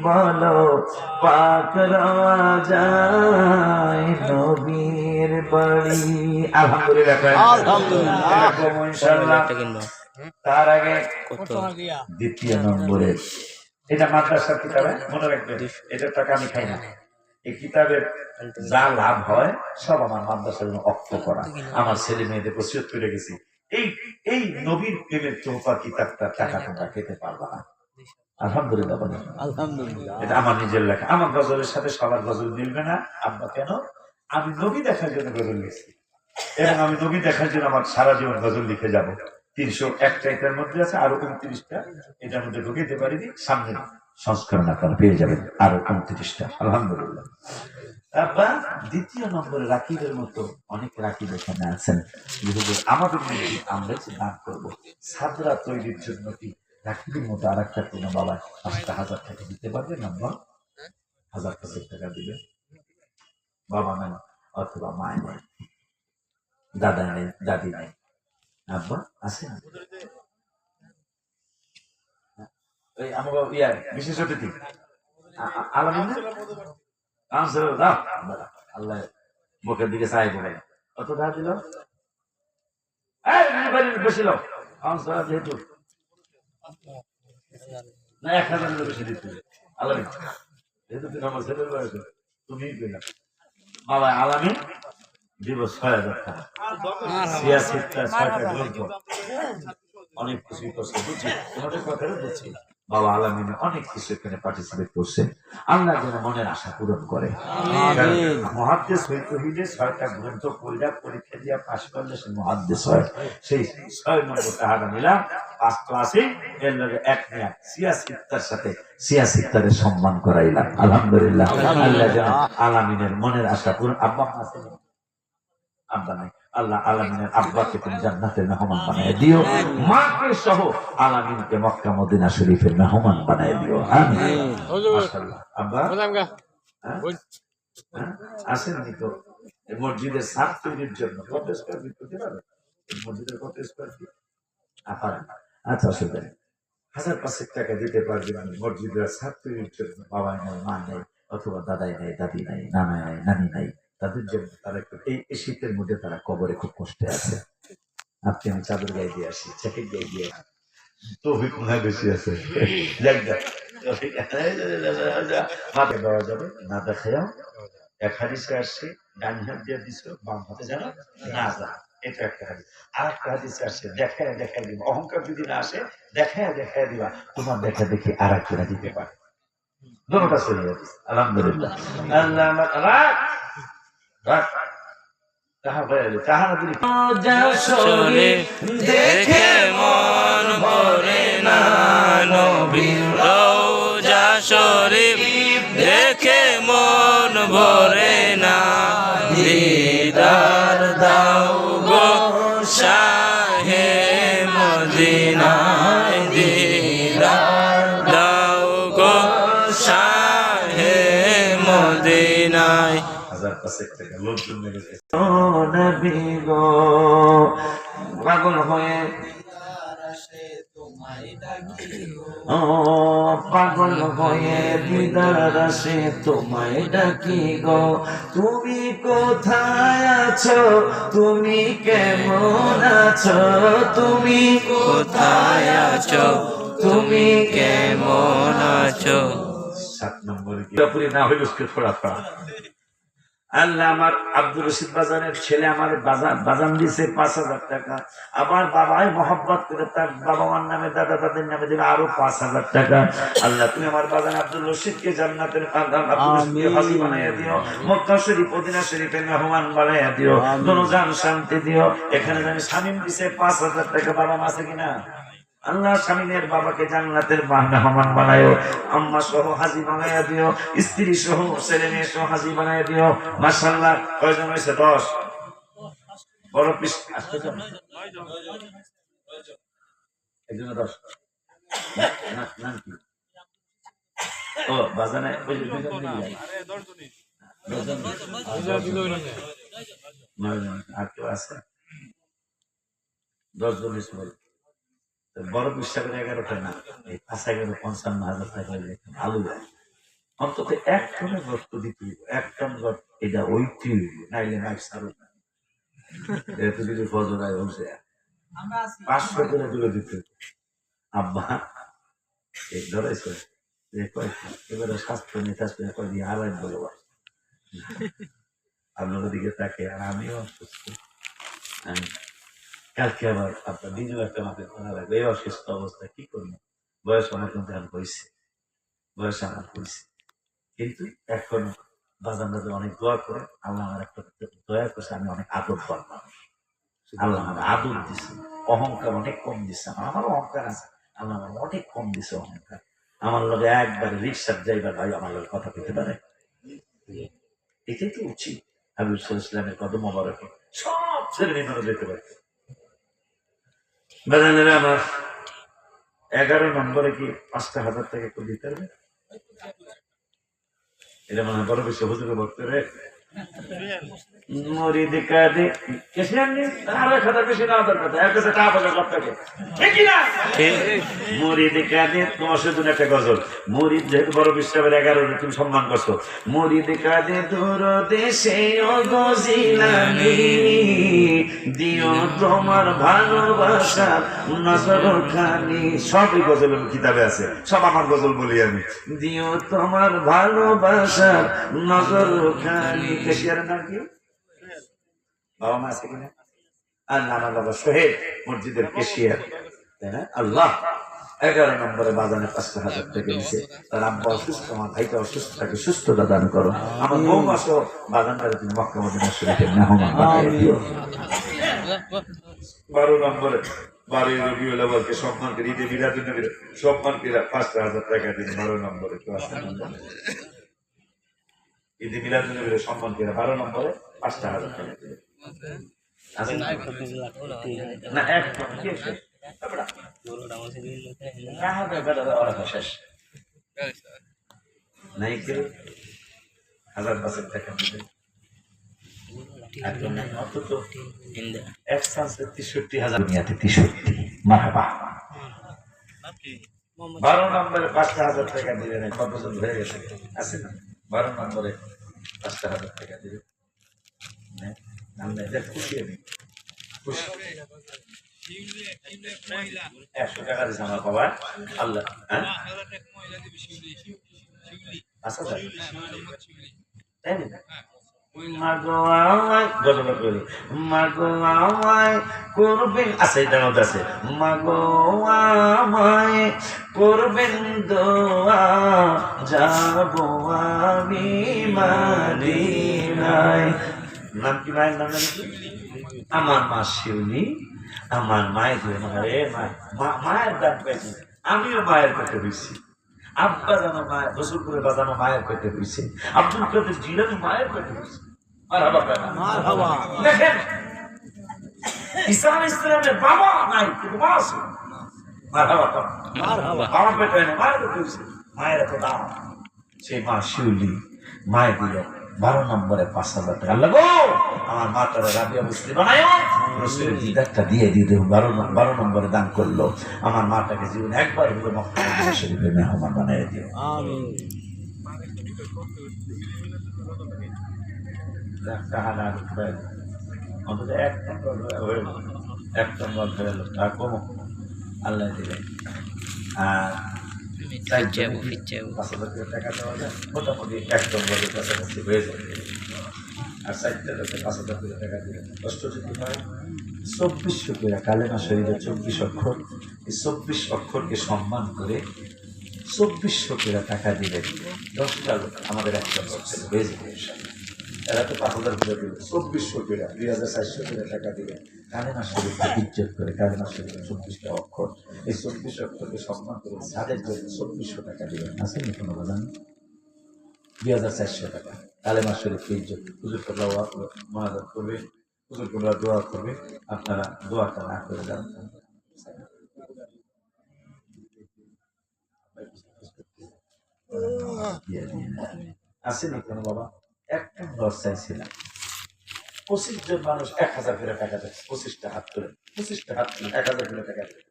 S1: বলো পাক রাজায় নবীর বাড়ি। আলহামদুলিল্লাহ, আলহামদুলিল্লাহ, ইনশাআল্লাহ। তার আগে দ্বিতীয় নম্বরে, এটা মাদ্রাসার কিতাবে মনে রাখবেন, এটার টাকা আমি খাই না। এই কিতাবের যা লাভ হয় সব আমার মাদ্রাসার জন্য অক্ষ করা, আমার ছেলে মেয়েদের ওসিয়ত করে গেছি। এই নবীর প্রেমের তোহফা কিতাবটার টাকা তোমরা খেতে পারবা না। আলহামদুলিল্লাহ বলেন। এটা আমার নিজের লেখা। আমার গজলের সাথে সবার গজল মিলবে না। আব্বা কেন? আমি নবী দেখার জন্য গজল লিখছি এবং আমি নবী দেখার জন্য আমার সারা জীবন গজল লিখে যাব। 301টা এটার মধ্যে আছে, আরো 29টা এটার মধ্যে ঢুকিতে পারিনি। সামনে সংস্করণ আপনারা পেয়ে যাবেন আরো 29টা। আলহামদুলিল্লাহ। আব্বা দ্বিতীয় নম্বরে রাকিবের মতো অনেক রাকিব এখানে আছেন। আমাদের মধ্যে আমরা যে দান করবো সাদরা তৈরির জন্য কি রাকিবের মতো আর একটা কোনো বাবা 5,000 টাকা দিতে পারবে? নম্বর 1,000 টাকা দিবে। বাবা নাই অথবা মায় নাই, দাদা নাই, দাদি নাই, আব্বা আছে না? ওই আমার বিশেষ অতিথি আলামিন আল্লাহ মুখের দিকে চাই বলে কত টাকা দিল? বসিল যেহেতু না 1,000 বেশি দিতে আলামিন, যেহেতু তুমি আমার ছেলের বয়স তুমি পেলাম বাবা আলামিন দিব 6,000 টাকা। অনেক কিছু করছে বুঝছি, তোমাদের কথাটা বুঝছি। বাবা আলামিনে অনেক কিছু এখানে পার্টিসিপেট করছে। আল্লাহ যেন মনের আশা পূরণ করে। মুহাদ্দিস হইতে হইলে 6টা গ্রন্থ পড়া পরীক্ষা দিয়া পাশ করলে সে মুহাদ্দিস হয়। সেই 6 নম্বর টাকাটা নিলাম 5 ক্লাসে এর লগে এক নিয়া সিয়াসিত্তার সাথে সিয়াসিত্তারের সম্মান করাইলাম। আলহামদুলিল্লাহ। আল্লাহ যেন আলামিনের মনের আশা পূরণ। আব্বা আছে আব্বা নাই, আল্লাহ আলামিনের আব্বাকে তুমি জান্নাতের মেহমান বানায় দিও, মাকে সহ আলামিনকে মক্কা মদিনা শরীফের মেহমান বানায় দিও। আমিন। মাশাআল্লাহ। আব্বা আসেননি তো মসজিদের ছাদ তৈরির জন্য কত স্কয়ার ফিট করতে পারবে? মসজিদের কত স্কয়ার ফিট? আচ্ছা অসুবিধা নেই, 1,005 টাকা দিতে পারবেন মসজিদের ছাদ তৈরির জন্য। বাবা নাই, মা নেই, অথবা দাদাই নাই, দাদি নাই, নানা নাই, নানি নাই, তাদের জন্য তারা একটু এই শীতের মধ্যে তারা কবরে খুব কষ্টে আছে। আপনি আমি চাদর গায়ে দিয়ে আসি, জ্যাকেট গায়ে দিয়ে আসি, তো কোথায় বেশি আছে মাথায় দেওয়া যাবে না। দেখাও এক হাদিসে আসছে ডান হাত দিয়ে দিছ বাম হাতে যেন না যায়, এটা একটা হাদিস। আর একটা হাদিসে আসছে দেখায় দেখায় দিবা, অহংকার যদি না আসে দেখায় দেখায় দিবা, তোমার দেখা দেখি আর একজনে দিতে পারে। দুটোটা সহি হাদিস। আলহামদুলিল্লাহ। আল্লাহ রাখ রাখ
S3: দেখে মন ভরে না, নবীর রওজা শরীফ দেখে মন ভরে না, দিদার দাও গো শাহে মদিনা, দিদার দাও গো শাহে মদিনায়।
S1: 1,005 টাকা লোকজন লেগেছে। পাগল হয়ে পাগল হয়ে দিদার আসে তোমায় ডাকি গো, তুমি কোথায় আছো, তুমি কেমন আছো, তুমি
S3: কোথায় আছো, তুমি কেমন আছো।
S1: 7 নম্বরে পুরোপুরি না হইল থোড়া থোড়া। আল্লাহ আমার আব্দুর রশিদ বাজানের ছেলে আমার বাজান দিয়েছে 5,000 টাকা। আমার বাবাই মহব্বত করে তার বাবা মার নামে দাদা দাদের নামে দিলে আরো 5,000 টাকা। আল্লাহ তুমি আমার বাজান আব্দুল রশিদকে জান্নাতের হাজি বানাইয়া দিও, মক্কা শরীফ মদিনা শরীফের মেহমান বানাইয়া দিও, দোনোজান শান্তি দিও। এখানে জানি শামীম দিছে 5,000 টাকা। বাবা মা আছে কিনা? আল্লাহ স্বামীনের বাবাকে জান্নাতের মেহমান বানায়ো, আম্মা সহ হাজি বানাইয়া দিও, স্ত্রী সহ ছেলে মেয়ে সহ হাজি বানাইয়া দিও। মাশাআল্লাহ কয়জন হয়েছে? 10। বড় পিস আসতে জন একজন 10 নাম কি? ও বাজানে ওই যে 2 জন দিলেন, 9 জন আর কেউ আছে? 10 জন হয়েছে। বড় বিশ্বাস করে 11টা না, এই 5,55,000 টাকা ভালো যায়। অন্তত 1 টনের গর্ত দিতে, 1 টন গর্ত এটা ওইটি নাইলে নাই সারো না। এত যদি ফজরায় বসে 500 করে তুলে দিতে। আব্বা এই ধরেছে এবারে স্বাস্থ্য নিতে করে দিয়ে আবার বলে আপনার দিকে তাকে। আর আমিও অসুস্থ, কালকে আবার আপনার নিজেও একটা মাথায় করা লাগবে। এই অসুস্থ অবস্থা কি করবো? বয়স আমার কিন্তু এখন হয়েছে, বয়স আমার হয়েছে, কিন্তু এখন বাজান দাদা অনেক দোয়া করে, আল্লাহ আমার একটা দয়া করছে, আমি অনেক আদর পাবো, আল্লাহ আমার আদর দিছে, অহংকার অনেক কম দিচ্ছে, আমার অহংকার আছে, আল্লাহ আমার অনেক কম দিছে অহংকার। আমার লগে একবারে রিক্সার ড্রাইভার ভাই আমার লগে কথা বলতে পারে, এটাই তো উচিত। হাবিব সাল্লাল্লাহু আলাইহি ওয়াসাল্লামের কদম মোবারকে সব ছেলে মেয়ে যেতে পারে। বাজানেরা আমার 11 নম্বরে কি 5,000 টাকা একটু দিতে হবে? এটা মনে হয় বড় বেশি হুজুরের বক্তরে মরিদ কাদে কেসে আননি আর 1,000 বেশি না দরকার, 1,000 টাকা পয়সা সব থাকে ঠিক না? মরিদ কাদে তোমার শুধু একটা গজল, মরিদ যেহেতু বড় বিশ্বের 11 তুমি সম্মান করছো, মরিদ কাদে দূর দেশে ও গজিলানি দিও তোমার ভালোবাসা নজর খানি। সবই গজল কিতাবে আছে, সব আমার গজল বলি আমি। দিও তোমার ভালোবাসা নজর খানি। কেশিয়ারের নাম কি? বাবা মা আছে কিনা? আর না, আমার বাবা সোহেল মসজিদের কেশিয়ার, তাই না? আল্লাহ 11 নম্বরে বাজানে 5,000 টাকা দিছে। তার আব্বা অসুস্থ, আমার ভাইটা অসুস্থ, তাকে সুস্থতা দান করো। আমার বৌমা সহ বাজানটারে তুমি মক্কা মদিনা শরীফের মেহমান বানায় দিও। 12 নম্বরে বাড়ির রবিউল আউয়ালকে সম্মান করে, ঈদে মিলাদুন নবীর সম্মান করে 5,000 টাকা দিন। 12 নম্বরে ঈদে মিলাদুন নবীর সম্মান করে 12 নম্বরে 5,000 টাকা দিন। না একদম শেষ নাই কেউ 1,000 টাকা দিবে। অথচ 63,000 12 নম্বরে 5,000 টাকা দিবে না, কত বছর হয়ে গেছে আছে না? 12 নম্বরে 5,000 টাকা দিবে, খুশি আমি খুশি। 100 টাকা দিচ্ছে আমার বাবা আল্লাহ। করবেন আছে আছে মাগো আমায় করবেন দোয়া যাবো আমি মদিনায়। নাম কি মায়ের নাম? আমার মা শিউলি, আমার মায়ের মায়ের দাম পেয়েছি, আমিও মায়ের পেটে হয়েছি। আব্বা জানো মায়ের গোসল করে বাজানো মায়ের পেটে হয়েছে, আব্দুল কাদের জিলানী মায়ের পেটে হয়েছে। দেখেন ঈসা আলাইহিস সালামের বাবা নাই, কিন্তু মা আছে। বাবা পেটে হয় না, মায়ের পেটে হয়েছে, মায়ের এত দাম। সেই মা শিউলি মায়ের দিল 12 নম্বরে 5,000 টাকা। আল্লাহ গো আমার মাতারা রাবিয়া মুসলিম বানায়, রসুলের দিদারটা দিয়ে দিতে 12 নম্বরে দান করলো। আমার মাটাকে জীবনে একবার হলো মক্কা মদিনা শরীফের মেহমান বানিয়ে দিও। আমিন। অন্তত এক নম্বর হয়ে গেল, আর কমো আল্লাহ দিলেন। আর 5,000 টাকা দেওয়া যায়, মোটামুটি 1 নম্বরের কাছাকাছি হয়ে যাবে। আর 4টা 5,000 টাকা দিলে 8 হয় 2400 করে কালেমা শরীফের 24 অক্ষর। এই 24 অক্ষরকে সম্মান করে 2400 করে টাকা দিলেন। 10টা লোক আমাদের একটা বছর হয়ে যাবে। এরা তো 5,000 করে দিল, 2400 করে 2,400 করে টাকা দিলেন। কালেমা শরীফকে ইজ্জত করে, কালেমা শরীফের 24টা অক্ষর, এই 24 অক্ষরকে সম্মান করে যাদের জন্য 2400 টাকা দিলেন। আসেনি কোনো বাজান? 2,400 টাকা কালেমা শরীফকে ইজ্জত। হুজুর করলা মনাজাত করবে, হুজুর করলা দোয়া করবে, আপনারা দোয়াটা না করে যান। আসেনি কোনো বাবা? একটা দশ চাইছিলাম, 25 জন মানুষ 1,000 করে টাকা দেয়, 25টা হাত করে 1,000 করে টাকা দেয়।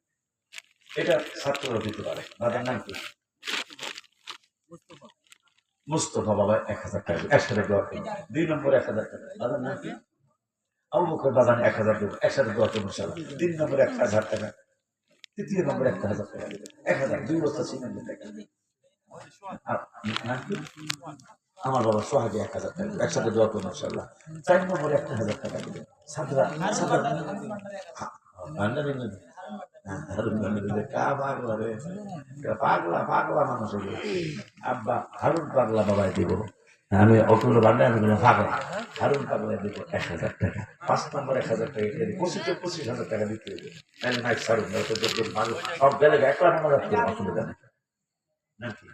S1: এটা ছাত্ররা দিতে পারে। দাদার নাম কি? মুস্তফা বাবা 1,000 টাকা একসাথে দোয়া করবে। 2 নম্বরে 1,000 টাকা। দাদার নাম কি? আবু বকর বাজান 1,000 দেবে, একসাথে দোয়া করবে ইনশাআল্লাহ। 3 নম্বরে 1,000 টাকা, 3 নম্বরে 1,000 টাকা দেবে, 1,000 2 বস্তা সিমেন্টের টাকা। আমার বাবা সোহাগে 1,000 টাকা একসাথে দোয়া করবো ইনশাআল্লাহ। 4 নম্বরে 1,000 টাকা দিবে। হারুন বলে কা পাগলা রে, পাগলা পাগলা মানুষ হলো। আব্বা হারুন পাগলা বাবাই দিব, আমি অকুল বান্ডে আমি পাগলা হারুন পাগলা দিব 1,000 টাকা। 5 নম্বর 1,000 টাকা দিয়ে 25,000 টাকা দিতে হবে। তাহলে মাইক সারুন মানুষ সব গেলে একলা নামাজ অসুবিধা নেই নাকি?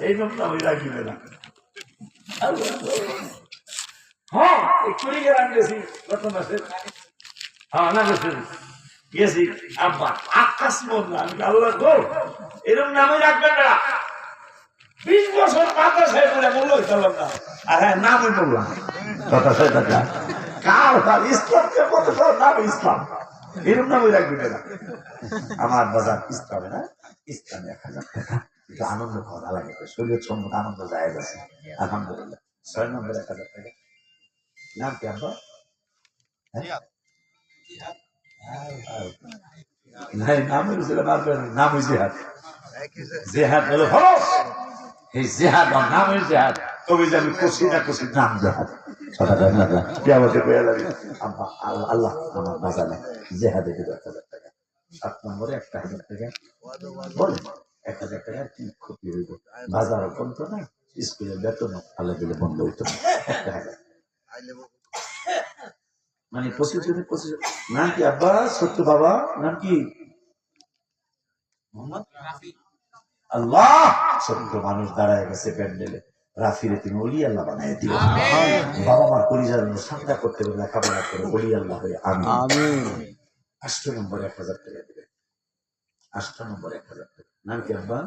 S1: এই লোকটা ওই রাখবে না। হ্যাঁ এক্ষুনি গেলাম গেছি গত মাসে। হ্যাঁ না গেছি আব্বা আকাশ মন আমি আল্লাহ গো এরকম নামে রাখবেন না। 20 বছর মাদ্রাসায় পড়ে বললো চললাম না। আর হ্যাঁ নামই বললাম কথা সেটা কার ইসলামকে বলতে নাম ইসলাম এরকম নামই রাখবেন না। আমার বাজার ইসলামে না ইসলামে 1,000 টাকা একটু আনন্দ করা লাগে, শরীর সম্মত আনন্দ যায় গেছে আলহামদুলিল্লাহ। 6 নম্বর 1,000 টাকা নাম কি আব্বা? নাম জিহাদ। জিহাদ হলো এই জিহাদ নাম জিহাদ তবে যে আমি খুশি না খুশি নাম জিহাদ আল্লাহ আমার বাজারে জেহাদে দিল 1,000 টাকা। 7 নম্বরে 1,000 টাকা বলে 1,000 টাকা কি ক্ষতি হইব? বাজারও কমতো না, স্কুলের বেতন আল্লাহ দিলে বন্ধ হইতো না। 1,000 মানে 25 নাম কি আব্বা? সত্য বাবা নাম কি? আল্লাহ সত্য মানুষ দাঁড়ায় গেছে প্যান্ডেলে। রাফিরে তুমি অলি আল্লাহ বানাই দিও। বাবা মার পরিবার সাদা করতে হবে, লেখাপড়া করে অলি আল্লাহ হয়ে আমিন। 8 নম্বরে 1,000 টাকা দেবে। 8 নম্বরে 1,000 টাকা নাম কি আব্বা?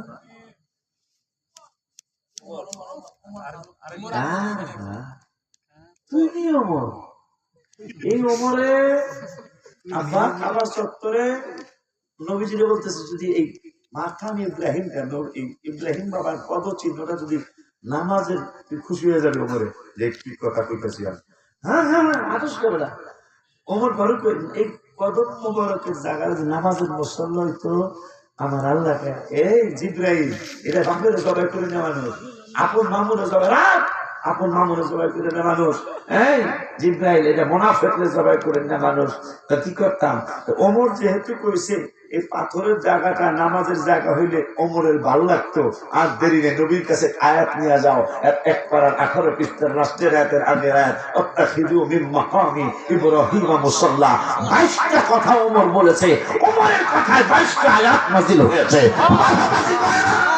S1: তুমি ওমর। এই ওমরে আব্বা খাবার চত্বরে নবীজিরে বলতেছে যদি এই মাথাম ইব্রাহিম কেন এই ইব্রাহিম বাবার পদ চিহ্নটা যদি নামাজের খুশি হয়ে যাবে ওমরে যে কি কথা কইতেছি আমি। হ্যাঁ হ্যাঁ হ্যাঁ আদেশ করবে না ওমর ফারুক এই কদম মোবারকের জায়গায় নামাজের মুসল্লা হইতো আমার আল্লাহকে এই জিব্রাইল এটা বাপের জবাই করে নেওয়া মানুষ আপন মামুরে জবাই রাখ আপন মামুরে জবাই করে নেওয়া মানুষ এই জিব্রাইল এটা মুনাফিকরে জবাই করে নেওয়া মানুষ। তা কি করতাম? ওমর যেহেতু কইছে এই পাথরের জায়গাটা নামাজের জায়গা হইলে ওমরের ভালো লাগতো। আর দেরি নেই নবীর কাছে আয়াত নিয়ে যাও, 1 পারার 18 পৃষ্ঠার রাষ্ট্রের আয়াতের আগের আয়াত আত্তাখিযু মিন মাকামি ইব্রাহিম মুসাল্লা। 22টা কথা ওমর বলেছে, ওমরের কথায় 22টা আয়াত নাযিল হয়েছে।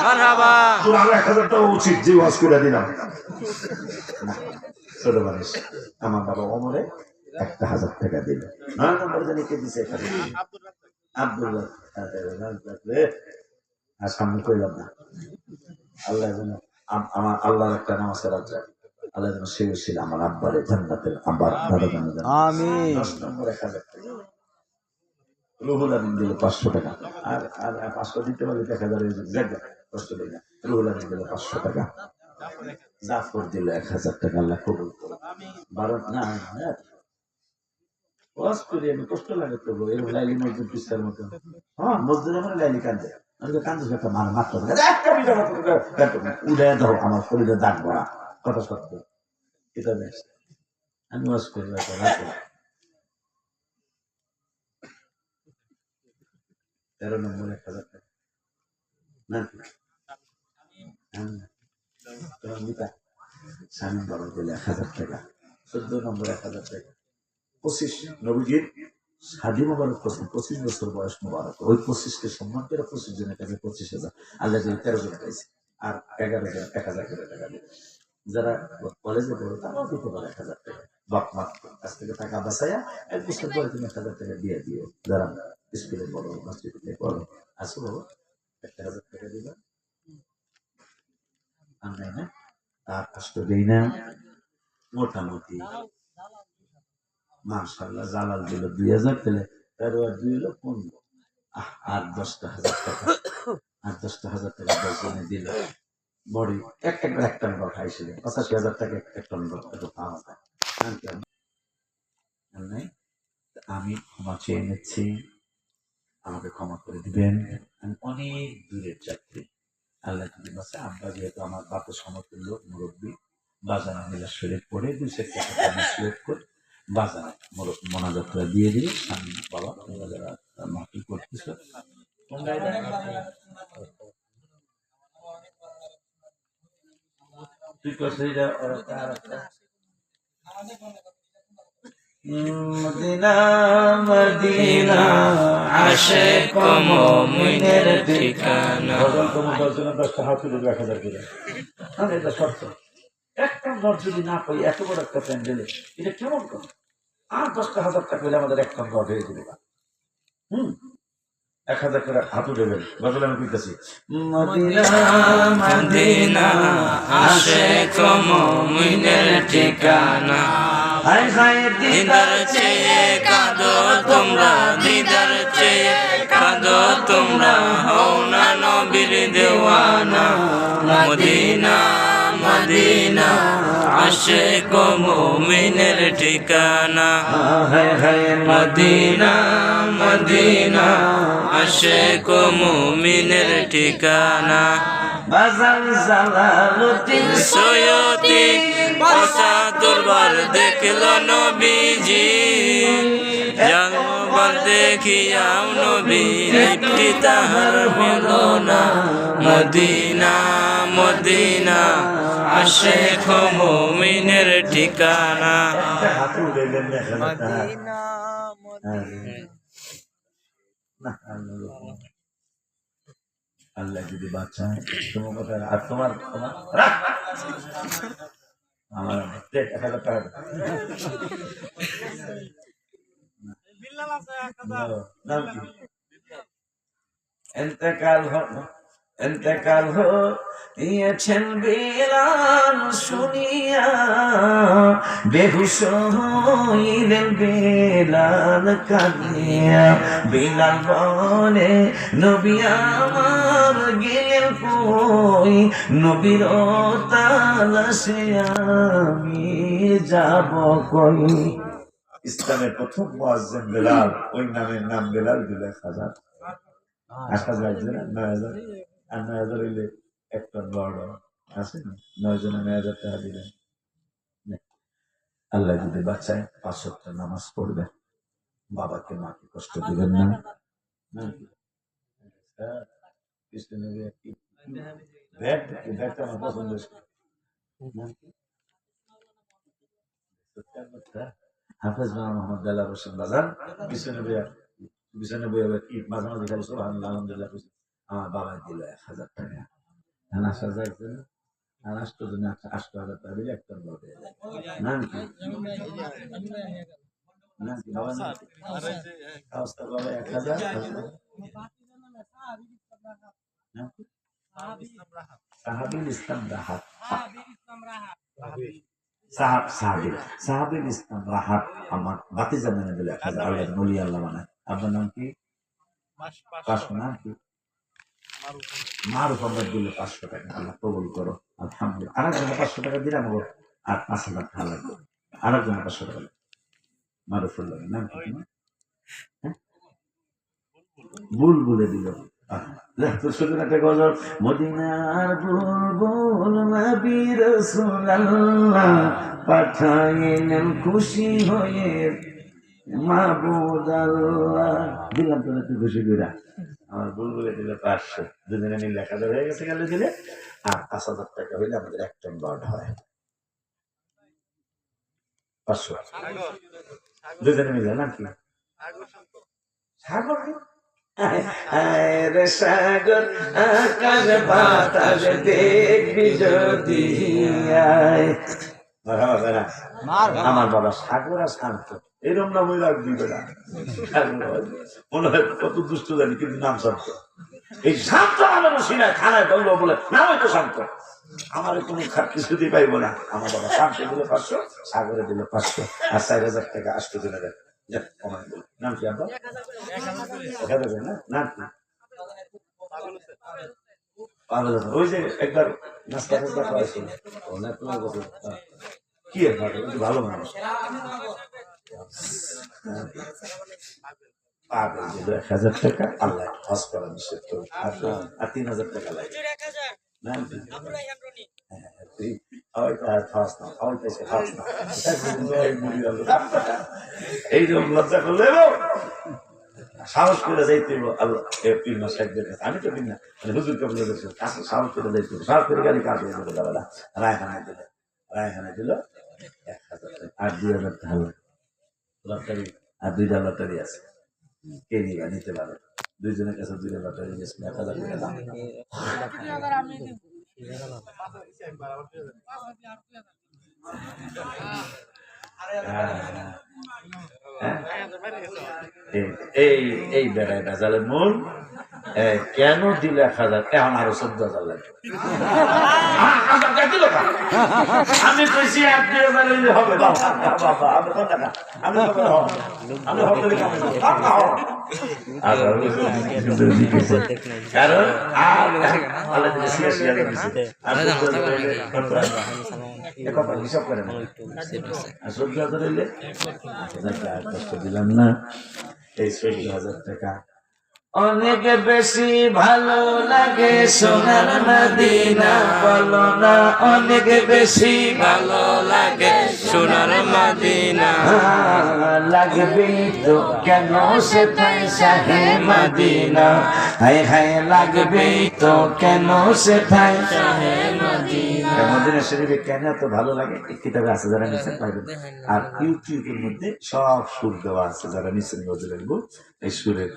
S3: মারহাবা
S1: তোমার 1,000 টাকা উচিত যে ওয়াজ করে দিলাম। ছোট মানুষ আমার বাবা ওমরে 1,000 টাকা দিল। 9 নম্বর জানি কে দিছে? আব্দুল্লাহ। আর সামনে কইলাম না আল্লাহ যেন আমার আল্লাহর একটা নাম আছে রাজা আল্লাহ যেন সে ছিল আমার আব্বারে জান্নাতের আব্বার দাদা জান্নাত আমিন। 10 নম্বর 1,000 টাকা রুহুল আমিন দিল 500 টাকা। আর আর 500 দিতে পারলে 1,000 হয়ে যাবে, জায়গা কষ্ট দেয় না। রুহুল আমিন দিল 500 টাকা। জাফর দিল 1,000 টাকা। আল্লাহ কবুল করুন। 12 না ওয়াজ করি আমি কষ্ট লাগে তো এরকম লাইলি মসজিদ পিস্তার মতো। হ্যাঁ মসজিদে মানে লাইলি কান্দে আমি কান্দে একটা মানে মাত্র একটা বিটা উদয় ধরো আমার শরীরে দাগ ভরা কথা সত্য এটা বেশ আমি ওয়াজ করি রাতে 13 নম্বর 1,000 টাকা না স্বামী বাবা দিলে 1,000 টাকা। 14 নম্বর 1,000 টাকা। 25 নবীজির শাদী মোবারক করছেন 25 বছর বয়স মোবারক। ওই 25কে সম্মান করে 25 জনের কাছে 25,000 আল্লাহ 13 জন পাইছে আর 11 জন 1,000 করে টাকা দিবে। যারা কলেজে পড়ে তারাও দিতে পারে 1,000 টাকা। বাপ মার কাছ থেকে টাকা বাঁচাইয়া 1 বছর পরে তুমি 1,000 টাকা দিয়ে দিও। যারা স্কুলে পড়ো মসজিদে পড়ো আসো বাবা 1,000 টাকা দিবা আমরা না আর কষ্ট দেই না মোটামুটি। মাশাআল্লাহ জালাল দিল 2,000 পেলে 13 আর 2 হলো 15 আর 10,000 টাকা আর 10,000 টাকা 10 জনে দিল বড়ি একটা নম্বর খাইছিল 85,000 টাকা একটা নম্বর পাওয়া যায়। আমি ক্ষমা চেয়ে নিচ্ছি, আমাকে ক্ষমা করে দিবেন। আমি অনেক দূরের যাত্রী আল্লাহ যদি বাসে আব্বা যেহেতু আমার বাপের সমতুল্য মুরব্বী বাজানো মিলা শরীর পড়ে 2 সেক্টর করে বাজার মোনাজাতটা দিয়ে দিই সামনে বাবা তোমরা যারা মাহফিল করতেছ তোমরা এটা তুই করছিস এটা মদিনা মদিনা
S3: আশিক মুমিনের ঠিকানা।
S1: গজল তোমার 10 জনের 10টা হাত তুলে 1000 করে আমি এটা শর্ত একটা ঘর যদি না পাই এত বড় একটা প্যান্ডেলে এটা কেমন করে আর 10,000 টাকা হলে আমাদের একটা ঘর হয়ে যাবে 1000 করে হাত উঠেবেন গজল আমি কইতেছি মদিনা
S3: মদিনা আশিক মুমিনের ঠিকানা।
S1: হায় হায়
S3: দিদার চেয়ে কাঁদো তোমরা, দিদার চেয়ে কাঁদো তোমরা, হও না নবীর দেওয়ানা। মদিনা মদিনা আশিক মুমিনের ঠিকানা।
S1: হায় হায়
S3: মদিনা মদিনা আশিক মুমিনের ঠিকানা।
S1: বাজার জালালুদ্দিন
S3: সৈয়দি পাশা দরবার দেখল নবীজি, জন্মবার দেখিয়াও নবীর একটি তাহার হলো না। মদিনা মদিনা আশিক মুমিনের ঠিকানা।
S1: হাত উঠেবেন আল্লাহ যদি বাচ্চা তোমার কথা আর তোমার আমার 1000 টাকা এতেকাল হয়েছেন বিলাল শুনিয়া, বেহুশ হইলেন বিলাল কাঁদিয়া। বিলাল বলে নবী আমার গেলেন কই, নবীর তালাশে আমি যাব কই। ইসলামের প্রথম মুয়াজ্জিন বিলাল, ওই নামের নাম বিলাল দিল 1000 1000 দিলে 9000 আর 9000 হইলে একটা বড় আছে না 9 জনে 9000 টাকা দিলেন। আল্লাহ যদি বাচ্চায় 5 ওয়াক্ত নামাজ পড়বে, বাবাকে মাকে কষ্ট দিবেন না। ব্যাগটা আমার পছন্দ হাফেজ মোহাম্মদ দেলার হোসেন বাজার পিছনে বইয়া মাঝে মাঝে খালি সুবহানাল্লাহ আলহামদুলিল্লাহ আমার বাবা দিল 1000 টাকা। আনাস হাজার আনাস তো জন্য 8000 টাকা দিলে একটা বড় নাম কি নাম কি বাবা অবস্থা বাবা 1000 সাহাবীল ইসলাম রাহাত সাহাবীল ইসলাম রাহাত আমার ভাতিজা নামে দিলে 1000 আল্লাহ নলি আল্লাহ বানায়। আপনার নাম কি? নাম কি? মারুফ আমরা দিলে 500 টাকা আল্লাহ কবুল করো আলহামদুলিল্লাহ। আরেকজনে 500 টাকা দিলাম আর 5000 টাকা লাগবে। আরেকজনে 500 টাকা মারুফুল্লাহ নাম কি? বুলবুলে দিল একটা গজল মদিনার বুলবুল নবী রাসূলুল্লাহ পাঠাইলেন খুশি হয়ে মাহবুব আল্লাহ। দিলাম তো একটু খুশি করে আমার বুলবুলে দিলে 500 দুজনে মিলে 1000 হয়ে গেছে গেলে দিলে আর 5000 টাকা হইলে আমাদের এক টন বার্ড হয় 500 দুজনে মিলে নাকি সাগর সাগর আকাশ বাতাস দেখবি যদি আমার বাবা সাগর আর শান্ত এরকম নাম ওই রাখবি বেলা মনে হয় কত দুষ্ট জানি কিন্তু নাম শান্ত। এই শান্ত আমার সিনায় থানায় বললো বলে নাম হয়তো শান্ত আমার কোনো কিছুতেই পাইবো না। আমার বাবা শান্ত দিল 500 সাগরে দিল 500 আর 4000 টাকা আসতে দিলে দেয় নাম কি আপনার ওই যে একবার নাস্তা টাস্তা খাওয়াইছিল কি ভালো মানুষ পাগল দিল 1000 টাকা আল্লাহ হজ করা নিষেধ করবে আর 3000 টাকা লাগে না তুই খাওয়াস না খাওয়াইতেছে খাওয়াস না এইরকম লজ্জা করলে সাহস করে যাইতে পীর মাসাইদের কাছে আমি তো পীর না হুজুর কবির কাছে সাহস করে যাইতে সাহস করে গাড়ি কাজ হয়ে যাবে দাদা রায়খানায় দিল 1000 আর 2000 টাকা লটারি আর 2টা লটারি আছে কে নিবা নিতে পারে দুইজনের কাছে 2টা লটারি গেছিল 1000 টাকা দাম এই বেড়ায় বাজারের মূল কেন দিল 1000 এখন আরো 14,000 লাগবে আমি কইছি 1,000 হবে কারণ হিসাব করে না 14,000 হইলে কষ্ট দিলাম না এই 14,000 টাকা অনেক বেশি ভালো লাগে সোনার মদিনা বলো না অনেক বেশি
S3: ভালো লাগে সোনার মদিনা
S1: লাগবে তো কেন সেটাই শাহে মদিনা হায় হায় লাগবে তো কেন সেটাই শাহে মদিনা মদিনা শরীফে কেন এত ভালো লাগে এই কিতাবে আছে যারা নিছেন পাইবেন আর ইউটিউবের মধ্যে সব সুর দেওয়া আছে যারা নিছেন নজরুল এই সুরের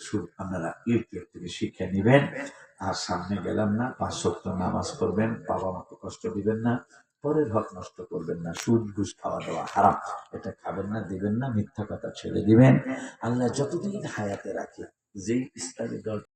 S1: সুর আপনারা ইউটিউব থেকে শিক্ষা নিবেন আর সামনে গেলাম না 5 ওয়াক্ত নামাজ পড়বেন বাবা মাকে কষ্ট দিবেন না পরের হক নষ্ট করবেন না সুদ ঘুষ খাওয়া দাওয়া হারাম এটা খাবেন না দিবেন না মিথ্যা কথা ছেড়ে দিবেন আল্লাহ যতদিন হায়াতে রাখে যেই ইসলামী দল